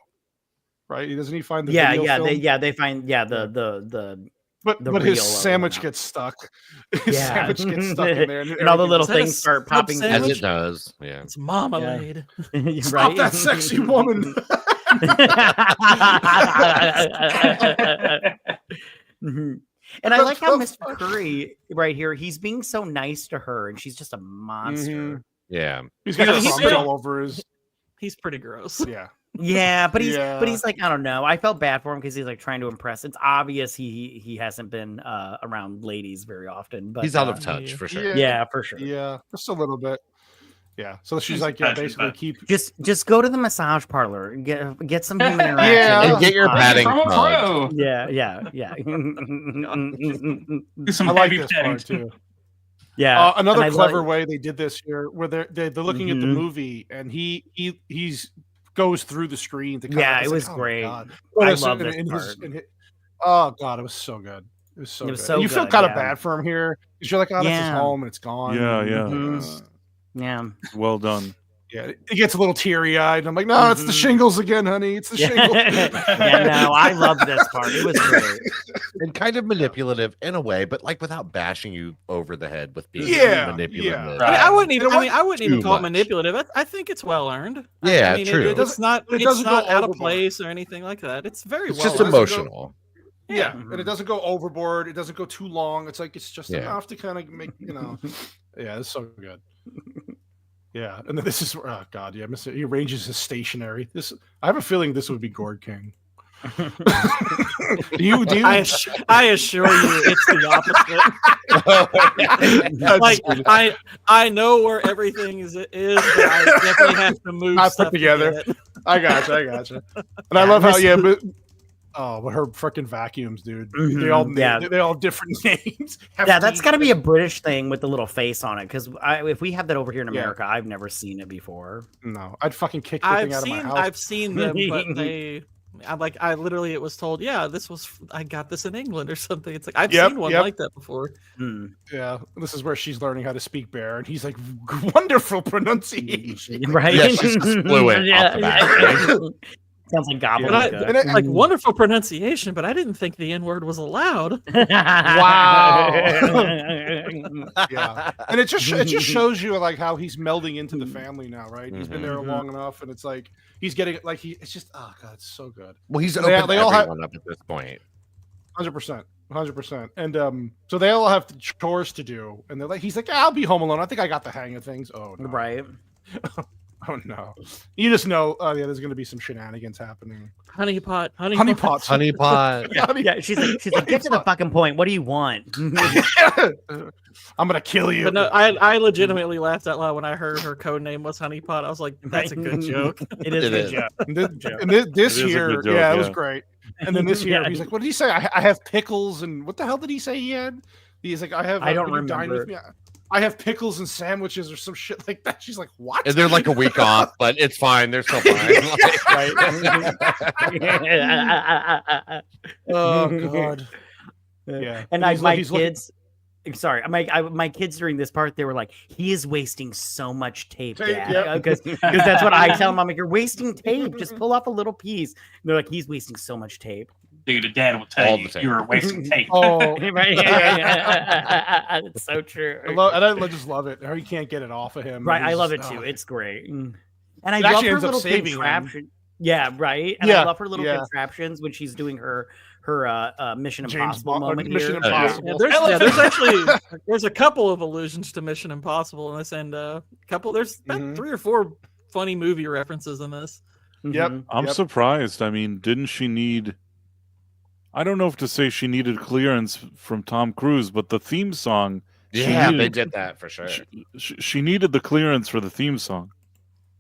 right? Doesn't he find the video film? They find the. But his sandwich gets stuck. His sandwich gets stuck in there, and all the little things start popping. As it does. Yeah. It's marmalade. Yeah. Stop that sexy woman. And I like how Mr. Curry right here, he's being so nice to her, and she's just a monster. Mm-hmm. Yeah. He's got crumbs all over his. He's pretty gross. Yeah. Yeah, but he's like, I don't know. I felt bad for him because he's like trying to impress. It's obvious he hasn't been around ladies very often, but he's out of touch for sure. Yeah, for sure. Yeah, just a little bit. Yeah. So she's like, basically just go to the massage parlor, get some human interaction, and get your padding. Yeah. Some I like this part too. Yeah. Another clever way they did this here, where they're looking at the movie, and he's goes through the screen to it was great. I love this part. Oh God, it was so good. It was so good. You feel kind of bad for him here because you're like, oh, this is home and it's gone. Yeah. Yeah. Well done. Yeah, it gets a little teary-eyed. And I'm like, no, it's the shingles again, honey. It's the shingles. Yeah, no, I love this part. It was great. And kind of manipulative in a way, but like without bashing you over the head with being manipulative. Yeah. I wouldn't even call it much. manipulative. I think it's well earned. Yeah, I mean, true. It's not doesn't go out of overboard. place or anything like that. It's very It's well just earned. emotional. Yeah, and it doesn't go overboard. It doesn't go too long. It's like it's just Yeah. enough to kind of make Yeah, it's so good. Yeah, and then this is oh god, yeah, he arranges his stationery. I have a feeling this would be Gord King. do you? I assure you, it's the opposite. I know where everything is, but I definitely have to move Not stuff put together. to get it. I gotcha. And I love how but her freaking vacuums, dude. They all they all have different names. Yeah, that's got to be a British thing with the little face on it. Because if we have that over here in America, I've never seen it before. No, I'd fucking kick the thing out of my house. I've seen them, but I literally it was told, I got this in England or something. It's like I've seen one like that before. Yeah, this is where she's learning how to speak bear, and he's like, wonderful pronunciation. Right? Yeah, she's just fluent off the bat. Sounds like gobbledygook. And like wonderful pronunciation, but I didn't think the N-word was allowed. Wow. Yeah, and it just shows you like how he's melding into the family now, right? He's been there long enough, and it's like he's getting like it's just oh god, it's so good. Well, he's they all have up at this point. 100%. And so they all have chores to do, and they're like, he's like, I'll be home alone. I think I got the hang of things. Oh no. Right. Oh no! You just know. Oh yeah, there's gonna be some shenanigans happening. Honeypot. Yeah, she's like, get to the fucking point. What do you want? I'm gonna kill you. But no, I legitimately laughed out loud when I heard her code name was Honeypot. I was like, that's a good joke. It is a good joke. And this year, it was great. And then this year, he's like, what did he say? I have pickles, and what the hell did he say he had? He's like, I don't remember. I have pickles and sandwiches or some shit like that. She's like, what? And they're like a week off, but it's fine. They're still fine. Oh god. Yeah. And my kids. Sorry, my kids during this part, they were like, "He is wasting so much tape, Dad." Because that's what I tell them. I'm like, "You're wasting tape. Just pull off a little piece." And they're like, "He's wasting so much tape." Dude, Dad will tell you were wasting tape. Oh, right. It's so true. I just love it. How you can't get it off of him. Right, I love it too. It's great. And I love her little contraption. Yeah, right. And I love her little contraptions when she's doing her Mission Impossible moment. Mission Impossible. There's a couple of allusions to Mission Impossible in this, and there's about 3 or 4 funny movie references in this. Yep. I'm surprised. I mean, didn't she need? I don't know if to say she needed clearance from Tom Cruise, but the theme song. Yeah, they did that for sure. She needed the clearance for the theme song.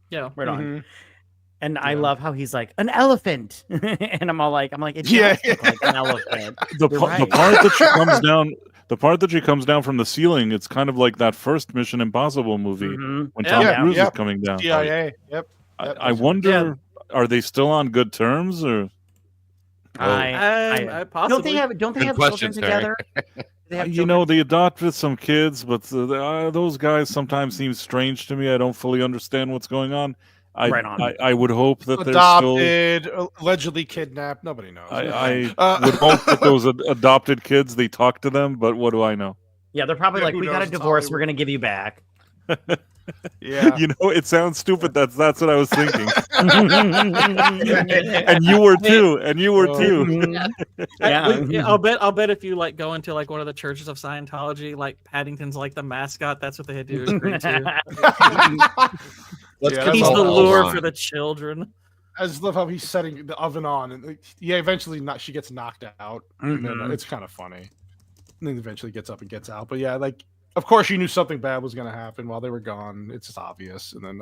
Yeah, right on. And I love how he's like an elephant, and I'm like, it does look like an elephant. The part that she comes down from the ceiling, it's kind of like that first Mission Impossible movie when Tom Cruise is coming down. CIA. Yep. I wonder, are they still on good terms or? I possibly don't they have children together? They adopted some kids, but those guys sometimes seem strange to me. I don't fully understand what's going on. I would hope that they're still allegedly kidnapped. Nobody knows. I would hope that those adopted kids, they talk to them, but what do I know? Yeah, they're probably like, we got a divorce. We're going to give you back. Yeah, it sounds stupid. That's what I was thinking. And you were too. Yeah, I'll bet if you like go into like one of the churches of Scientology, like Paddington's like the mascot. That's what they had to agree to. He's the lure for the children. I just love how he's setting the oven on, and eventually she gets knocked out. And then, it's kind of funny. And then eventually gets up and gets out. But yeah, like. Of course, you knew something bad was going to happen while they were gone. It's just obvious. And then,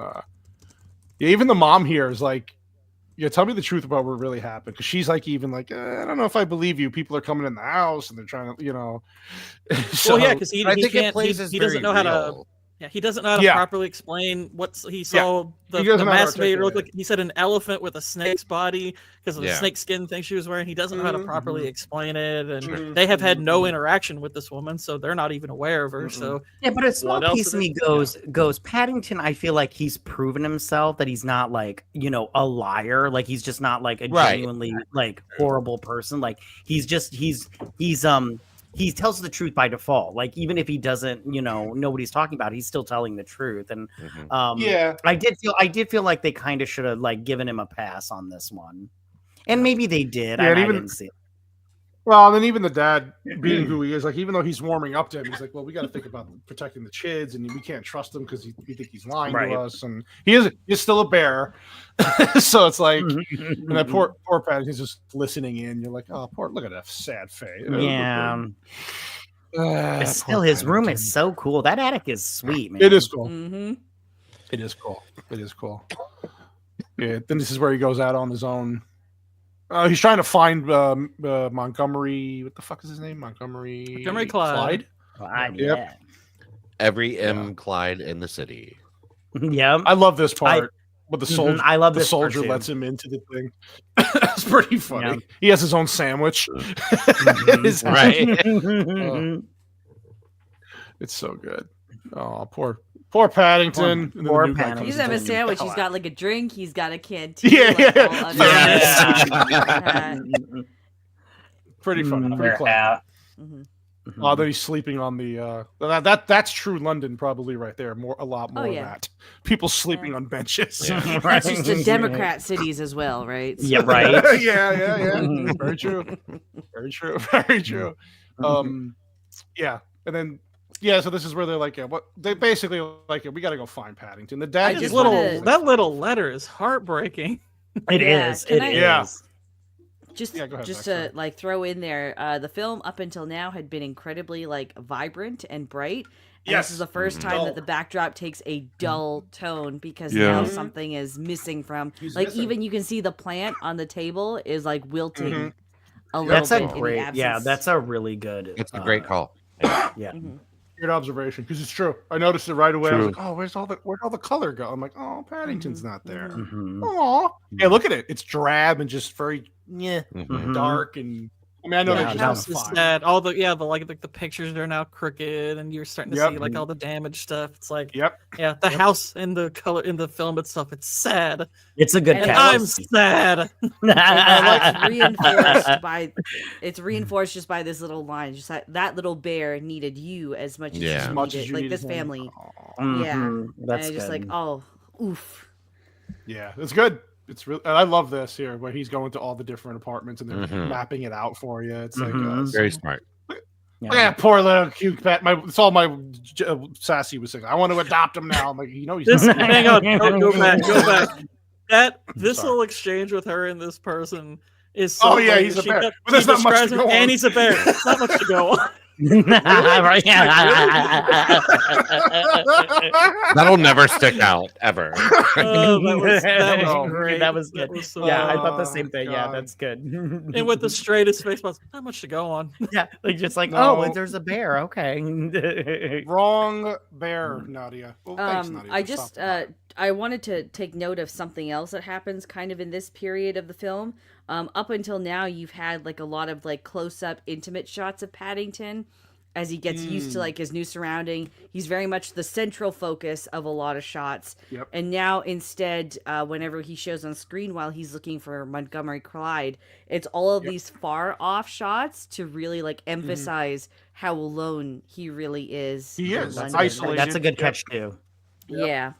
even the mom here is like, tell me the truth about what really happened. Because she's like, I don't know if I believe you. People are coming in the house and they're trying to, So, well, yeah, because he doesn't know how to. Yeah, he doesn't know how to properly explain what he saw. The masturbator look like. He said an elephant with a snake's body because of the snake skin thing she was wearing. He doesn't know how to properly explain it, and they have had no interaction with this woman, so they're not even aware of her. So yeah, but a small piece of me goes Paddington. I feel like he's proven himself that he's not like a liar. Like he's just not like a genuinely like horrible person. Like he's he tells the truth by default. Like even if he doesn't, know what he's talking about, he's still telling the truth. And I did feel like they kind of should have like given him a pass on this one, and maybe they did. I didn't see it. Well, and then even the dad being who he is, like even though he's warming up to him, he's like, well, we got to think about protecting the kids, and we can't trust him because we think he's lying to us, and he's still a bear. So it's like, and that poor Paddington is just listening in. You're like, oh, look at that sad face. Yeah. Still, his room is so cool. That attic is sweet, man. It is cool. Mm-hmm. It is cool. It is cool. Yeah. Then this is where he goes out on his own. He's trying to find Montgomery. What the fuck is his name? Montgomery Clyde. Yeah. Every Clyde in the city. Yeah. I love this part. With the soldier, I love the this soldier part lets him into the thing. It's pretty funny. Yeah. He has his own sandwich. It's so good. Oh, poor Paddington. Poor Paddington. He's having a sandwich. He's got like a drink. He's got a canteen. Pretty funny. Pretty clever. Oh, then he's sleeping on the that's true London probably right there. A lot more of that. People sleeping on benches. Yeah. That's just the Democrat cities as well, right? So. Yeah, right. yeah. Very true. Very true. Very true. Yeah, and then so this is where they're like, they basically like, we got to go find Paddington. The dad that little letter is heartbreaking. It is. Just to like throw in there, the film up until now had been incredibly like vibrant and bright. And this is the first time that the backdrop takes a dull tone because now something is missing from. Even you can see the plant on the table is like wilting a little That's bit. a great. Yeah, that's a really good. It's a great call. Yeah. Good observation, because it's true. I noticed it right away. I was like, "Oh, where'd all the color go?" I'm like, "Oh, Paddington's not there." Oh, yeah, look at it. It's drab and just very dark. And I mean, I know the house is sad. All the pictures are now crooked, and you're starting to see like all the damaged stuff. It's like, the house and the color in the film itself. It's sad. It's a good. And I'm sad. It's reinforced just by this little line. Just that little bear needed you as much as you needed, like this family. That's just like, oh, oof. Yeah, it's good. It's really. I love this here where he's going to all the different apartments and they're mapping it out for you. It's like very smart. Yeah, poor little cute pet. It's all my Sassy was saying. I want to adopt him now. I'm like, he's not. Hang on, go back. This little exchange with her and this person is. So he's a bear. But there's not much to go on. And he's a bear. There's not much to go on. That'll never stick out ever. That was good. I thought the same thing. Yeah, that's good. And with the straightest face, not much to go on. Yeah, like just like there's a bear. Okay, wrong bear, Nadia. Well, thanks, Nadia. I wanted to take note of something else that happens kind of in this period of the film. Up until now, you've had like a lot of like close-up, intimate shots of Paddington as he gets used to like his new surrounding. He's very much the central focus of a lot of shots. Yep. And now instead, whenever he shows on screen while he's looking for Montgomery Clyde, it's all of these far-off shots to really like emphasize how alone he really is. He is London. isolated. That's a good catch too. Yep. Yeah.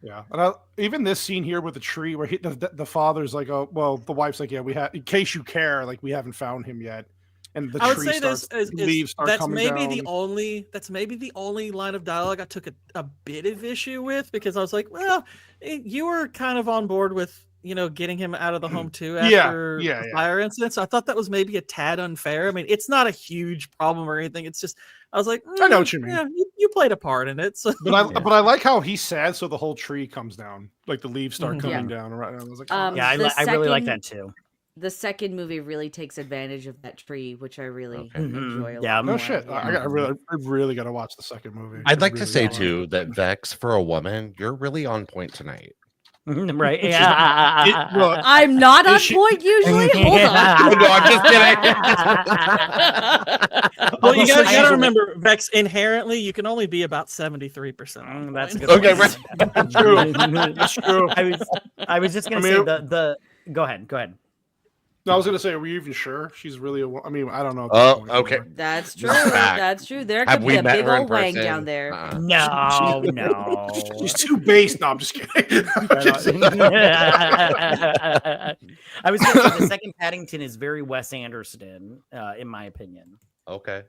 Yeah, and even this scene here with the tree where the father's like, "Oh, well," the wife's like, "Yeah, we have. In case you care, like we haven't found him yet." And the tree starts, leaves start that's coming maybe down. That's maybe the only line of dialogue I took a bit of issue with, because I was like, well, you were kind of on board with getting him out of the home too after the fire incident. So I thought that was maybe a tad unfair. I mean, it's not a huge problem or anything. It's just I was like, I know what you mean. Yeah, you played a part in it. So. But I like how he's sad, so the whole tree comes down, like the leaves start coming down. Right, and I was like, I really like that too. the second movie really takes advantage of that tree, which I really Okay. enjoy. A Yeah, lot No more. shit. Yeah. I really got to watch the second movie. I'd like I to really say gotta. too that Vex, for a woman, you're really on point tonight. right. Look, I'm not Is on she- point usually. Hold on. No, I'm just kidding. Well, you gotta Although- remember, Vex, inherently, you can only be about 73%. That's a good Okay, point. That's true. That's true. I was just gonna I say mean- the. Go ahead. No, I was gonna say, are we even sure she's really a? I mean, I don't know. At Oh, this point, okay. anyway. That's true. Fact. That's true. There Have could we be a met big her in old wang person? down there. No, no. She's too base. No, I'm just kidding. I was going to say the second Paddington is very Wes Anderson, in my opinion. Okay.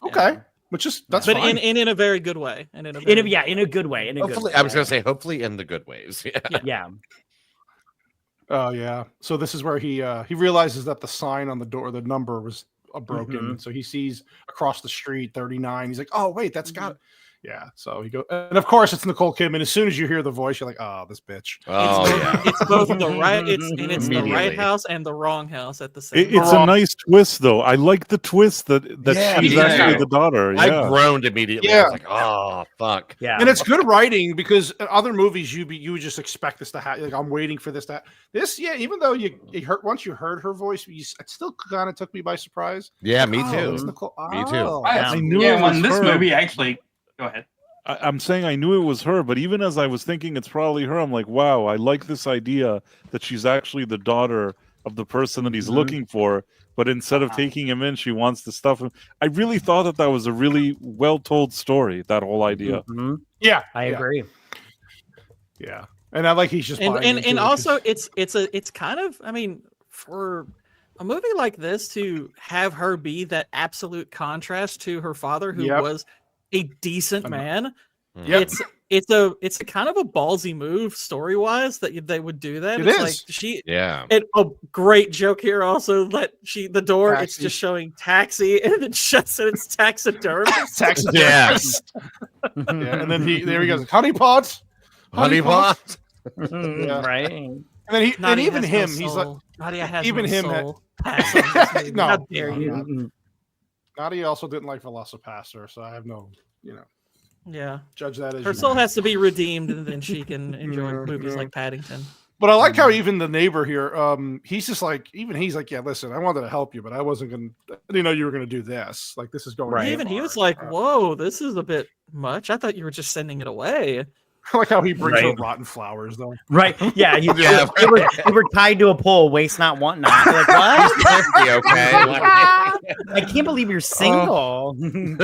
Okay, which is that's But fine. in a very good way. And in a In very a, yeah, in a good way. In a Hopefully, good way. I was gonna say hopefully in the good ways. Yeah. Yeah. Oh yeah. So this is where he realizes that the sign on the door, the number was broken. So he sees across the street 39. He's like, oh wait, that's got. Yeah. So he goes, and of course it's Nicole Kidman. As soon as you hear the voice, you're like, oh, this bitch. Oh yeah. It's both the right it's the right Immediately. house and the wrong house at the same It's time. a nice twist, though. I like the twist that Yeah, she's me actually too. the daughter. I Yeah. groaned immediately. I was like, oh fuck. Yeah. And it's good writing because in other movies you would just expect this to happen. Like I'm waiting for this to this. Yeah. Even though you heard once you heard her voice, it still kind of took me by surprise. Yeah, me Oh, too. it's Nicole. Me too. Oh. I knew yeah, it well, was in this her. movie, actually, go ahead. I'm saying I knew it was her, but even as I was thinking it's probably her, I'm like, wow, I like this idea that she's actually the daughter of the person that he's looking for. But instead of taking him in, she wants to stuff him. I really thought that was a really well told story, that whole idea. Yeah. I agree. Yeah. And I like he's just buying into And it also 'cause- it's kind of, I mean, for a movie like this to have her be that absolute contrast to her father, who Yep. was a decent man. Yep. It's a kind of a ballsy move story wise that they would do that. It It's is. like she Yeah. and a great joke here also that the door it's Taxi. just showing taxi and it shuts and it's taxidermist. Taxidermist. Yeah. And then there he goes, honey pots. Honey pot. Yeah. Right. And then and Nadia even has him, no he's like, soul. Nadia has even no him soul. Pass on this movie. No, How dare no, you? no. Nadia also didn't like Velocipaster, so I have no, Yeah. judge that as Her you soul may. has to be redeemed, and then she can enjoy movies like Paddington. But I like how even the neighbor here, he's just like, he's like, yeah, listen, I wanted to help you, but I wasn't gonna, I didn't know you were gonna do this. Like this is going. Right. too Even he far. was like, "Whoa, this is a bit much. I thought you were just sending it away." I like how he brings her Right. rotten flowers though. Right. Yeah. You Yeah, were tied to a pole, waste not, want not. You're like, what? Thrifty, okay. I can't believe you're single. And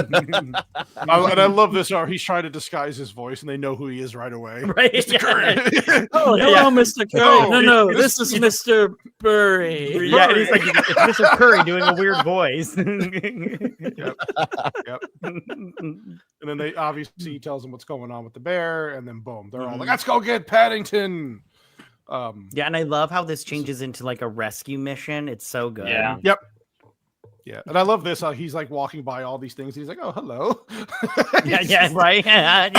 I love this. He's trying to disguise his voice, and they know who he is right away. Right. Mr. Yeah. Curry. Oh, hello, Yeah. Mr. Curry. No, No, this is Mr. Burry. Yeah, and he's like, it's Mr. Curry doing a weird voice. Yep. And then they obviously he tells them what's going on with the bear, and then boom, they're all like, "Let's go get Paddington." Yeah, and I love how this changes into like a rescue mission. It's so good. Yeah. Yeah, and I love this. He's like walking by all these things. And he's like, "Oh, hello." Yeah, right. Even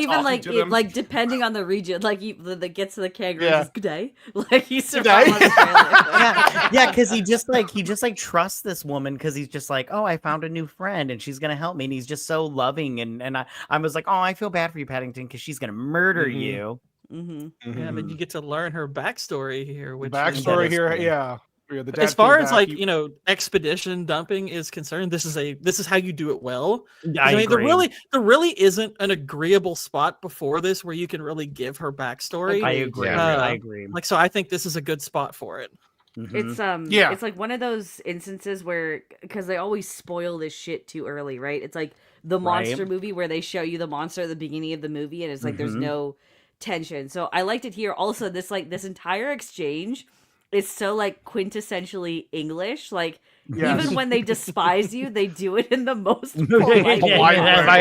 talking like to them. like depending on the region, like that gets to the kangaroo, Yeah. good day. Like he's Good from day. Australia. Yeah, because he just like trusts this woman because he's just like, oh, I found a new friend and she's gonna help me, and he's just so loving, and I was like, oh, I feel bad for you, Paddington, because she's gonna murder Mhm. you. Mm-hmm. Yeah, but you get to learn her backstory here. Which is- Backstory is here, cool. yeah. The dad as far came as back, like he- expedition dumping is concerned, this is how you do it well. I mean, agree. there really isn't an agreeable spot before this where you can really give her backstory. I agree. Yeah. I agree. Like, so I think this is a good spot for it. Mhm. It's Yeah. it's like one of those instances where because they always spoil this shit too early, right? It's like the Right. monster movie where they show you the monster at the beginning of the movie, and it's like there's Mhm. no tension. So I liked it here. Also, this entire exchange is so like quintessentially English. Like Yes. even when they despise you, they do it in the most Yeah, polite yeah, way.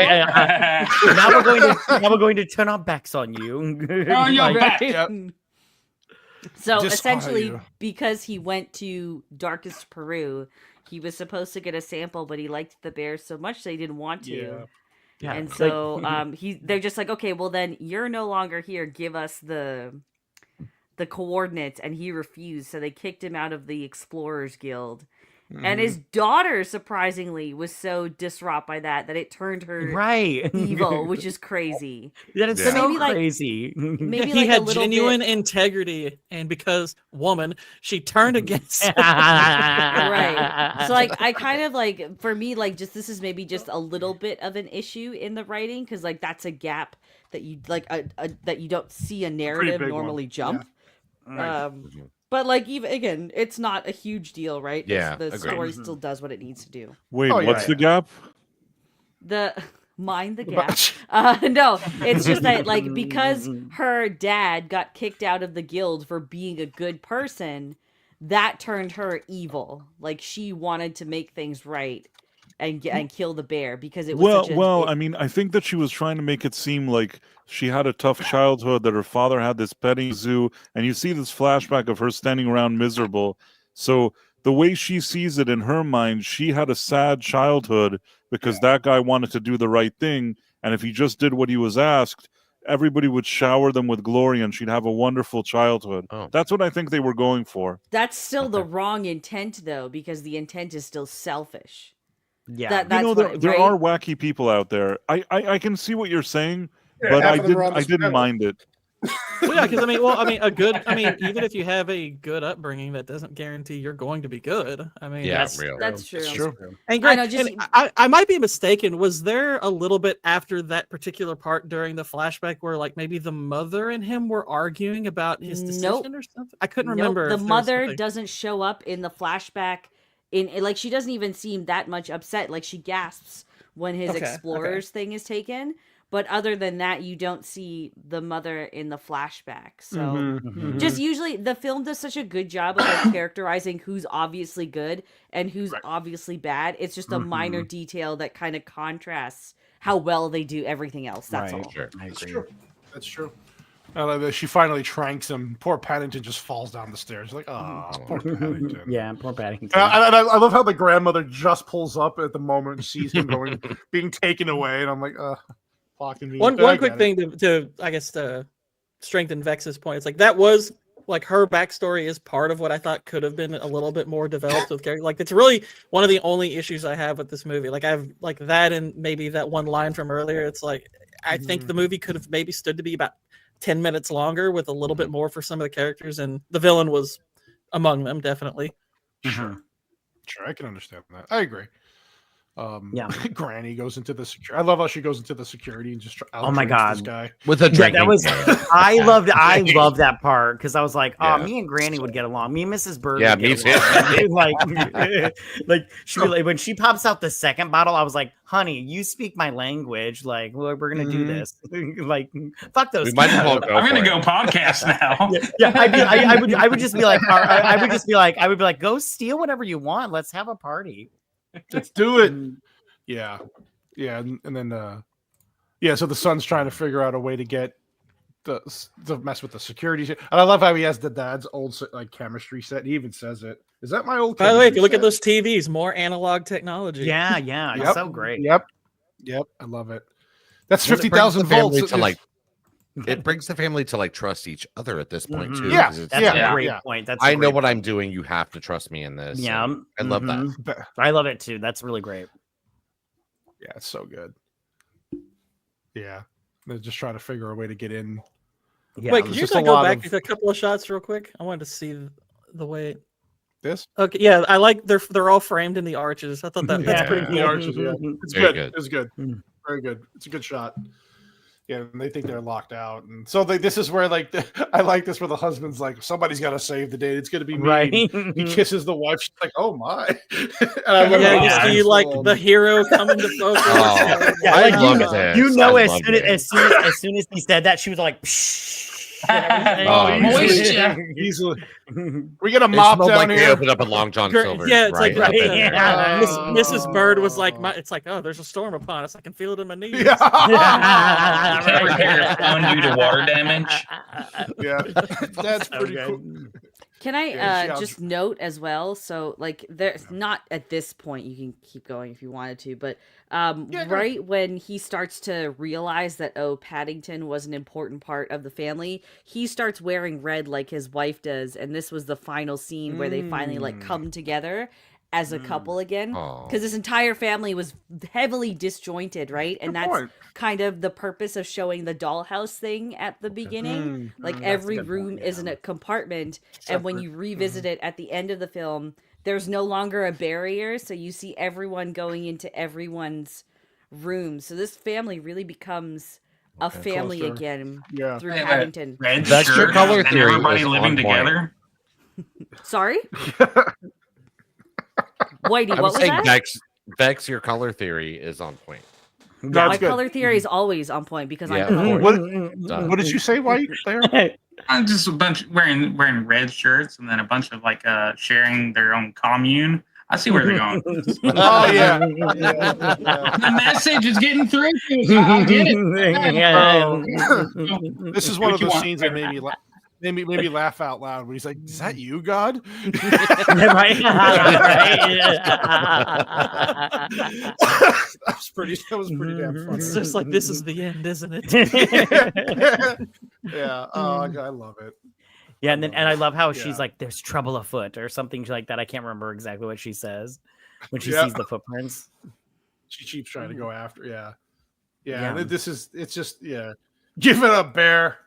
yeah, now we're going to turn our backs on you. Oh, you're back. Yep. So Dishonor essentially, you. because he went to darkest Peru, he was supposed to get a sample, but he liked the bear so much that he didn't want to. Yeah. Yeah, And like- so they're just like, okay, well then you're no longer here. Give us the the coordinates, and he refused, so they kicked him out of the Explorers Guild. And his daughter, surprisingly, was so diswrought by that it turned her evil, which is crazy. That is so crazy. Maybe he like had a little genuine integrity, and because woman, she turned against him. Right. So like, I kind of like, for me, like, just this is maybe just a little bit of an issue in the writing, because like that's a gap that you like that you don't see a narrative normally jump. Yeah. But like, even again, it's not a huge deal, right? Yeah, the agreed. story still does what it needs to do. Wait, what's the gap? Mind the gap. No, it's just that like, because her dad got kicked out of the guild for being a good person, that turned her evil. Like, she wanted to make things right and kill the bear because it was I mean, I think that she was trying to make it seem like she had a tough childhood, that her father had this petting zoo, and you see this flashback of her standing around miserable. So the way she sees it in her mind, she had a sad childhood because that guy wanted to do the right thing, and if he just did what he was asked, everybody would shower them with glory and she'd have a wonderful childhood. That's what I think they were going for. That's still the wrong intent, though, because the intent is still selfish. Yeah, there are wacky people out there. I can see what you're saying, but I didn't mind it. Well, yeah, because even if you have a good upbringing, that doesn't guarantee you're going to be good. I mean, that's true. And I might be mistaken. Was there a little bit after that particular part during the flashback where like maybe the mother and him were arguing about his decision or something? I couldn't remember. The mother doesn't show up in the flashback. Like, she doesn't even seem that much upset. Like, she gasps when his explorers thing is taken. But other than that, you don't see the mother in the flashback. So just usually the film does such a good job of like characterizing who's obviously good and who's obviously bad. It's just a minor detail that kind of contrasts how well they do everything else. That's all. Sure. I agree. That's true. I love that she finally tranks him. Poor Paddington just falls down the stairs. Like, oh, poor Paddington. Yeah, poor Paddington. I love how the grandmother just pulls up at the moment and sees him being taken away, and I'm like, fucking me. One quick thing to I guess to strengthen Vex's point. It's like that was like her backstory is part of what I thought could have been a little bit more developed with character. Like, it's really one of the only issues I have with this movie. Like, I've like that, and maybe that one line from earlier. It's like I think the movie could have maybe stood to be about 10 minutes longer with a little bit more for some of the characters, and the villain was among them, definitely. Sure, I can understand that. I agree. Granny goes into the security. I love how she goes into the security and just oh my god, this guy with a drinking. That was I loved that part because I was like, me and Granny would get along. Me and Mrs. Bird. Yeah, me too. like she like when she pops out the second bottle, I was like, honey, you speak my language. Like, we're gonna do this. Like, fuck those. I'm gonna go podcast now. I would just be like, I would be like, go steal whatever you want. Let's have a party. Let's do it. Yeah, and then so the son's trying to figure out a way to get to mess with the security. And I love how he has the dad's old like chemistry set. He even says it. Is that my old? By the way, if you look at those TVs, more analog technology. Yeah, it's so great. Yep, I love it. That's 50,000 volts. It brings the family to like trust each other at this point too. Yeah, that's a great point. I know what I'm doing. You have to trust me in this. Yeah, I love that. I love it too. That's really great. Yeah, it's so good. Yeah, they're just trying to figure a way to get in. Yeah, wait, could you go back to a couple of shots real quick? I wanted to see the way. This? Okay, yeah, I like they're all framed in the arches. I thought that's pretty cool. The arches, yeah, it's good. It's good. Very good. It's a good shot. Yeah, and they think they're locked out, and so this is where like I like this where the husband's like, somebody's got to save the day. It's going to be me. Right. He kisses the wife. She's like, oh my. And you see like the hero come into focus. I love that. You know, as soon as he said that, she was like, psh. Easily. We get a mop down like here. They opened up a Long John Silver. Yeah, it's right? like Mrs. Bird was like, it's like, oh, there's a storm upon us. I can feel it in my knees. Prepare to water damage. Yeah, that's pretty cool. Can I Yeah, just note as well? So, like, there's not at this point. You can keep going if you wanted to, but right when he starts to realize that Paddington was an important part of the family, he starts wearing red like his wife does, and this was the final scene where they finally like come together as a couple again, because this entire family was heavily disjointed, right? And that's kind of the purpose of showing the dollhouse thing at the beginning. Like every room is in a compartment, and when you revisit it at the end of the film, there's no longer a barrier, so you see everyone going into everyone's room. So this family really becomes a family Closer. again through Hey, Paddington. Red That's your shirt color and theory everybody is living on together. Sorry? Whitey, I what was was saying, that? Vex, your color theory is on point. No, My it's good. color theory is always on point because Yeah, I'm of colorblind. What did you say, White? There. I'm just a bunch wearing red shirts, and then a bunch of like sharing their own commune. I see where they're going. Oh yeah. The message is getting through. I get it. This is one What of you those want, scenes that made me laugh out loud when he's like, "Is that you, God?" That was pretty damn funny. It's just like this is the end, isn't it? Yeah. Oh, I love it. Yeah, and I love how she's like, "There's trouble afoot" or something like that. I can't remember exactly what she says when she sees the footprints. She keeps trying to go after. Yeah. Yeah. And it's just give it up, Bear.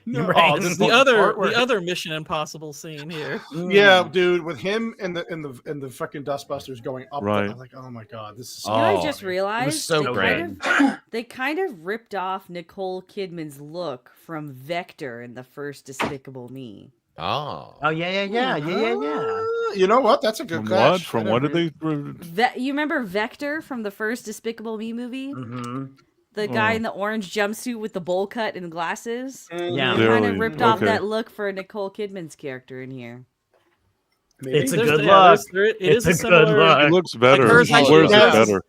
No, Right. this is the part where- other Mission Impossible scene here. Yeah, dude, with him and the fucking Dustbusters going up. Right. I'm like, oh my god, this is. You know what I just realized? so great. They kind of ripped off Nicole Kidman's look from Vector in the first Despicable Me. Oh. Oh yeah. You know what? That's a good From catch. what? From what did they? You remember Vector from the first Despicable Me movie? The guy in the orange jumpsuit with the bowl cut and glasses? Yeah. They kind Really? of ripped off Okay. that look for Nicole Kidman's character in here. It's a There's- good yeah, look. it It's is a a good similar. look. It looks better. hers Where's actually it does. better?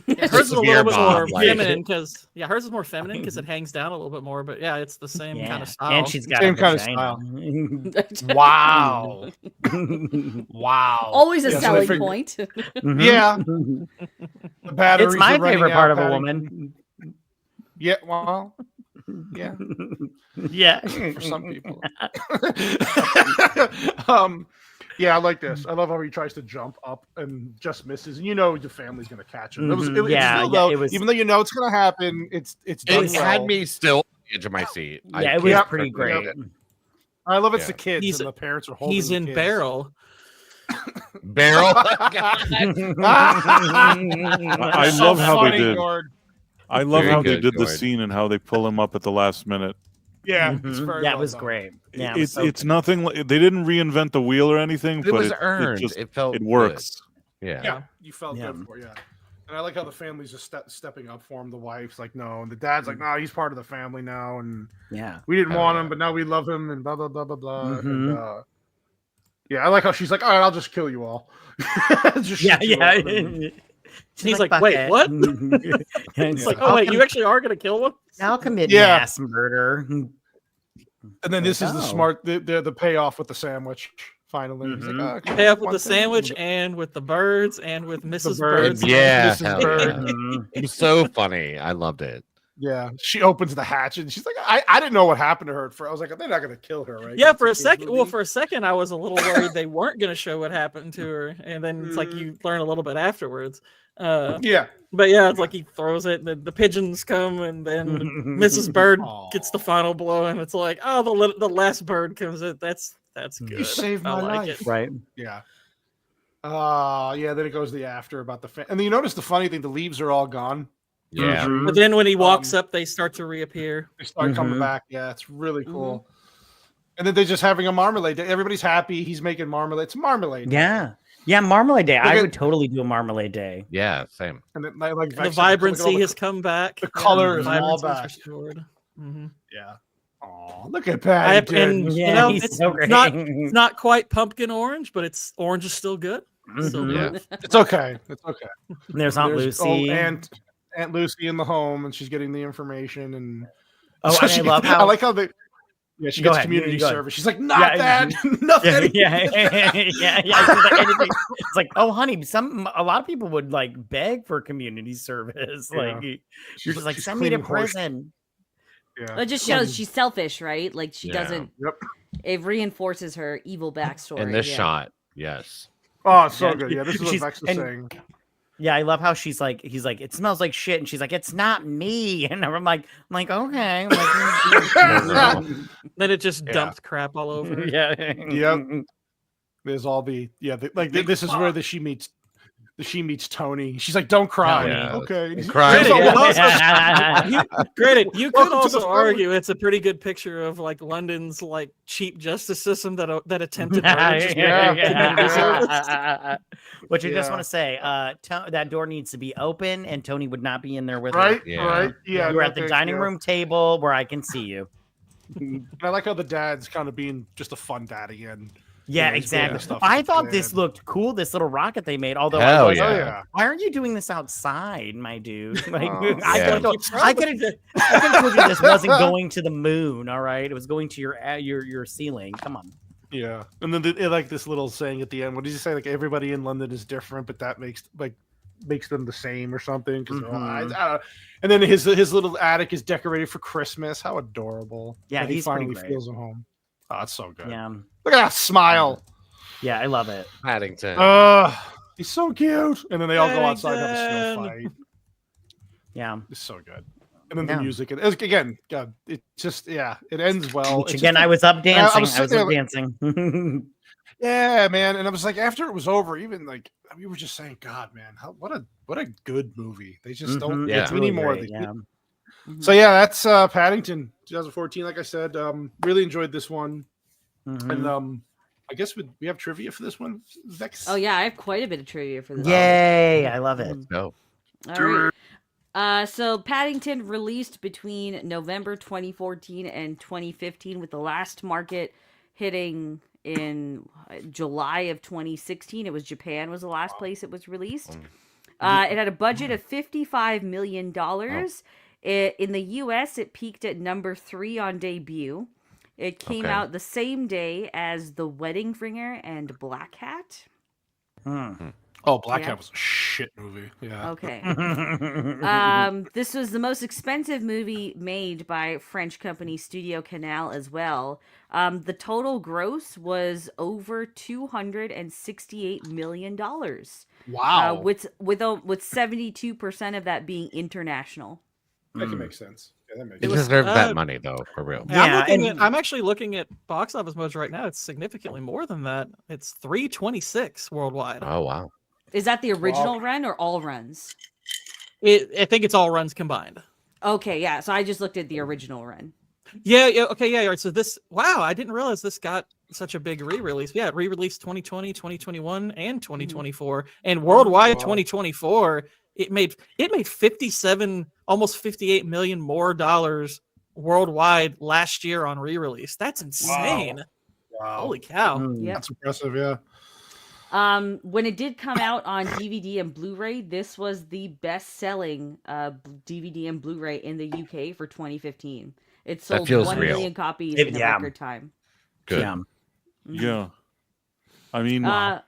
Yeah, hers is a little bit Bob, more like- feminine because hers is more feminine because it hangs down a little bit more. But yeah, it's the same kind of style. And she's got Same a kind of vagina. Wow. Wow. Always a Yeah, so they selling figured- point. Yeah. The batteries It's my are running favorite out, part of a Patty. woman. Yeah, well, yeah, Yeah. for some people. Yeah, I like this. I love how he tries to jump up and just misses, and you know the family's gonna catch him. It was, even though you know it's gonna happen. It's done It well. had me still on the edge of my seat. Yeah, it was Yeah. pretty great. I love it's Yeah. the kids He's- and the parents are holding. He's the in kids. Barrel. Barrel. I So love how they funny, did. Gord. I love Very how they good, did the Gord. scene and how they pull him up at the last minute. Yeah, it's very That well was done. great. Yeah, It's nothing. They didn't reinvent the wheel or anything, It but was it earned. just It felt it works. good. Yeah. Yeah, you felt Yeah. good for it, yeah. And I like how the family's just stepping up for him. The wife's like, no, and the dad's like, no, he's part of the family now, and Yeah. we didn't Oh, want yeah. him, but now we love him, and blah blah blah blah blah. Mhm. And, yeah, I like how she's like, all right, I'll just kill you all. Just Yeah, shoot you yeah. all. And- He's like, "Fuck wait, it." what? And It's like, oh wait, you actually are gonna kill one? I'll commit Yeah. mass murder. And then this is the Oh. smart, the payoff with the sandwich. Finally, he's Mhm. like, oh, Pay up with one the thing. sandwich and with the birds and with Mrs. birds. Birds. Yeah. Mrs. hell Bird. yeah. Mhm. It was so funny. I loved it. Yeah, she opens the hatch and she's like, I didn't know what happened to her. I was like, they're not gonna kill her, right? Yeah, It's for a kid's second. Well, movie. for a second, I was a little worried they weren't going to show what happened to her, and then it's like you learn a little bit afterwards. Yeah. But yeah, it's like he throws it, and the pigeons come, and then Mrs. Bird Aw. gets the final blow, and it's like, oh, the last bird comes in. That's good. You saved my I like life. it. Right. Yeah. Yeah, then it goes the after about the and then you notice the funny thing, the leaves are all gone. Yeah. Mhm. But then when he walks up, they start to reappear. They start coming Mhm. back. Yeah, it's really cool. And then they're just having a marmalade day. Everybody's happy. He's making marmalade. It's marmalade. Yeah. Yeah, Marmalade Day. I at- would totally do a Marmalade Day. Yeah. Same. And then like The vibrancy has come back. the color the is all vibrancy's back. restored. Mhm. Yeah. Oh, look at I, Paddington. and Yeah, you know, he's it's so great. not quite pumpkin orange, but it's orange is still good. Still Mhm. good. Yeah. It's okay. It's okay. There's Aunt There's Lucy. Aunt Lucy in the home, and she's getting the information. And Oh, so and I she- love I how like how they. Yeah, she Go gets ahead, community you go ahead. service. She's like, not Yeah, that, nothing. yeah. She's like, anything. It's like, oh, honey, a lot of people would like beg for community service. Yeah. Like, you're She's just like, she's send me to cleaning horse- prison. Yeah. It just shows she's selfish, right? Like she Yeah. doesn't. Yep. It reinforces her evil backstory. In this yeah. shot, yes. Oh, it's so Yeah, good. Yeah, this is what she's- Vex was and- saying. Yeah, I love how he's like, it smells like shit, and she's like, it's not me, and I'm like, okay. I'm like, Then it just Yeah. dumped crap all over. her. yeah, Yep. There's all the this is where she meets Tony. She's like, don't cry. Yeah. Okay. Cry. She's like, Yeah. Granted, you could Welcome to the also argue it's a pretty good picture of like London's like cheap justice system that attempted murder. Just community service. What you just Yeah. want to say, that door needs to be open, and Tony would not be in there with Right? her. Yeah. Right? Yeah. You're at the thank dining you. room table where I can see you. And I like how the dad's kind of being just a fun dad again. Yeah, Yeah, he's putting exactly. the stuff I in the thought this plan. looked cool. This little rocket they made. Although Hell I was yeah. Oh like, yeah. why aren't you doing this outside, my dude? Like, Oh, yeah. I could have told you this wasn't going to the moon. All right, it was going to your ceiling. Come on. Yeah. And then like this little saying at the end. What did he say? Like everybody in London is different, but that makes them the same or something. Because I don't know. And then his little attic is decorated for Christmas. How adorable. Yeah, and he he's pretty finally great. feels at home. Oh, it's so good. Yeah, Look at that smile. yeah, I love it. Paddington. He's so cute. And then they all go outside and have a snow Paddington. fight. Yeah. It's so good. And then Yeah. the music. And again, God, it just it ends well. Which It's again, just- I was up dancing. was I was sitting up there dancing. yeah, man. And I was like, after it was over, even like we were just saying, God, man, what a good movie. They just don't. Yeah. It's really more. great, yeah. So yeah, that's Paddington, 2014. Like I said, really enjoyed this one, Mhm. and I guess we have trivia for this one. Vex. Oh yeah, I have quite a bit of trivia for this. one. Yay! I love it. No. All right. So Paddington released between November 2014 and 2015, with the last market hitting in July of 2016. It was Japan was the last place it was released. It had a budget of $55 million. In the U.S., it peaked at number 3 on debut. It came Okay. out the same day as The Wedding Ringer and Black Hat. Oh, Black Yeah. Hat was a shit movie. Yeah. Okay. This was the most expensive movie made by French company Studio Canal as well. The total gross was over $268 million. Wow. With 72% of that being international. That can make sense. Yeah, that makes It sense. deserved uh, that money though, for real. Yeah, Yeah, I'm actually looking at box office modes right now. It's significantly more than that. It's 326 worldwide. Oh wow. Is that the original run or all runs? I think it's all runs combined. Okay, yeah. So I just looked at the original run. Yeah, okay, yeah. All right, so wow, I didn't realize this got such a big re-release. Yeah, it re-released 2020, 2021, and 2024. And worldwide 2024, it made 57, almost 58 million more dollars worldwide last year on re-release. That's insane. Wow. Holy cow. Yeah. That's impressive. Yeah. When it did come out on DVD and Blu-ray, this was the best-selling DVD and Blu-ray in the UK for 2015. It sold feels 1 real. million copies It- in a yeah. record time. Good. Yeah. Yeah. I mean, oh,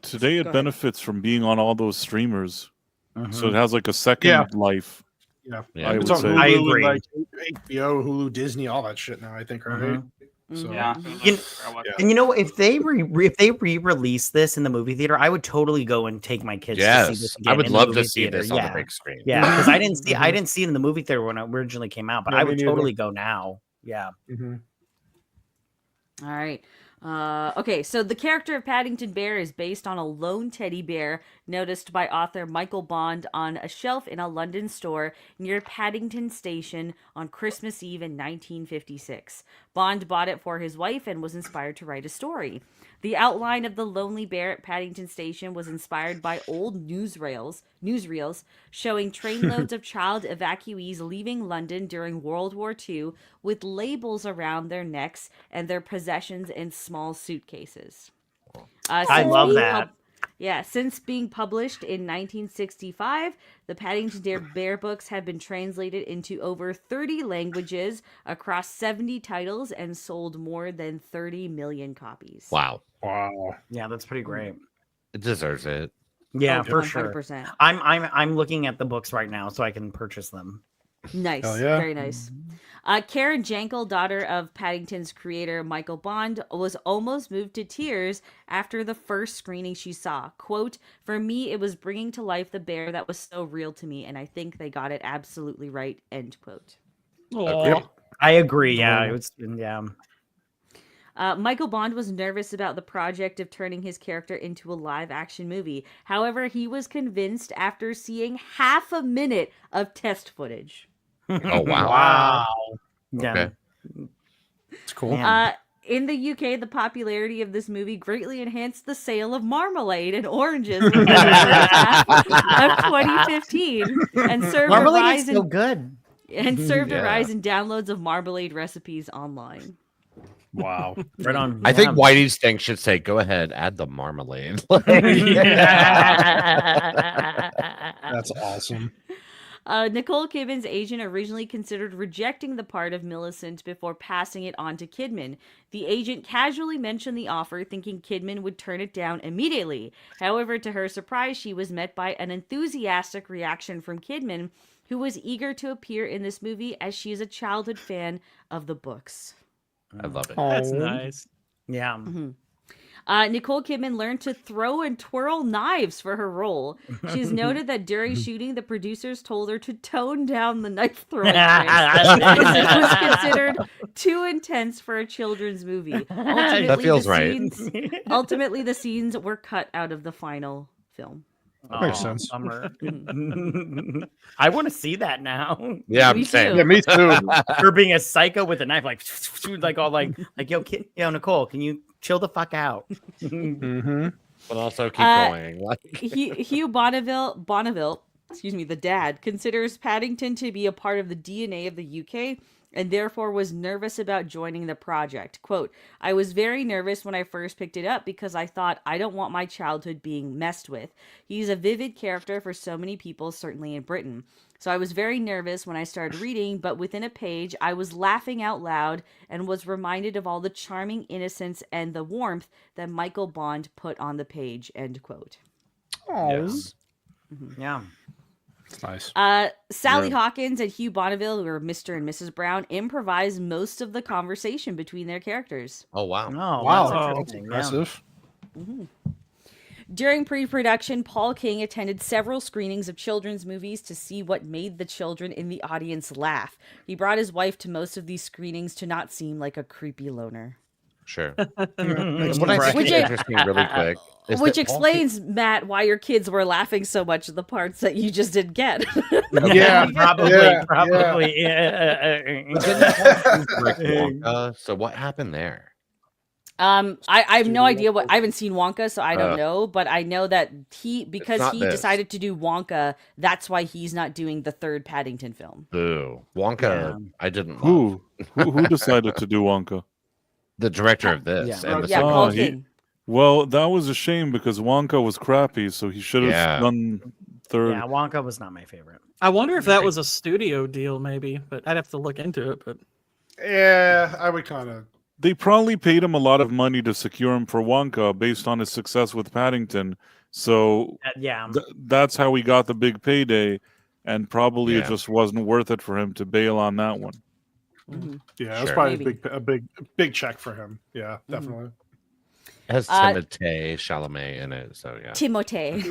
today go it ahead. benefits from being on all those streamers. Mhm. So it has like a second Yeah. life. Yeah. Yeah. I It's would on say. Hulu, I and, agree. like HBO, Hulu, Disney, all that shit now. I think, right? Mhm. So Yeah. You- And you know, if they re-release this in the movie theater, I would totally go and take my kids to see this Yes. again I would in the love to movie see theater. this on Yeah. the big screen. Yeah, because I didn't see it in the movie theater when it originally came out, but Yeah, I me would neither. totally go now. Yeah. Mhm. All right. Okay, so the character of Paddington Bear is based on a lone teddy bear noticed by author Michael Bond on a shelf in a London store near Paddington Station on Christmas Eve in 1956. Bond bought it for his wife and was inspired to write a story. The outline of the lonely bear at Paddington Station was inspired by old newsreels showing trainloads of child evacuees leaving London during World War II with labels around their necks and their possessions in small suitcases. I love that. Yeah, since being published in 1965, the Paddington Bear books have been translated into over 30 languages across 70 titles and sold more than 30 million copies. Wow. Wow. Yeah, that's pretty great. It deserves it. Yeah, Oh, for sure. 100%. I'm looking at the books right now so I can purchase them. Nice. Hell yeah. Very nice. Karen Jankel, daughter of Paddington's creator Michael Bond, was almost moved to tears after the first screening she saw. Quote, "For me, it was bringing to life the bear that was so real to me, and I think they got it absolutely right." End quote. Aw. I agree. Yeah, it was. Yeah. Michael Bond was nervous about the project of turning his character into a live-action movie. However, he was convinced after seeing half a minute of test footage. Oh, wow. Wow. Yeah. Okay. It's cool. In the UK, the popularity of this movie greatly enhanced the sale of marmalade and oranges in the first half of 2015, and served Marmalade a is rise so in good. a rise in downloads of marmalade recipes online. Wow. Right on. I think Whitey's thing should say, "Go ahead, add the marmalade." That's awesome. Nicole Kidman's agent originally considered rejecting the part of Millicent before passing it on to Kidman. The agent casually mentioned the offer, thinking Kidman would turn it down immediately. However, to her surprise, she was met by an enthusiastic reaction from Kidman, who was eager to appear in this movie as she is a childhood fan of the books. I love it. That's nice. Yeah. Nicole Kidman learned to throw and twirl knives for her role. She's noted that during shooting, the producers told her to tone down the knife throwing as it was considered too intense for a children's movie. That feels right. Ultimately, the scenes were cut out of the final film. Makes sense. Bummer. I want to see that now. Yeah, Me I'm saying. too. Yeah, me too. Her being a psycho with a knife, like all like yo, Nicole, can you chill the fuck out? Mm-hmm. But also keep going. Like, Hugh Bonneville, excuse me, the dad, considers Paddington to be a part of the DNA of the UK and therefore was nervous about joining the project. Quote, "I was very nervous when I first picked it up because I thought, I don't want my childhood being messed with. He's a vivid character for so many people, certainly in Britain. So I was very nervous when I started reading, but within a page, I was laughing out loud and was reminded of all the charming innocence and the warmth that Michael Bond put on the page." End quote. yes. Yeah. It's nice. Sally Hawkins and Hugh Bonneville, who are Mr. and Mrs. Brown, improvised most of the conversation between their characters. Oh, wow. Oh, Wow. that's That's interesting. impressive. During pre-production, Paul King attended several screenings of children's movies to see what made the children in the audience laugh. He brought his wife to most of these screenings to not seem like a creepy loner. Sure. Yeah, What I think Which is interesting, really quick, is Which that Paul explains, Matt, why your kids were laughing so much at the parts that you just didn't get. Yeah, Probably. yeah, Probably. King- didn't Paul King direct Wonka? So what happened there? I have no idea I haven't seen Wonka, so I don't know, but I know that because not he this. decided to do Wonka, that's why he's not doing the third Paddington film. Boo. Wonka, I didn't love. Who decided to do Wonka? The director of this. Yeah. And the Yeah, second Paul one. King. Well, that was a shame because Wonka was crappy, so he should have Yeah. done third. Yeah, Wonka was not my favorite. I wonder if that was a studio deal, maybe, but I'd have to look into it. But Yeah, I would kind of. They probably paid him a lot of money to secure him for Wonka based on his success with Paddington. So Yeah. that's how he got the big payday, and probably it Yeah. just wasn't worth it for him to bail on that one. Yeah, it was Sure. probably Maybe. a big check for him. Yeah, definitely. It has Timothée Chalamet in it, so yeah. Timothée.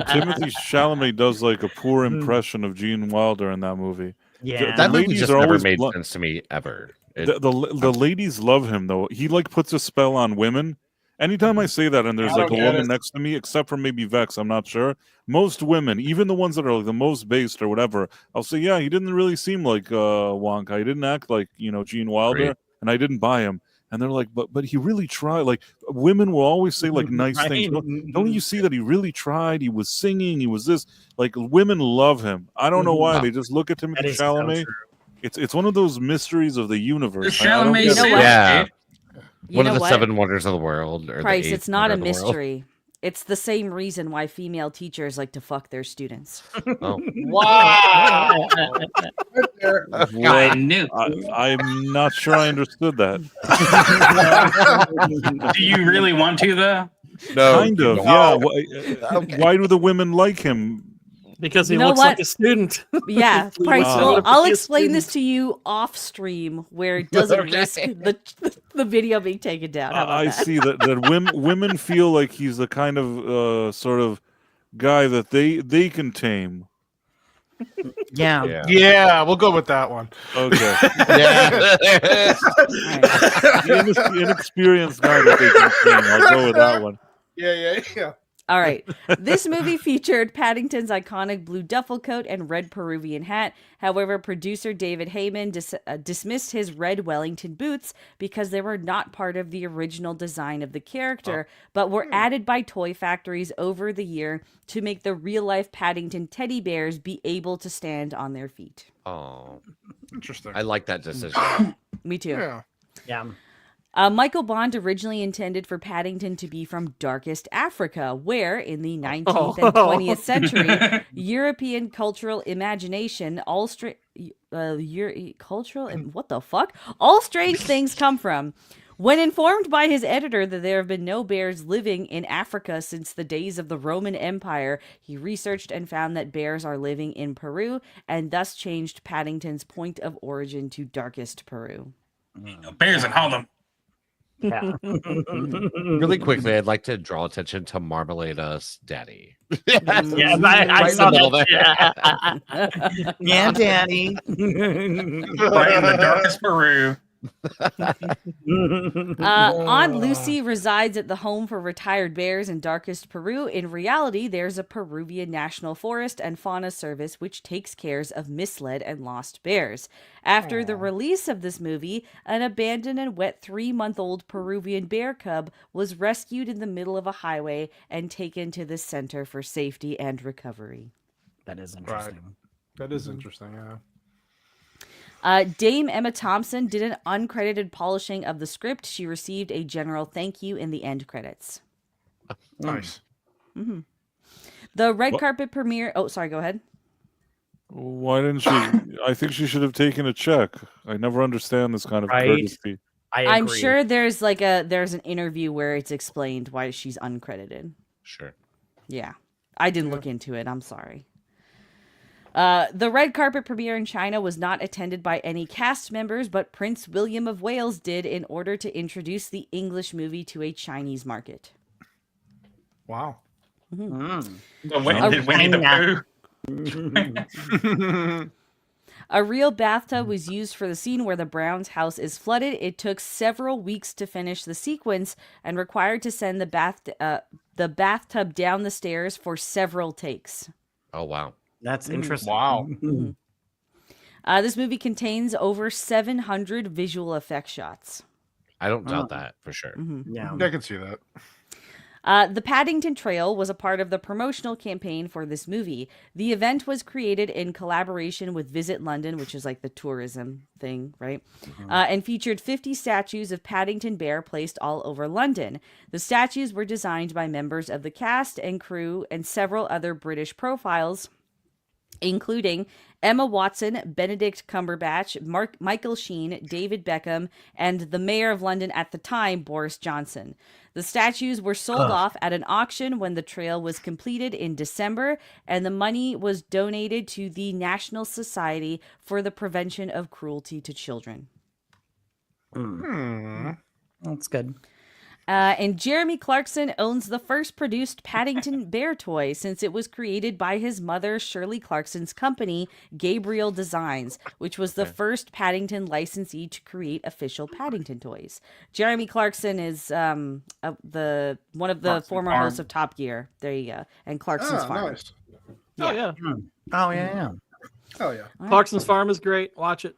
Timothy Chalamet does like a poor impression of Gene Wilder in that movie. Yeah. That movie ladies just are never always made blo- sense to me ever. The ladies love him though. He like puts a spell on women. Anytime I say that and there's I like a don't get woman it. next to me, except for maybe Vex, I'm not sure. Most women, even the ones that are like the most based or whatever, I'll say, yeah, he didn't really seem like Wonka. He didn't act like Gene Wilder, Agreed. and I didn't buy him. And they're like, but he really tried. Like women will always say like nice things. Don't you see that he really tried? He was singing. He was this. Like women love him. I don't know why. They just look at him That and is so Chalamet. true. It's one of those mysteries of the universe. The I don't Chalamet get it. You know what? Yeah. You One know of the what? 7 wonders of the world. Or Price, the it's not a wonder of the world. mystery. It's the same reason why female teachers like to fuck their students. Oh. Wow. I What? knew. I'm not sure I understood that. Do you really want to though? No, Kind of, no. yeah. Okay. Why do the women like him? Because he You know looks what? like a student. Yeah, We Price. want Wow. Well, him to I'll be a explain this student. to you off stream where it doesn't Okay. risk the video being taken down. How about I that? see that women feel like he's the kind of sort of guy that they can tame. Yeah. Yeah. Yeah, we'll go with that one. Okay. Yeah. The inexperienced guy that they can tame. I'll go with that one. Yeah. All right. This movie featured Paddington's iconic blue duffel coat and red Peruvian hat. However, producer David Heyman dismissed his red Wellington boots because they were not part of the original design of the character, but were added by toy factories over the year to make the real-life Paddington teddy bears be able to stand on their feet. Oh, Interesting. I like that decision. Me too. Yeah. Yeah. Michael Bond originally intended for Paddington to be from darkest Africa, where, in the 19th and 20th century, European cultural imagination, all strange things come from. When informed by his editor that there have been no bears living in Africa since the days of the Roman Empire, he researched and found that bears are living in Peru, and thus changed Paddington's point of origin to darkest Peru. Bears in Harlem. Yeah. Really quickly, I'd like to draw attention to Marmalada's daddy. Yeah, I Right in saw the middle that. Yeah, Daddy. Right in the darkest Peru. Aunt Lucy resides at the home for retired bears in darkest Peru. In reality, there's a Peruvian National Forest and Fauna Service which takes care of misled and lost bears. After the release of this movie, an abandoned and wet 3-month-old Peruvian bear cub was rescued in the middle of a highway and taken to the Center for Safety and Recovery. That is interesting. That is interesting, yeah. Dame Emma Thompson did an uncredited polishing of the script. She received a general thank you in the end credits. Nice. The red carpet premiere. Oh, sorry. Go ahead. Why didn't she? I think she should have taken a check. I never understand this kind of Right. courtesy. I agree. I'm sure there's an interview where it's explained why she's uncredited. Sure. Yeah, I didn't look into it. I'm sorry. The red carpet premiere in China was not attended by any cast members, but Prince William of Wales did in order to introduce the English movie to a Chinese market. Wow. The Winnie the Pooh. A real bathtub was used for the scene where the Browns' house is flooded. It took several weeks to finish the sequence and required to send the bathtub down the stairs for several takes. Oh, wow. That's interesting. Wow. This movie contains over 700 visual effect shots. I don't doubt that for sure. Yeah. I can see that. The Paddington Trail was a part of the promotional campaign for this movie. The event was created in collaboration with Visit London, which is like the tourism thing, right? And featured 50 statues of Paddington Bear placed all over London. The statues were designed by members of the cast and crew and several other British profiles, including Emma Watson, Benedict Cumberbatch, Michael Sheen, David Beckham, and the mayor of London at the time, Boris Johnson. The statues were sold off at an auction when the trail was completed in December, and the money was donated to the National Society for the Prevention of Cruelty to Children. That's good. And Jeremy Clarkson owns the first produced Paddington Bear toy since it was created by his mother, Shirley Clarkson's company, Gabriel Designs, which was the first Paddington licensee to create official Paddington toys. Jeremy Clarkson is one of the Clarkson former Farm. hosts of Top Gear. There you go. And Clarkson's Farm. Nice. Oh yeah. Oh yeah. Oh yeah. Clarkson's Farm is great. Watch it.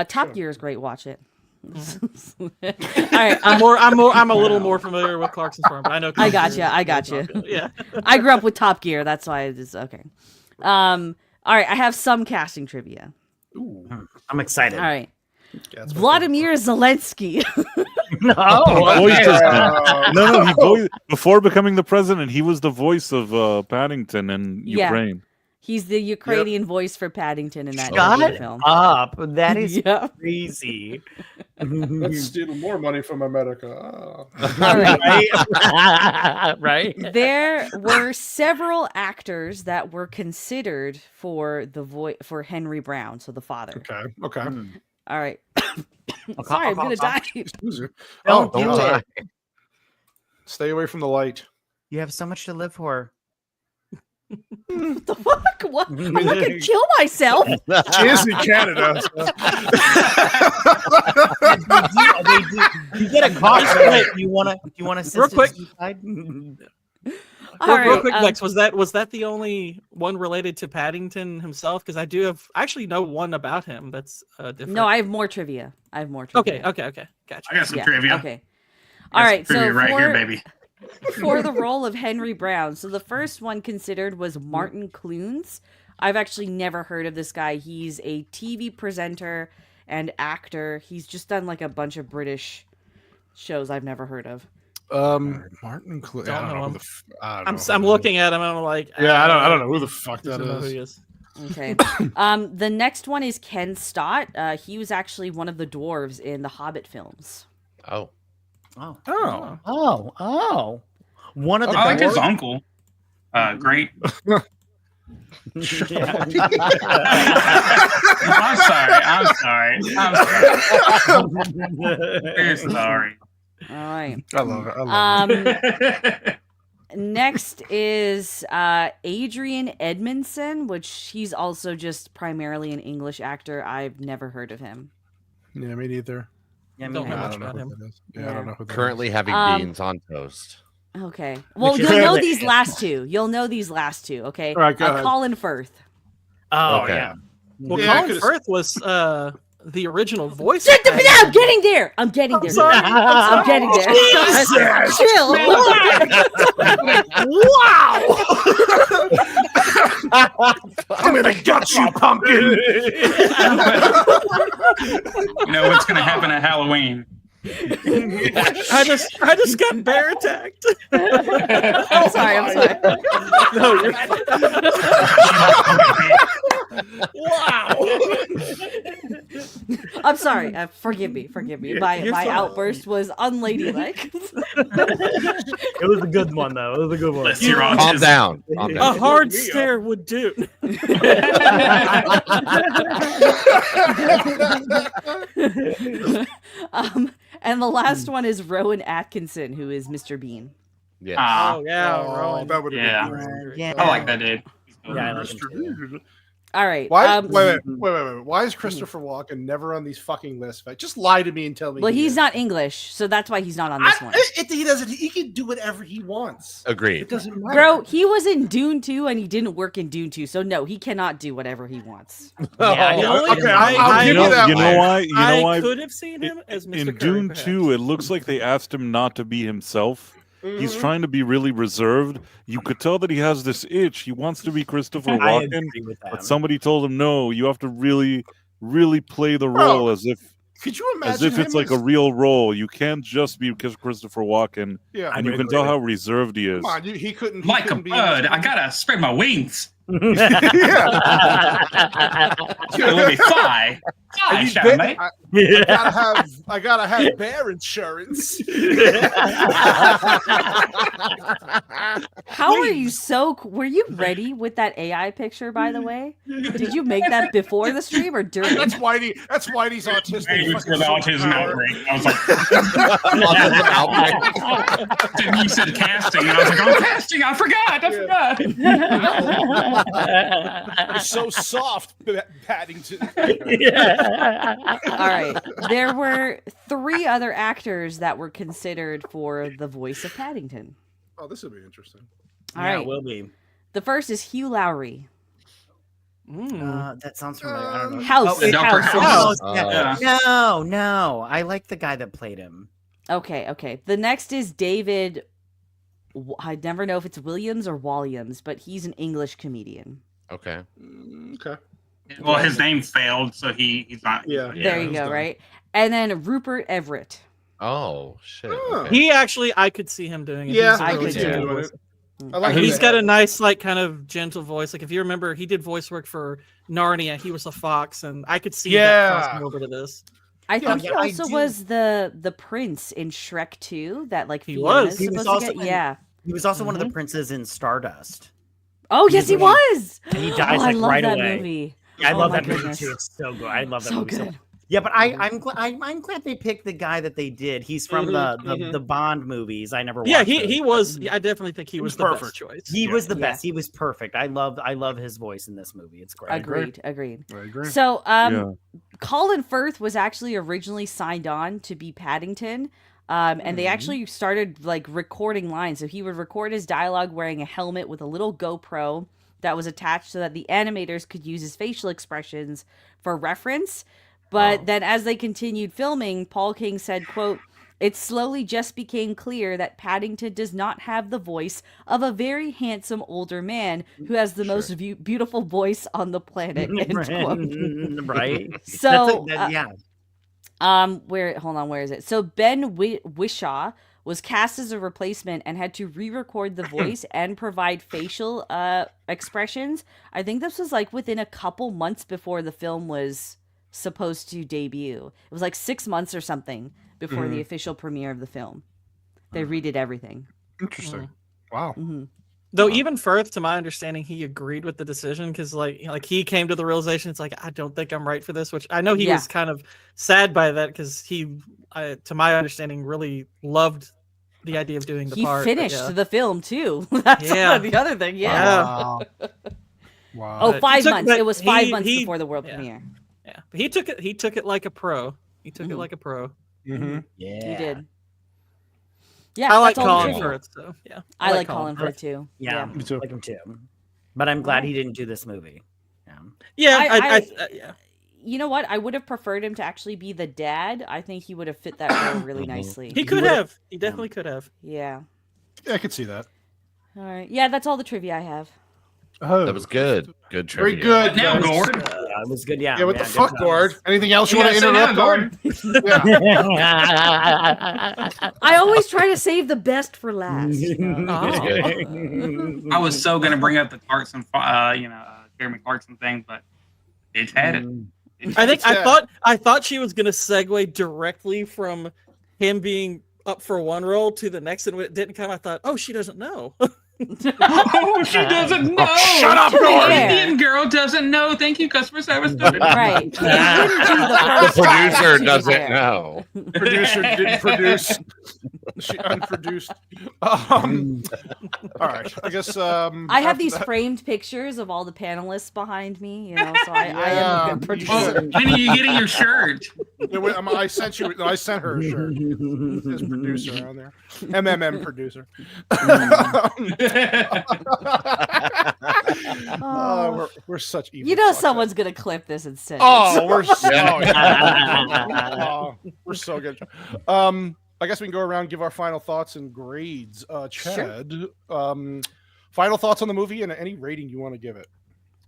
Top Gear is great. Watch it. All right. I'm a little more familiar with Clarkson's Farm, but I know. I got you. Yeah. I grew up with Top Gear. That's why it is okay. All right. I have some casting trivia. I'm excited. All right. Yeah, that's my Vladimir Zelensky. No, Voiced okay. as- no, he voiced before becoming the president. He was the voice of Paddington in Yeah. Ukraine. He's the Ukrainian voice for Paddington in that Shut film. up. That is Yeah. crazy. Let's steal more money from America. All right. Right? There were several actors that were considered for the for Henry Brown, so the father. Okay. All right. Sorry, I'm gonna die. Excuse me. Don't Oh, do God. it. Stay away from the light. You have so much to live for. What the fuck? What? I'm not gonna kill myself. She is in Canada. You get a coffee. Do you want to assist Real quick. suicide? All Real right. quick, Lex, was that the only one related to Paddington himself? Because I actually know one about him that's different. No, I have more trivia. Okay, gotcha. I got some Yeah, trivia. Okay. I got All some right. So trivia right here, baby. for the role of Henry Brown, so the first one considered was Martin Clunes. I've actually never heard of this guy. He's a TV presenter and actor. He's just done like a bunch of British shows I've never heard of. Martin Clunes. Don't I don't know know. him. Who I don't know I'm who looking at him and I'm like, Yeah, I don't know who the fuck I that don't know who he is. is. Okay. The next one is Ken Stott. He was actually one of the dwarves in the Hobbit films. Oh. Oh. One of the I like his dwarves? uncle. Great. I'm sorry. Very sorry. All right. I love it. Next is Adrian Edmondson, which he's also just primarily an English actor. I've never heard of him. Yeah, me neither. Yeah, I Don't mean, know I much don't know about who him. that is. Yeah, I don't know who that Currently is. having Um, beans on toast. Okay. Well, Which is you'll know delicious. these last two. You'll know these last two. Okay. All right, go ahead. Colin Firth. Oh, Okay. yeah. Well, Yeah, I Colin could've- Firth was the original voice. Shut of the Paddington. I'm getting there. I'm getting there. sorry. I'm getting there. Chill. I'm gonna gut you, pumpkin. You know what's gonna happen at Halloween? I just got bear attacked. I'm sorry. No, you're wow. I'm sorry. Forgive me. My You're my fine. outburst was unladylike. It was a good one, though. It was a good one. Bless your Calm autism. down. Calm A down. hard stare would do. And the last one is Rowan Atkinson, who is Mr. Bean. Yeah. Oh yeah, Oh, Rowan. that would have Yeah. been great. Yeah. I like that dude. Yeah, I like him too. All right. Why? Wait. Why is Christopher Walken never on these fucking lists? Just lie to me and tell me. Well, he he's is. not English, so that's why he's not on this one. He doesn't. He can do whatever he wants. It Agreed. doesn't matter, Bro, he was in Dune 2 and he didn't work in Dune 2, so no, he cannot do whatever he wants. Yeah, The only- Okay, I'll give You you know, that. you know why? You know I why? could have seen him as Mr. In Curry, Dune perhaps. 2, it looks like they asked him not to be himself. He's trying to be really reserved. You could tell that he has this itch. He wants to be Christopher I Walken, agree with that. but somebody told him, no, you have to really, really play the Bro, role as if Could you imagine? it's him like a as- real role. You can't just be Christopher Walken, Yeah, and you can tell how reserved he is. Come on, he couldn't. He Like a couldn't be bird, I gotta spread my wings. Yeah. Let me fly. I Fly, need shall bear- mate. I gotta have bear insurance. How are you were you ready with that AI picture, by the way? Did you make that before the stream or during? That's Whitey. That's Whitey's autistic. Maybe fucking for the autism superpower. outbreak. I was like, then you said casting, and I was like, oh, casting, I forgot. It's so soft, Paddington. All right. There were 3 other actors that were considered for the voice of Paddington. Oh, this would be interesting. All Yeah, right. it will be. The first is Hugh Lowry. That sounds familiar. I don't know. House. the Dr. House. House. Yeah. Yeah. No. I like the guy that played him. Okay. The next is David. I never know if it's Williams or Walliams, but he's an English comedian. Okay. Okay. Well, his name failed, so he's not. Yeah. There you he's go, done. right? And then Rupert Everett. Oh shit. Oh. Okay. He actually, I could see him doing it. Yeah, He's a I really could good too. voice. I like He's that. got a nice, like, kind of gentle voice. Like, if you remember, he did voice work for Narnia. He was a fox, and I could see that crossing over to this. I think yeah, he I also do. was the prince in Shrek 2 that like He Fiona's was. He was supposed to also get. in- Yeah. He was also one of the princes in Stardust. Oh yes, he when he- was. and he dies, Oh, like, I love right that away. movie. I Oh love my that movie goodness. too. It's so good. I love that So movie so good. much. Yeah, but I'm glad they picked the guy that they did. He's from the Bond movies. I never watched Yeah, those. he was. I definitely think he was the perfect. best choice. He was the Yeah. best. He was perfect. I love his voice in this movie. It's great. Agreed. I agree. So, Yeah. Colin Firth was actually originally signed on to be Paddington. And they actually started like recording lines. So he would record his dialogue wearing a helmet with a little GoPro that was attached so that the animators could use his facial expressions for reference. But then as they continued filming, Paul King said, quote, "It slowly just became clear that Paddington does not have the voice of a very handsome older man who has the most beautiful voice on the planet." End quote. Right. So, yeah. where is it? So Ben Whishaw was cast as a replacement and had to re-record the voice and provide facial expressions. I think this was like within a couple months before the film was supposed to debut. It was like 6 months or something before the official premiere of the film. They redid everything. Interesting. Wow. Though even Firth, to my understanding, he agreed with the decision because like he came to the realization it's like I don't think I'm right for this, which I know he was kind of sad by that because he, to my understanding, really loved the idea of doing the part. He finished the film too. That's the other thing. Yeah. Wow. Wow. Oh, 5 took- months. but It was 5 he- months he- before the world yeah. premiere. Yeah, but he took it like a pro. He took it like a pro. Mm-hmm. Yeah. He did. Yeah, I like that's all the Colin trivia. Firth, so yeah. I like Colin Firth too. Yeah. Me too. I like him too. But I'm glad he didn't do this movie. Yeah. Yeah, yeah. You know what? I would have preferred him to actually be the dad. I think he would have fit that role really nicely. He could have. He definitely could have. Yeah. Yeah, I could see that. All right. Yeah, that's all the trivia I have. Oh, That was good. Good very trivia. good. Now, guys. Gord. Yeah, it was good. Yeah. Yeah, what the good fuck, job. Gord? Anything else you You want to gotta say interrupt now, on? Yeah. I always try to save the best for last. I was so gonna bring up the Clarkson, Jeremy Clarkson thing, but it's had it. I think Yeah. I thought she was gonna segue directly from him being up for one role to the next, and when it didn't come, I thought, oh, she doesn't know. Oh, she doesn't know. Shut up, To be Gord. fair. Indian girl doesn't know. Thank you, customer service. Right. He wouldn't do the The first time, producer to be doesn't fair. know. Producer didn't produce. She unproduced. All right. I guess. I have after these that- framed pictures of all the panelists behind me, so I am Yeah, a good you Oh, producer. should. when are you getting your shirt? Yeah, wait, I sent you. No, I sent her a shirt. This producer on there. MMM producer. We're such evil. You know fucks. someone's gonna clip this and send Oh, it. we're so. Oh, we're so good. I guess we can go around, give our final thoughts and grades. Chad, final thoughts on the movie and any rating you want to give it.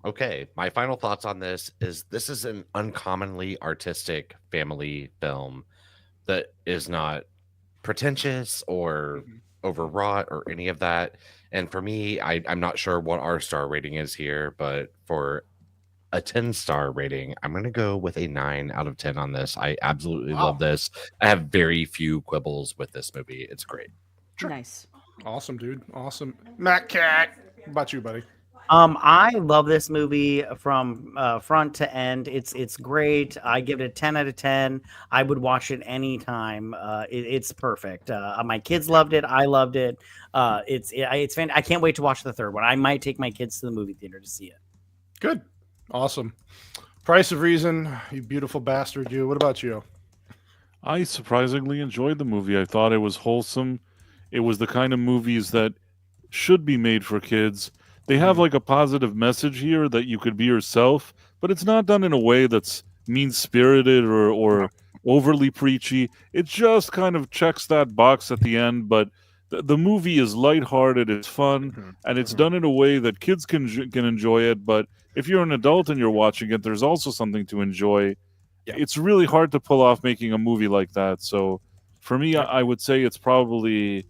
Okay, my final thoughts on this is an uncommonly artistic family film that is not pretentious or overwrought or any of that. And for me, I'm not sure what our star rating is here, but for a 10-star rating, I'm going to go with a 9 out of 10 on this. I absolutely love this. I have very few quibbles with this movie. It's great. Nice. Awesome, dude. Awesome. Matt Cat. What about you, buddy? I love this movie from front to end. It's great. I give it a 10 out of 10. I would watch it anytime. It's perfect. My kids loved it. I loved it. It's fantastic. I can't wait to watch the third one. I might take my kids to the movie theater to see it. Good. Awesome. Price of Reason, you beautiful bastard, you. What about you? I surprisingly enjoyed the movie. I thought it was wholesome. It was the kind of movies that should be made for kids. They have like a positive message here that you could be yourself, but it's not done in a way that's mean-spirited or overly preachy. It just kind of checks that box at the end, but the movie is lighthearted, it's fun, and it's done in a way that kids can enjoy it. But if you're an adult and you're watching it, there's also something to enjoy. Yeah. It's really hard to pull off making a movie like that. So for me, I would say it's probably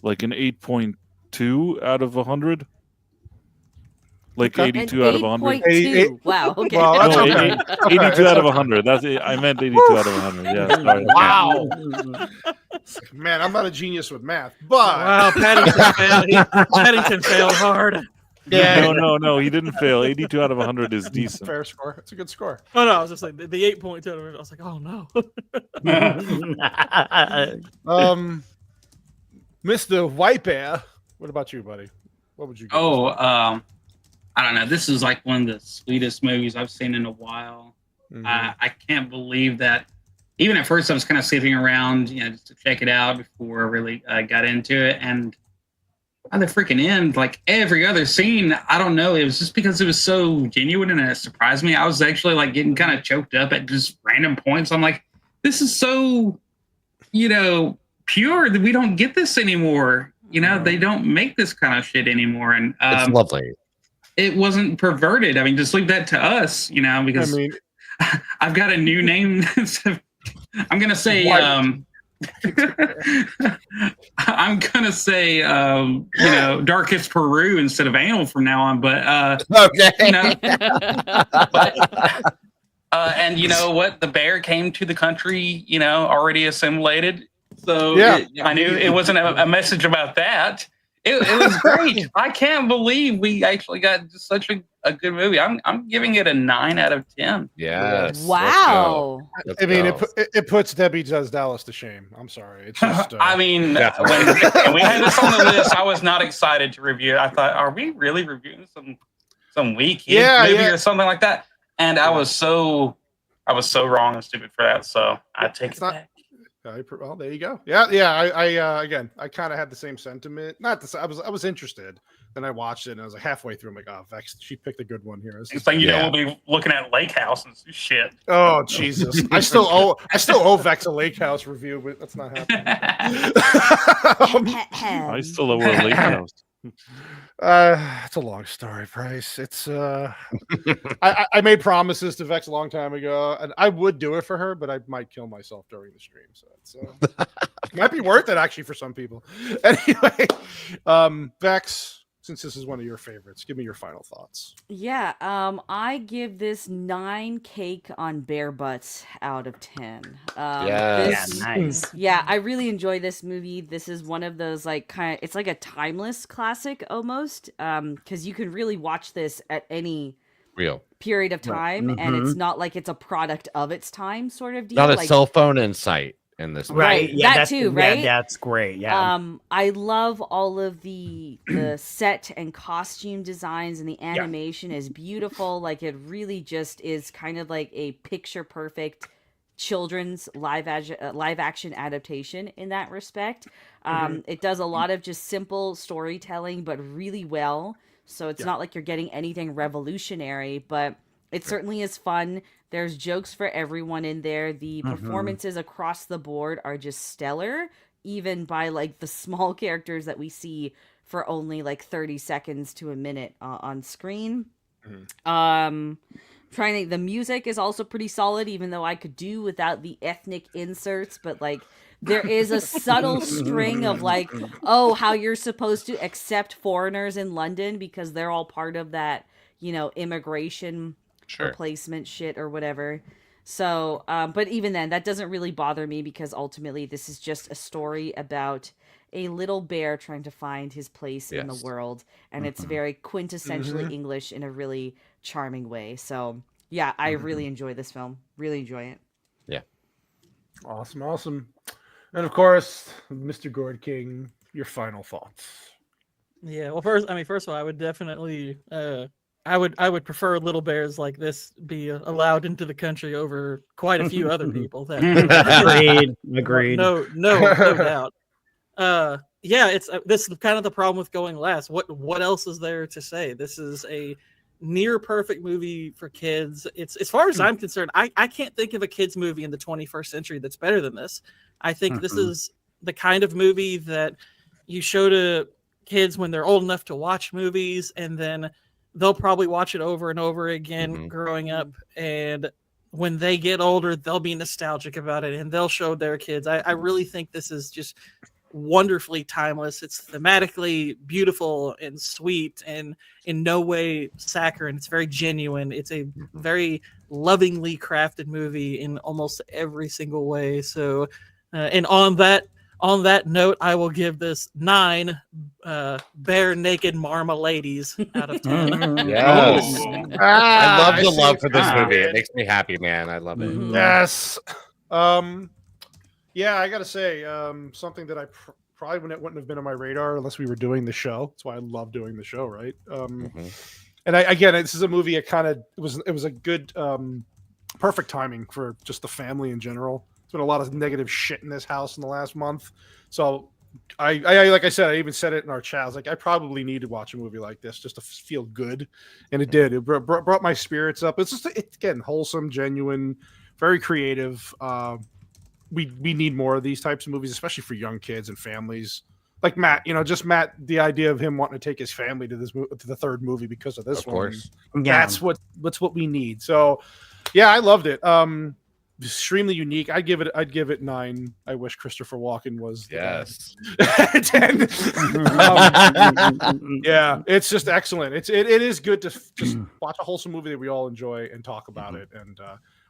like an 8.2 out of 100. Like Okay. 82 out of 100. 8.2. Wow. Okay. Well, that's No, okay. 82 out of 100. That's it. I meant 82 out of 100. Yeah. Sorry. Wow. Man, I'm not a genius with math, but Wow, Paddington failed hard. Yeah. No. He didn't fail. 82 out of 100 is decent. fair score. It's a good score. Oh no, I was just like the 8.2. I was like, oh no. Mr. White Bear, what about you, buddy? What would you give this? I don't know. This is like one of the sweetest movies I've seen in a while. I can't believe that. Even at first, I was kind of sitting around, just to check it out before I really got into it. And by the freaking end, like every other scene, I don't know. It was just because it was so genuine and it surprised me. I was actually like getting kind of choked up at just random points. I'm like, this is so, pure that we don't get this anymore. They don't make this kind of shit anymore. And It's lovely. it wasn't perverted. I mean, just leave that to us, because I've got a new name. I'm gonna say I'm gonna say darkest Peru instead of anal from now on. But Okay. and you know what? The bear came to the country, already assimilated. So I knew it wasn't a message about that. It was great. I can't believe we actually got just such a good movie. I'm giving it a 9 out of 10. Yes. Wow. I mean, it puts Debbie Does Dallas to shame. I'm sorry. It's just. I mean, when we had this on the list, I was not excited to review it. I thought, are we really reviewing some weak movie or something like that? And I was so wrong and stupid for that. So I take it back. Well, there you go. I again, I kind of had the same sentiment. Not the I was interested. Then I watched it and I was like halfway through. I'm like, oh, Vex, she picked a good one here. It's like we'll be looking at Lake House and shit. Oh Jesus! I still owe Vex a Lake House review, but that's not happening. I still owe her a Lake House. It's a long story, Price. It's I made promises to Vex a long time ago, and I would do it for her, but I might kill myself during the stream. So it's might be worth it actually for some people. Anyway, Vex, since this is one of your favorites, give me your final thoughts. Yeah, I give this 9 cake on bear butts out of 10. Nice. Yeah, I really enjoy this movie. This is one of those it's like a timeless classic almost, because you can really watch this at any period of time, and it's not like it's a product of its time sort of deal. Not a cell phone in sight in this movie. Right, Yeah, that too, right? Yeah, that's great. Yeah. I love all of the set and costume designs, and the animation is beautiful. Like it really just is kind of like a picture perfect children's live action adaptation in that respect. It does a lot of just simple storytelling, but really well. So it's not like you're getting anything revolutionary, but it certainly is fun. There's jokes for everyone in there. The performances across the board are just stellar, even by like the small characters that we see for only like 30 seconds to a minute on screen. Trying to think, the music is also pretty solid, even though I could do without the ethnic inserts, but like there is a subtle string of like, how you're supposed to accept foreigners in London because they're all part of that, immigration replacement shit or whatever. So, but even then, that doesn't really bother me because ultimately this is just a story about a little bear trying to find his place in the world. And it's very quintessentially English in a really charming way. So yeah, I really enjoy this film. Really enjoy it. Yeah. Awesome. And of course, Mr. Gord King, your final thoughts. Yeah. Well, first of all, I would definitely, I would prefer little bears like this be allowed into the country over quite a few other people. Agreed. No doubt. It's this is kind of the problem with going last. What else is there to say? This is a near perfect movie for kids. It's, as far as I'm concerned, I can't think of a kids movie in the 21st century that's better than this. I think this is the kind of movie that you show to kids when they're old enough to watch movies, and then they'll probably watch it over and over again growing up. And when they get older, they'll be nostalgic about it and they'll show their kids. I really think this is just wonderfully timeless. It's thematically beautiful and sweet and in no way saccharine. It's very genuine. It's a very lovingly crafted movie in almost every single way. So, and on that note, I will give this 9 bare naked marmalades out of 10. Yes. I love the love for this movie. It makes me happy, man. I love it. Yes. Yeah, I gotta say, something that I probably wouldn't have been on my radar unless we were doing the show. That's why I love doing the show, right? And again, this is a movie. It was a good, perfect timing for just the family in general. There's been a lot of negative shit in this house in the last month, so I like I said, I even said it in our chat. I was like, I probably need to watch a movie like this just to feel good, and it did. It brought my spirits up. It's again wholesome, genuine, very creative. We need more of these types of movies, especially for young kids and families. Like Matt, Matt, the idea of him wanting to take his family to the third movie because of this one. Of course. That's what we need. So, yeah, I loved it. Extremely unique. I'd give it 9. I wish Christopher Walken was 10. Yeah, it's just excellent. It is good to just watch a wholesome movie that we all enjoy and talk about it. And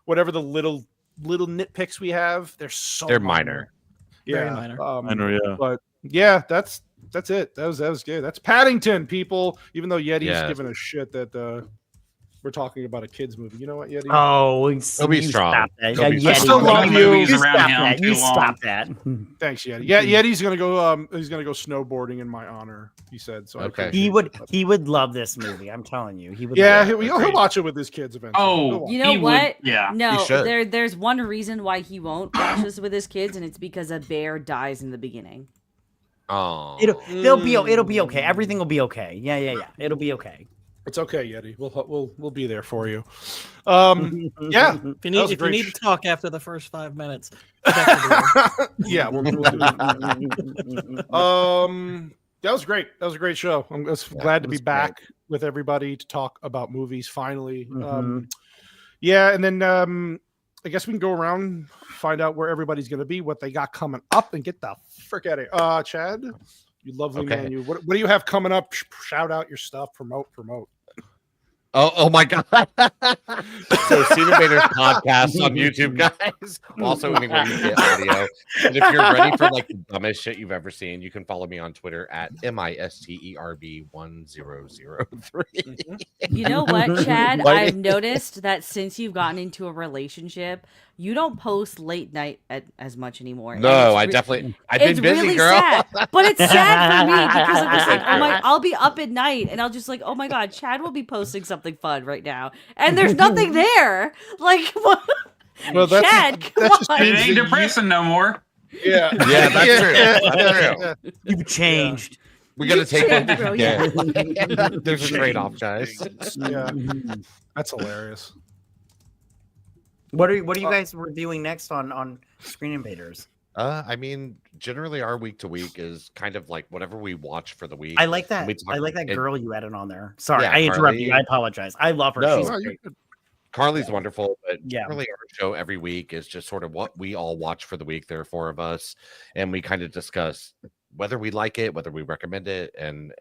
whatever the little nitpicks we have, they're minor. Yeah, minor. Minor, yeah. But yeah, that's it. That was good. That's Paddington, people. Even though Yeti's giving a shit that we're talking about a kids movie. You know what, Yeti? Oh, he'll be strong. Stop that. Yeti. I still love you. You stop that. Thanks, Yeti. Yeah, Yeti's gonna go. He's gonna go snowboarding in my honor. He said so. Okay. He would love this movie. I'm telling you, he would. Yeah, he'll watch it with his kids eventually. Oh, you know what? Yeah, no. There's one reason why he won't watch this with his kids, and it's because a bear dies in the beginning. Oh, it'll be okay. Everything will be okay. Yeah. It'll be okay. It's okay, Yeti. We'll be there for you. Yeah. If you need to talk after the first 5 minutes. Yeah. We'll do it. That was great. That was a great show. I'm glad to be back with everybody to talk about movies finally. Yeah, and then I guess we can go around, find out where everybody's going to be, what they got coming up, and get the frick out of here. Chad, you lovely man. You what do you have coming up? Shout out your stuff. Promote. Oh my God. So Steven Bader's podcast on YouTube, guys. Also anywhere you get audio. And if you're ready for like the dumbest shit you've ever seen, you can follow me on Twitter at MISTERB1003. You know what, Chad? I've noticed that since you've gotten into a relationship, you don't post late night as much anymore. No, I've been busy, really girl. Sad. But it's sad for me because I'm just like, I'll be up at night and I'll just like, oh my God, Chad will be posting something fun right now, and there's nothing there. Like, what? Well, Chad, come on. It ain't depressing no more. Yeah, that's true. That's true. You've changed. We got to take changed, bro, yeah. There's a trade-off, guys. Yeah, that's hilarious. What are you guys reviewing next on Screen Invaders? I mean, generally our week to week is kind of like whatever we watch for the week. I like that. I like that girl you added on there. Sorry, I interrupted you. I apologize. I love her. No. She's great. Carly's wonderful, but yeah, really our show every week is just sort of what we all watch for the week. There are 4 of us, and we kind of discuss whether we like it, whether we recommend it, and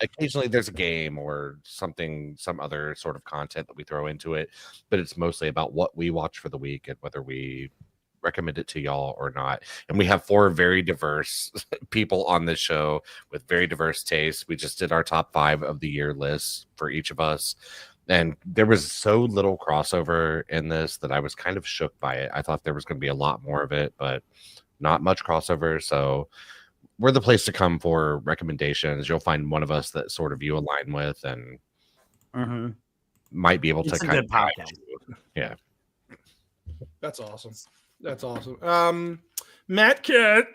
occasionally there's a game or some other sort of content that we throw into it, but it's mostly about what we watch for the week and whether we recommend it to y'all or not. And we have 4 very diverse people on this show with very diverse tastes. We just did our top 5 of the year list for each of us, and there was so little crossover in this that I was kind of shook by it. I thought there was going to be a lot more of it, but not much crossover. So we're the place to come for recommendations. You'll find one of us that sort of you align with and might be able to kind of podcast. Yeah. That's awesome. Matt Cat.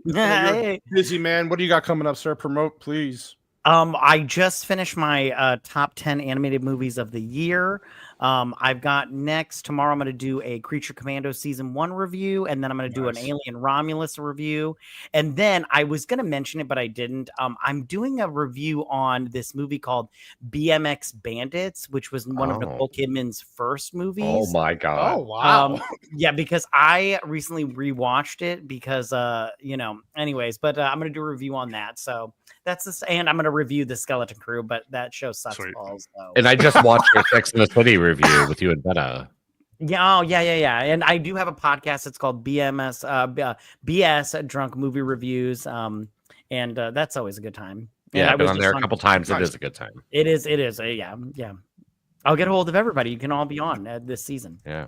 Hey. Busy man. What do you got coming up, sir? Promote, please. I just finished my top 10 animated movies of the year. I've got tomorrow I'm going to do a Creature Commando season 1 review, and then I'm going to do an Alien Romulus review. And then I was going to mention it, but I didn't. I'm doing a review on this movie called BMX Bandits, which was one of Nicole Kidman's first movies. Oh my God. Oh, wow. Yeah, because I recently rewatched it because, anyways, but I'm going to do a review on that. So that's this, and I'm going to review the Skeleton Crew, but that show sucks balls. So. And I just watched your Sex and the City review with you and Benna. Yeah, yeah. And I do have a podcast. It's called BS Drunk Movie Reviews. And that's always a good time. Yeah, I've been on there a couple times. It is a good time. It is. Yeah. I'll get a hold of everybody. You can all be on this season. Yeah.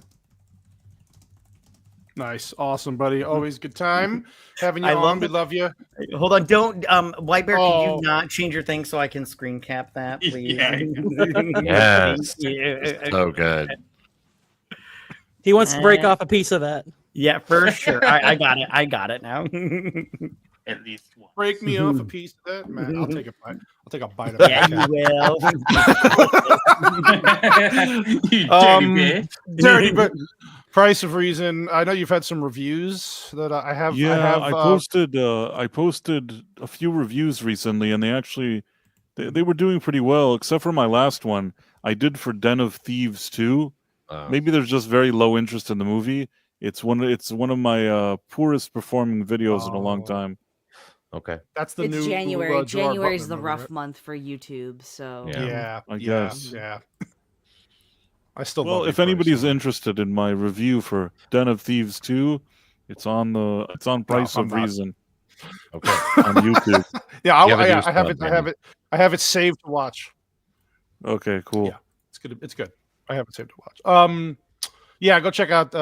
Nice. Awesome, buddy. Always good time having you on. We love you. Hold on. Don't, White Bear, can you not change your thing so I can screen cap that, please? Yes. So good. He wants to break off a piece of that. Yeah, for sure. I got it. I got it now. At least one. Break me off a piece of that, man. I'll take a bite. I'll take a bite of it. Yeah, you will. Dirty, but Price of Reason. I know you've had some reviews that I have. Yeah, I posted a few reviews recently, and they were doing pretty well, except for my last one. I did for Den of Thieves 2. Maybe there's just very low interest in the movie. It's one of my poorest performing videos in a long time. Okay, that's the it's new January. January is Butler the movie, rough right? month for YouTube. So yeah, I guess. Yeah. I still. Well, love if anybody's interested in my review for Den of Thieves 2, it's on Price of Reason. Okay, on YouTube. Yeah, I have it saved to watch. Okay, cool. Yeah, it's good. It's good. I have it saved to watch. Yeah, go check out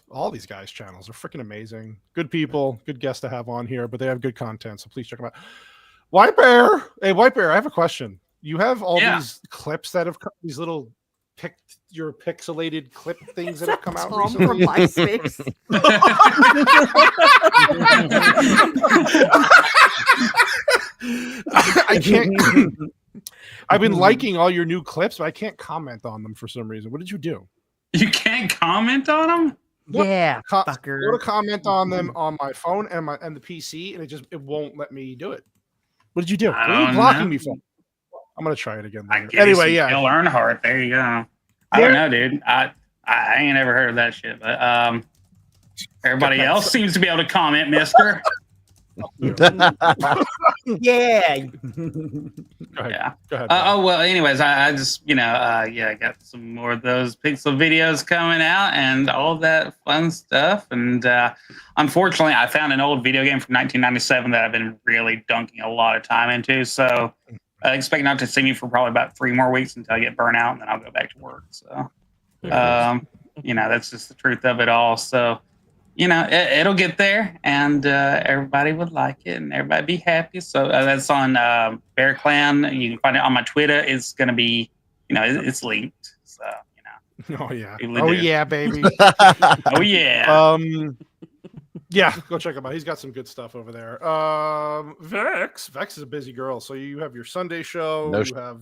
all these guys' channels. They're freaking amazing. Good people, good guests to have on here, but they have good content, so please check them out. White Bear, hey White Bear, I have a question. You have all these clips that have these little your pixelated clip things that have come out recently from MySpace. I can't. I've been liking all your new clips, but I can't comment on them for some reason. What did you do? You can't comment on them? Yeah, fucker. Go to comment on them on my phone and the PC, and it won't let me do it. What did you do? What are you blocking me from? I'm gonna try it again. Anyway, yeah. Dale Earnhardt. There you go. I don't know, dude. I ain't never heard of that shit, but everybody else seems to be able to comment, mister. Yeah. Go ahead. Well, anyways, I just, I got some more of those pixel videos coming out and all that fun stuff. And unfortunately, I found an old video game from 1997 that I've been really dunking a lot of time into. So expect not to see me for probably about 3 more weeks until I get burnt out, and then I'll go back to work. So, that's just the truth of it all. So, it'll get there, and everybody would like it, and everybody be happy. So that's on Bear Clan. You can find it on my Twitter. It's going to be, it's linked. So, Oh, yeah. Oh, yeah, baby. Oh, yeah. Yeah, go check him out. He's got some good stuff over there. Vex is a busy girl. So you have your Sunday show. You have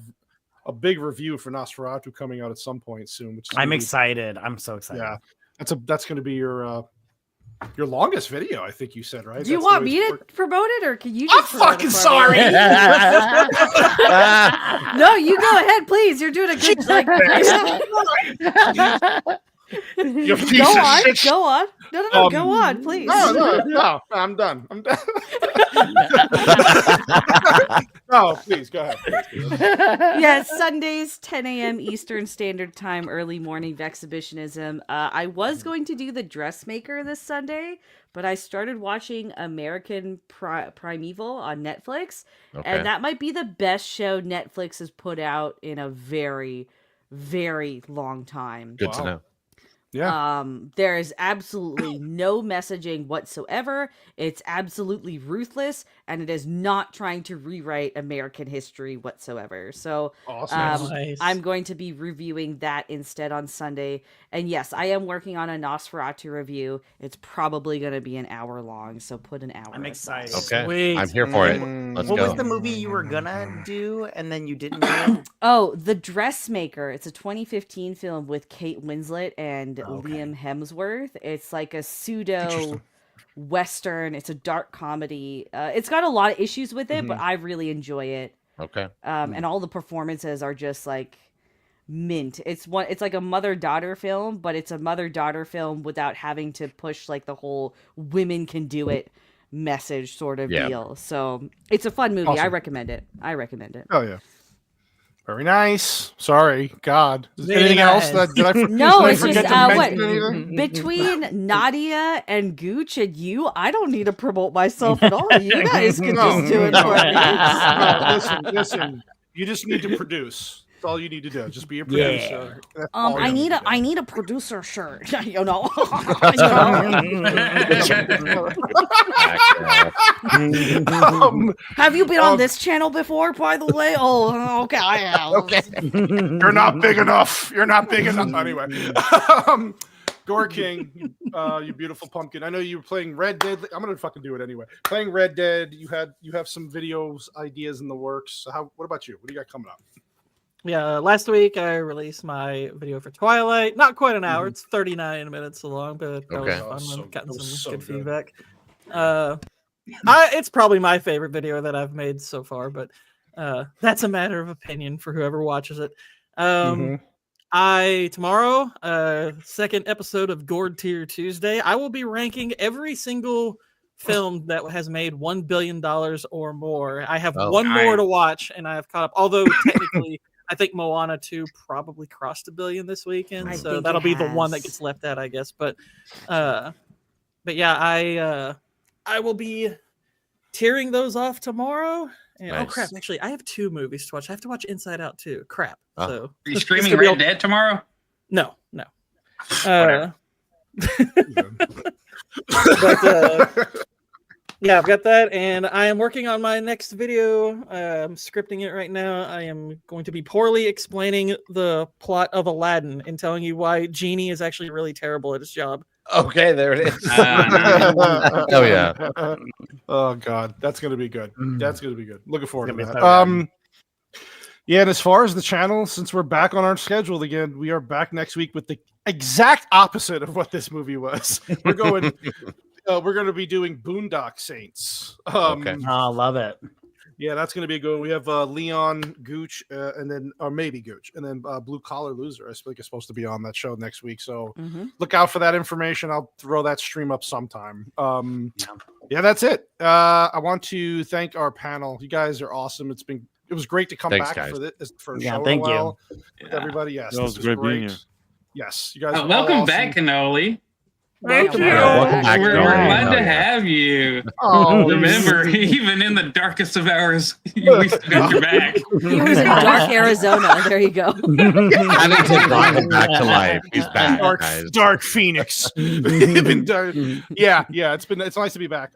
a big review for Nosferatu coming out at some point soon. Which I'm excited. I'm so excited. Yeah, that's going to be your longest video, I think you said, right? Do you want me to promote it, or can you? I'm fucking sorry. No, you go ahead, please. You're doing a good job. Go on. No, go on, please. No, I'm done. No, please go ahead. Yes, Sundays, 10 a.m. Eastern Standard Time, early morning Vexhibitionism. I was going to do The Dressmaker this Sunday, but I started watching American Primeval on Netflix, and that might be the best show Netflix has put out in a very, very long time. Good to know. Yeah. There is absolutely no messaging whatsoever. It's absolutely ruthless, and it is not trying to rewrite American history whatsoever. So Awesome. Nice. I'm going to be reviewing that instead on Sunday. And yes, I am working on a Nosferatu review. It's probably going to be an hour long, so put an hour. I'm aside. excited. Okay, Sweet. I'm here for it. Let's What go. was the movie you were gonna do and then you didn't do? Oh, The Dressmaker. It's a 2015 film with Kate Winslet and Okay. Liam Hemsworth. It's like a pseudo Interesting. Western. It's a dark comedy. It's got a lot of issues with it, but Mhm. I really enjoy it. Okay. And all the performances are just like mint. It's like a mother-daughter film, but it's a mother-daughter film without having to push like the whole women can do it message sort of Yeah. deal. So it's a fun movie. I Awesome. recommend it. Oh yeah. Very nice. Sorry, God. Is there Very anything else nice. that did I? No, did I it's just forget to what mention anything? between Nadia and Gooch and you, I don't need to promote myself at all. You guys can just do it no, for me. no, listen. You just need to produce. That's all you need to do. Just be a producer. That's all I you need to a do. I need a producer shirt. You know. Have you been on this channel before, by the way? Oh, okay, I have. Okay. You're not big enough. You're not big enough. Anyway, Gore King, you beautiful pumpkin. I know you were playing Red Dead. I'm gonna fucking do it anyway. Playing Red Dead. You have some videos ideas in the works. What about you? What do you got coming up? Yeah, last week I released my video for Twilight. Not quite an hour; it's 39 minutes long, but that Okay. was fun. So- I've gotten that was some so good good. feedback. It's probably my favorite video that I've made so far, but that's a matter of opinion for whoever watches it. Mhm. Tomorrow, second episode of Gourd Tier Tuesday, I will be ranking every single film that has made $1 billion or more. I have one more to watch, and I have caught up. Although technically, I think Moana 2 probably crossed $1 billion this weekend, I so think that'll it be the one that has. gets left out, I guess. But yeah, I will be tearing those off tomorrow. And, Oh Nice. crap! Actually, I have 2 movies to watch. I have to watch Inside Out too. Crap. Oh. So Are you this streaming could be Red Dead tomorrow? no. Whatever. Yeah, I've got that, and I am working on my next video. I'm scripting it right now. I am going to be poorly explaining the plot of Aladdin and telling you why Genie is actually really terrible at his job. Okay, there it is. Oh yeah. Oh God, that's gonna be good. That's gonna be good. Looking forward to It's that. gonna be so Yeah, and as far as the channel, since we're back on our schedule again, we are back next week with the exact opposite of what this movie was. We're going. We're going to be doing Boondock Saints. Okay. Oh, love it. Yeah, that's going to be good. We have Leon, Gooch, and then or maybe Gooch, and then Blue Collar Loser. I think is supposed to be on that show next week. So look out for that information. I'll throw that stream up sometime. Yeah, that's it. I want to thank our panel. You guys are awesome. It was great to come Thanks, back guys. for this for a Yeah, show. thank you. With everybody. Yes, That was this great being here. Yes, you guys. are all Welcome awesome. back, Cannoli. Welcome Yeah, welcome back, We're Cannoli. glad Oh, to yeah. have you. Oh, Remember, even in the darkest of hours, we still got your back. He was in dark Arizona. There you go. Paddington brought him back to life. He's back, guys. Dark Phoenix. Yeah. It's nice to be back.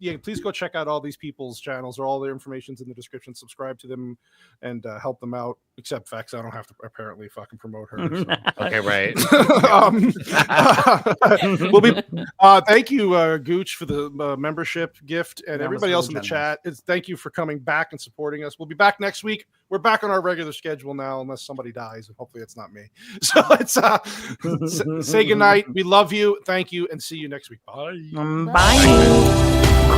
Yeah, please go check out all these people's channels. All their information's in the description. Subscribe to them and help them out. Except Vex, I don't have to apparently fucking promote her. So. Okay, right. We'll be. Thank you, Gooch, for the membership gift, and That was everybody else in really the generous. chat. Thank you for coming back and supporting us. We'll be back next week. We're back on our regular schedule now, unless somebody dies, and hopefully it's not me. So it's say goodnight. We love you. Thank you, and see you next week. Bye. Bye.